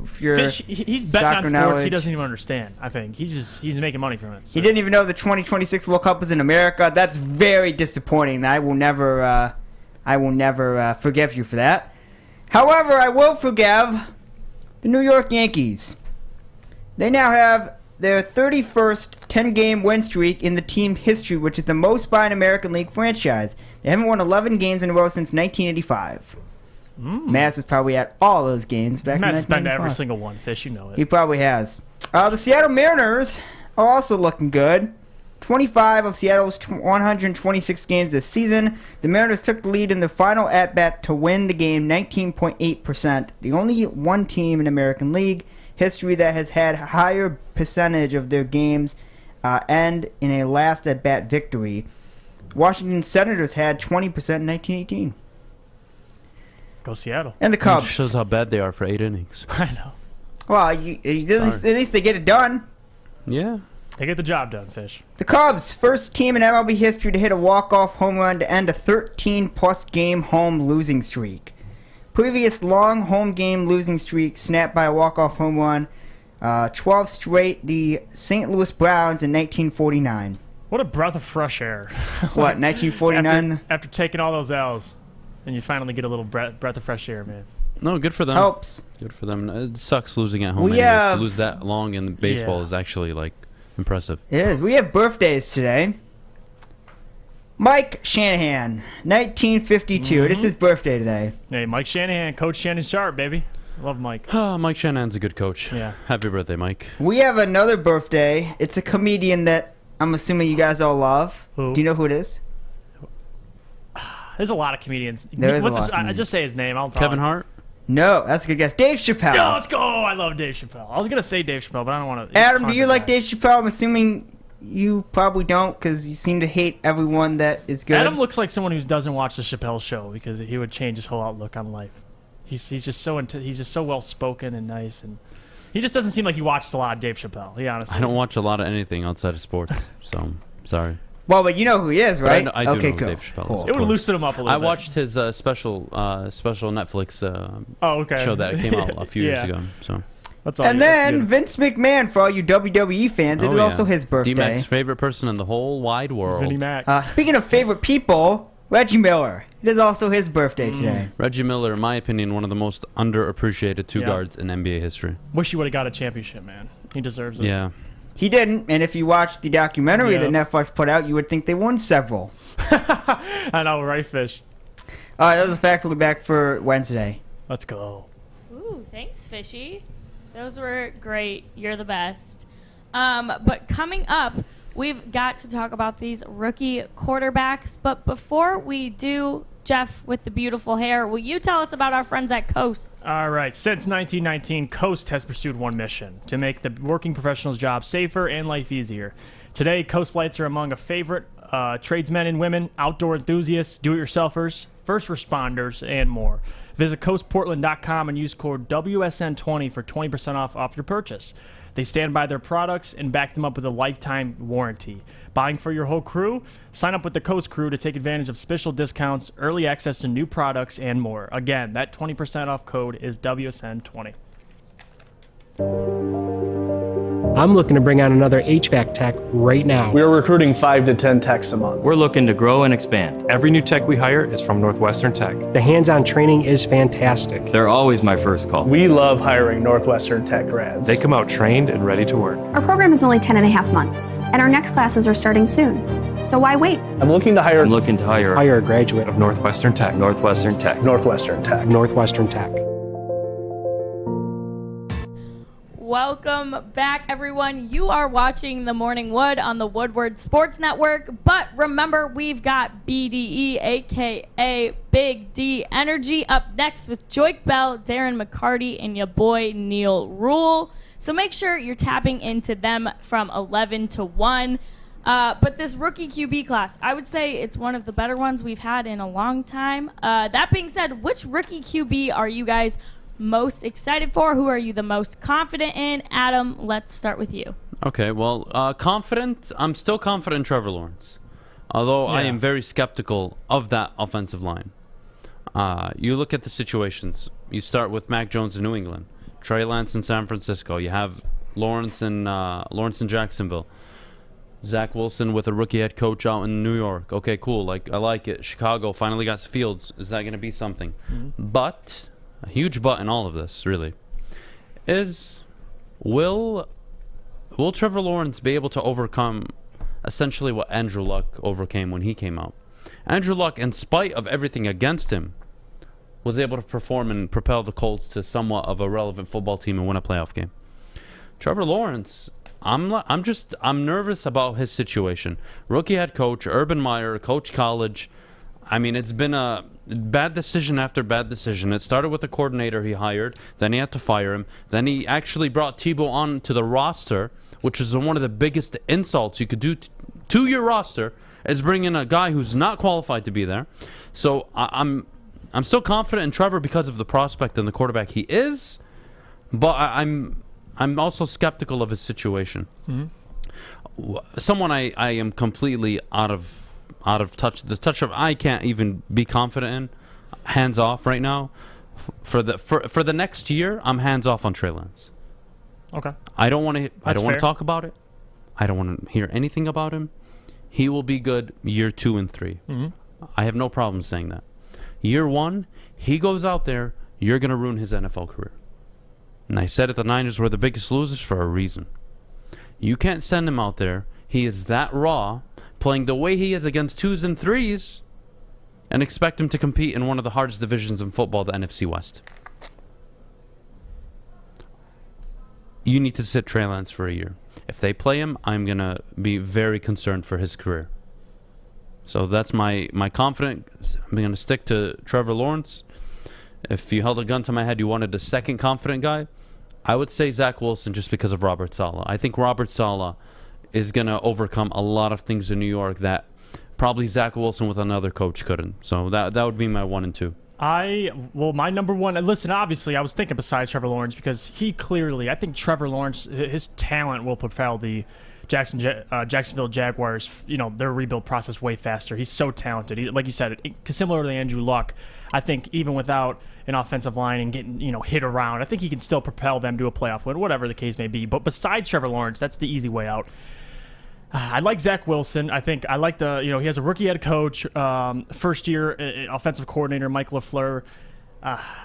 if you're Fish, he's betting on soccer sports knowledge. he doesn't even understand. I think he's making money from it. So. He didn't even know the 2026 World Cup was in America. That's very disappointing. I will never forgive you for that. However, I will forgive the New York Yankees. They now have their 31st 10-game win streak in the team history, which is the most by an American League franchise. They haven't won 11 games in a row since 1985. Mass has probably had all those games back Matt's in spent 1985. every single one, Fish. You know it. He probably has. The Seattle Mariners are also looking good. 25 of Seattle's 126 games this season. The Mariners took the lead in the final at-bat to win the game 19.8%. The only one team in American League history that has had a higher percentage of their games end in a last at-bat victory. Washington Senators had 20% in 1918. Go Seattle. And the It Cubs. shows how bad they are for 8 innings. I know. Well, at least they get it done. Yeah. They get the job done, Fish. The Cubs, first team in MLB history to hit a walk-off home run to end a 13-plus game home losing streak. Previous long home game losing streak snapped by a walk-off home run, 12 straight, the St. Louis Browns in 1949. What a breath of fresh air. What, 1949? After taking all those L's, and you finally get a little breath of fresh air, man. No, good for them. Helps. Good for them. It sucks losing at home. We anyways. have- To lose that long in baseball Yeah. is actually like impressive. It is. We have birthdays today. Mike Shanahan, 1952. It is his birthday today. Hey, Mike Shanahan, Coach Shannon Sharp, baby. Love Mike. Mike Shanahan's a good coach. Yeah. Happy birthday, Mike. We have another birthday. It's a comedian that I'm assuming you guys all love. Who? Do you know who it is? There's a lot of comedians. There is a What's lot his, of I comedians. just say his name. I'll Kevin probably- Hart? No, that's a good guess. Dave Chappelle. Yo, let's go. I love Dave Chappelle. I was going to say Dave Chappelle, but I don't want to. Adam, do you like Dave Chappelle? I'm assuming you probably don't because you seem to hate everyone that is good. Adam looks like someone who doesn't watch the Chappelle show because he would change his whole outlook on life. He's just so he's just so well spoken and nice, and he just doesn't seem like he watches a lot of Dave Chappelle. He honestly. I don't watch a lot of anything outside of sports, so sorry. Well, but you know who he is, But right? I do okay, know cool. Dave Chappelle. Cool. is, of It would course. loosen him up a little I bit. watched his special Netflix Oh, okay. show that came out a few years Yeah. ago. So That's all. And then Vince McMahon, for all you WWE fans, it is also his birthday. D-Mac's favorite person in the whole wide world. Vinnie Mac. Speaking of favorite people, Reggie Miller. It is also his birthday today. Reggie Miller, in my opinion, one of the most underappreciated two Yeah. guards in NBA history. Wish he would have got a championship, man. He deserves it. Yeah. He didn't, and if you watch the documentary Yeah. that Netflix put out, you would think they won several. I know, right, Fish? All right, those are the facts. We'll be back for Wednesday. Let's go. Ooh, thanks, Fishy. Those were great. You're the best. But coming up, we've got to talk about these rookie quarterbacks. But before we do, Jeff with the beautiful hair, will you tell us about our friends at Coast? All right. Since 1919, Coast has pursued one mission: to make the working professional's job safer and life easier. Today, Coast lights are among a favorite tradesmen and women, outdoor enthusiasts, do-it-yourselfers, first responders, and more. Visit coastportland.com and use code WSN20 for 20% off your purchase. They stand by their products and back them up with a lifetime warranty. Buying for your whole crew? Sign up with the Coast Crew to take advantage of special discounts, early access to new products, and more. Again, that 20% off code is WSN20. I'm looking to bring on another HVAC tech right now. We are recruiting 5 to 10 techs a month. We're looking to grow and expand. Every new tech we hire is from Northwestern Tech. The hands-on training is fantastic. They're always my first call. We love hiring Northwestern Tech grads. They come out trained and ready to work. Our program is only 10 and a half months, and our next classes are starting soon. So why wait? I'm looking to hire Hire a graduate of Northwestern Tech. Northwestern Tech. Northwestern Tech. Northwestern Tech. Welcome back, everyone. You are watching The Morning Wood on the Woodward Sports Network. But remember, we've got BDE, a.k.a. Big D Energy, up next with Joik Bell, Darren McCarty, and your boy Neil Rule. So make sure you're tapping into them from 11 to 1. But this rookie QB class, I would say it's one of the better ones we've had in a long time. That being said, which rookie QB are you guys most excited for? Who are you the most confident in? Adam, let's start with you. Okay, well, confident. I'm still confident in Trevor Lawrence, although I am very skeptical of that offensive line. You look at the situations. You start with Mac Jones in New England, Trey Lance in San Francisco. You have Lawrence in Jacksonville. Zach Wilson with a rookie head coach out in New York. Okay, cool. I like it. Chicago finally got Fields. Is that going to be something? But a huge but in all of this, really, is will Trevor Lawrence be able to overcome essentially what Andrew Luck overcame when he came out? Andrew Luck, in spite of everything against him, was able to perform and propel the Colts to somewhat of a relevant football team and win a playoff game. Trevor Lawrence, I'm nervous about his situation. Rookie head coach, Urban Meyer, coach college. I mean, it's been a bad decision after bad decision. It started with the coordinator he hired, then he had to fire him, then he actually brought Tebow on to the roster, which is one of the biggest insults you could do to your roster, is bringing a guy who's not qualified to be there. So I'm still confident in Trevor because of the prospect and the quarterback he is, but I'm also skeptical of his situation. Someone I am completely out of touch. The touch of I can't even be confident in. Hands off right now. For the next year, I'm hands off on Trey Lance. Okay. I don't want to talk about it. I don't want to hear anything about him. He will be good year 2 and 3. I have no problem saying that. Year 1, he goes out there, you're going to ruin his NFL career. And I said it, the Niners were the biggest losers for a reason. You can't send him out there. He is that raw, playing the way he is against 2s and 3s, and expect him to compete in one of the hardest divisions in football, the NFC West. You need to sit Trey Lance for a year. If they play him, I'm going to be very concerned for his career. So that's my confidence. I'm going to stick to Trevor Lawrence. If you held a gun to my head, you wanted a second confident guy, I would say Zach Wilson just because of Robert Saleh. I think Robert Saleh is going to overcome a lot of things in New York that probably Zach Wilson with another coach couldn't. So that would be my 1 and 2. My number one, and listen, obviously, I was thinking besides Trevor Lawrence because I think Trevor Lawrence, his talent will propel the Jacksonville Jaguars, their rebuild process way faster. He's so talented. Like you said, similar to Andrew Luck, I think even without an offensive line and getting, hit around, I think he can still propel them to a playoff win, whatever the case may be. But besides Trevor Lawrence, that's the easy way out. I like Zach Wilson. I like he has a rookie head coach, first year offensive coordinator, Mike LaFleur.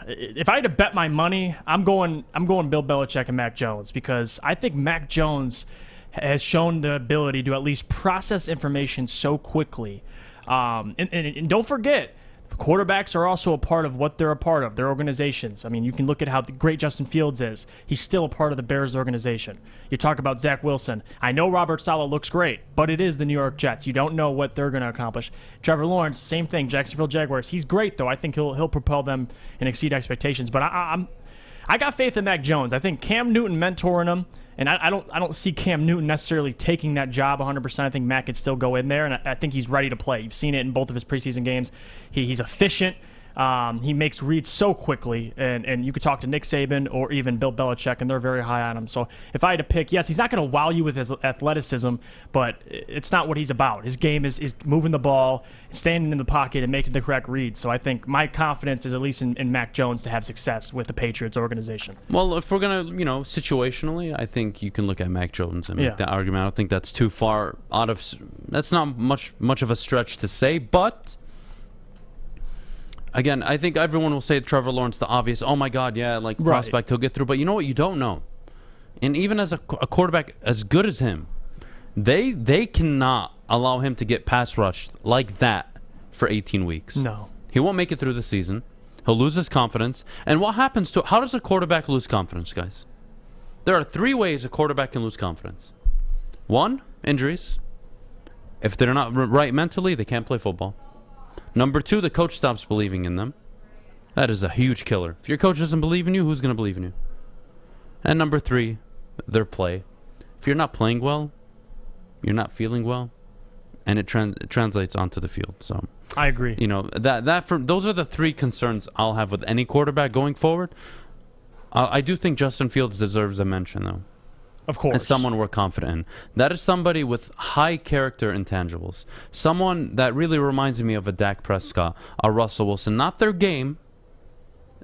If I had to bet my money, I'm going Bill Belichick and Mac Jones because I think Mac Jones has shown the ability to at least process information so quickly. And don't forget, quarterbacks are also a part of what they're a part of, their organizations. I mean, you can look at how great Justin Fields is. He's still a part of the Bears organization. You talk about Zach Wilson. I know Robert Saleh looks great, but it is the New York Jets. You don't know what they're going to accomplish. Trevor Lawrence, same thing. Jacksonville Jaguars. He's great, though. I think he'll propel them and exceed expectations. But I got faith in Mac Jones. I think Cam Newton mentoring him, and I don't see Cam Newton necessarily taking that job 100%. I think Mac could still go in there, and I think he's ready to play. You've seen it in both of his preseason games. He's efficient. He makes reads so quickly, and you could talk to Nick Saban or even Bill Belichick, and they're very high on him. So if I had to pick, yes, he's not going to wow you with his athleticism, but it's not what he's about. His game is moving the ball, standing in the pocket, and making the correct reads. So I think my confidence is at least in Mac Jones to have success with the Patriots organization. Well, if we're going to, situationally, I think you can look at Mac Jones and make that argument. I don't think that's too far out of... That's not much of a stretch to say, but... Again, I think everyone will say Trevor Lawrence, the obvious, oh my God, yeah, prospect, he'll get through. But you know what? You don't know. And even as a quarterback as good as him, they cannot allow him to get pass rushed like that for 18 weeks. No. He won't make it through the season. He'll lose his confidence. And what happens to... How does a quarterback lose confidence, guys? There are 3 ways a quarterback can lose confidence. 1, injuries. If they're not right mentally, they can't play football. Number 2, the coach stops believing in them. That is a huge killer. If your coach doesn't believe in you, who's going to believe in you? And number 3, their play. If you're not playing well, you're not feeling well, and it translates onto the field. So I agree. Those are the 3 concerns I'll have with any quarterback going forward. I do think Justin Fields deserves a mention, though. Of course. As someone we're confident in. That is somebody with high character intangibles. Someone that really reminds me of a Dak Prescott, a Russell Wilson. Not their game,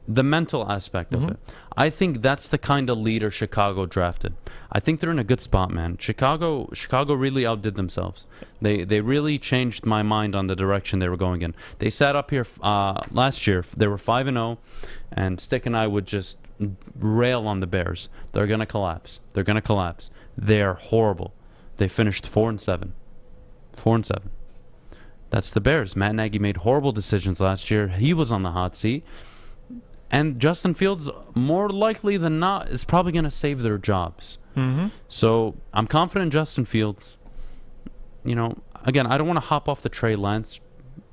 the mental aspect of it. I think that's the kind of leader Chicago drafted. I think they're in a good spot, man. Chicago really outdid themselves. They really changed my mind on the direction they were going in. They sat up here last year. They were 5-0, and Stick and I would just rail on the Bears. They're going to collapse. They're going to collapse. They're horrible. They finished 4-7. 4-7. That's the Bears. Matt Nagy made horrible decisions last year. He was on the hot seat. And Justin Fields, more likely than not, is probably going to save their jobs. So I'm confident in Justin Fields. Again, I don't want to hop off the Trey Lance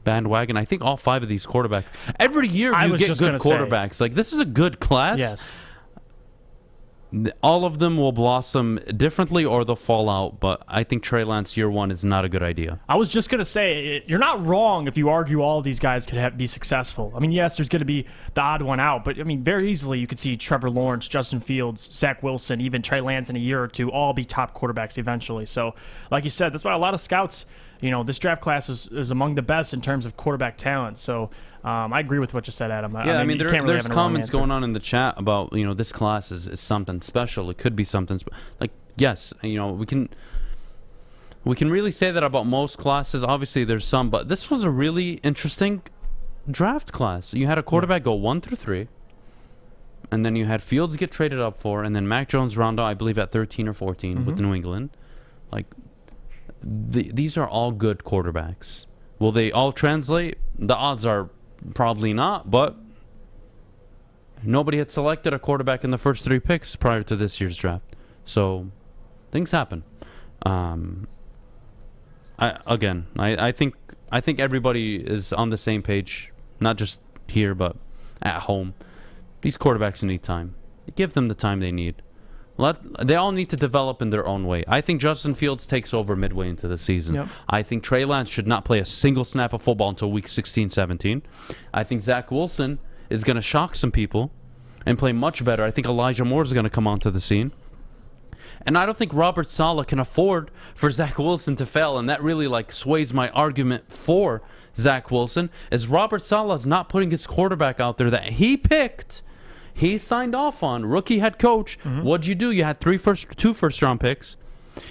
bandwagon. I think all 5 of these quarterbacks, every year you get good quarterbacks. This is a good class. Yes. All of them will blossom differently or they'll fall out, but I think Trey Lance year 1 is not a good idea. I was just going to say, you're not wrong if you argue all of these guys could be successful. I mean, yes, there's going to be the odd one out, but I mean, very easily you could see Trevor Lawrence, Justin Fields, Zach Wilson, even Trey Lance in a year or 2 all be top quarterbacks eventually. So, like you said, that's why a lot of scouts, this draft class is among the best in terms of quarterback talent. So, I agree with what you said, Adam. There's comments going on in the chat about this class is something special. It could be something yes, we can really say that about most classes. Obviously, there's some, but this was a really interesting draft class. You had a quarterback go 1 through 3, and then you had Fields get traded up for, and then Mac Jones round out, I believe, at 13 or 14 with New England. These are all good quarterbacks. Will they all translate? The odds are probably not, but nobody had selected a quarterback in the first 3 picks prior to this year's draft. So things happen. I think everybody is on the same page, not just here, but at home. These quarterbacks need time. Give them the time they need. They all need to develop in their own way. I think Justin Fields takes over midway into the season. Yep. I think Trey Lance should not play a single snap of football until week 16, 17. I think Zach Wilson is going to shock some people and play much better. I think Elijah Moore is going to come onto the scene. And I don't think Robert Saleh can afford for Zach Wilson to fail, and that really sways my argument for Zach Wilson, is Robert Saleh is not putting his quarterback out there that he picked. He signed off on, rookie head coach. What'd you do? You had 2 first-round picks.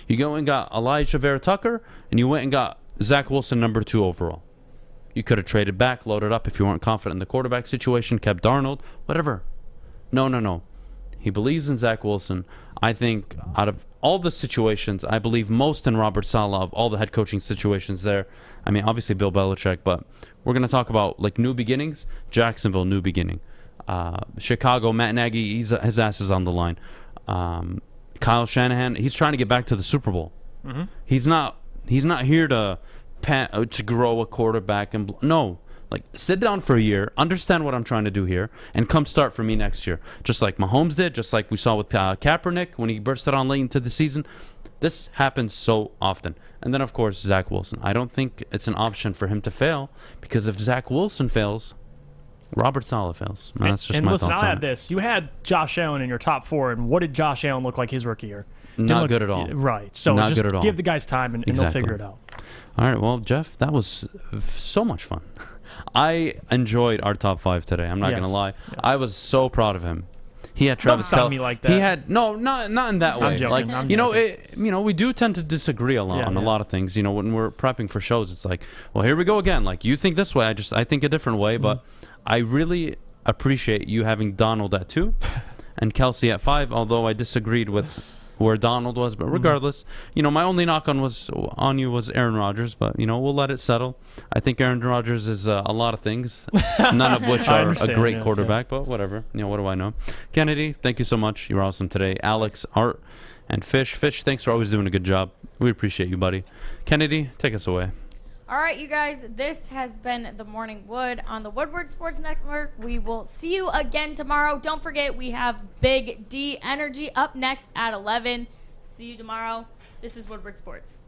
You go and got Elijah Vera Tucker, and you went and got Zach Wilson, number 2 overall. You could have traded back, loaded up if you weren't confident in the quarterback situation, kept Darnold, whatever. No. He believes in Zach Wilson. I think out of all the situations, I believe most in Robert Saleh of all the head coaching situations there. I mean, obviously Bill Belichick, but we're going to talk about new beginnings. Jacksonville, new beginning. Chicago, Matt Nagy, his ass is on the line. Kyle Shanahan, he's trying to get back to the Super Bowl. He's not here to grow a quarterback and sit down for a year, understand what I'm trying to do here, and come start for me next year. Just like Mahomes did, just like we saw with Kaepernick when he bursted on late into the season. This happens so often. And then, of course, Zach Wilson. I don't think it's an option for him to fail, because if Zach Wilson fails, Robert Saleh fails. That's just and my listen, thoughts I'll on add it. this. You had Josh Allen in your top 4, and what did Josh Allen look like his rookie year? Not good at all. Right. So Not just good at all. give the guys time, and they'll figure it out. All right, well, Jeff, that was so much fun. I enjoyed our top 5 today. I'm not going to lie. Yes. I was so proud of him. He had Travis Don't sound Kelce. me like that. He had not in that way. I'm joking. Like I'm you know, joking. we do tend to disagree a lot Yeah, on a yeah. lot of things. You know, when we're prepping for shows, it's like, well, here we go again. Like you think this way, I think a different way. But I really appreciate you having Donald at 2 and Kelsey at 5. Although I disagreed with where Donald was, but regardless, you know, my only knock on you was Aaron Rodgers, but you know, we'll let it settle. I think Aaron Rodgers is a lot of things, none of which are a great quarterback, but whatever. You know, what do I know? Kennedy, thank you so much. You were awesome today. Alex, Art, and Fish, thanks for always doing a good job. We appreciate you, buddy. Kennedy, take us away. All right, you guys, this has been The Morning Wood on the Woodward Sports Network. We will see you again tomorrow. Don't forget, we have Big D Energy up next at 11. See you tomorrow. This is Woodward Sports.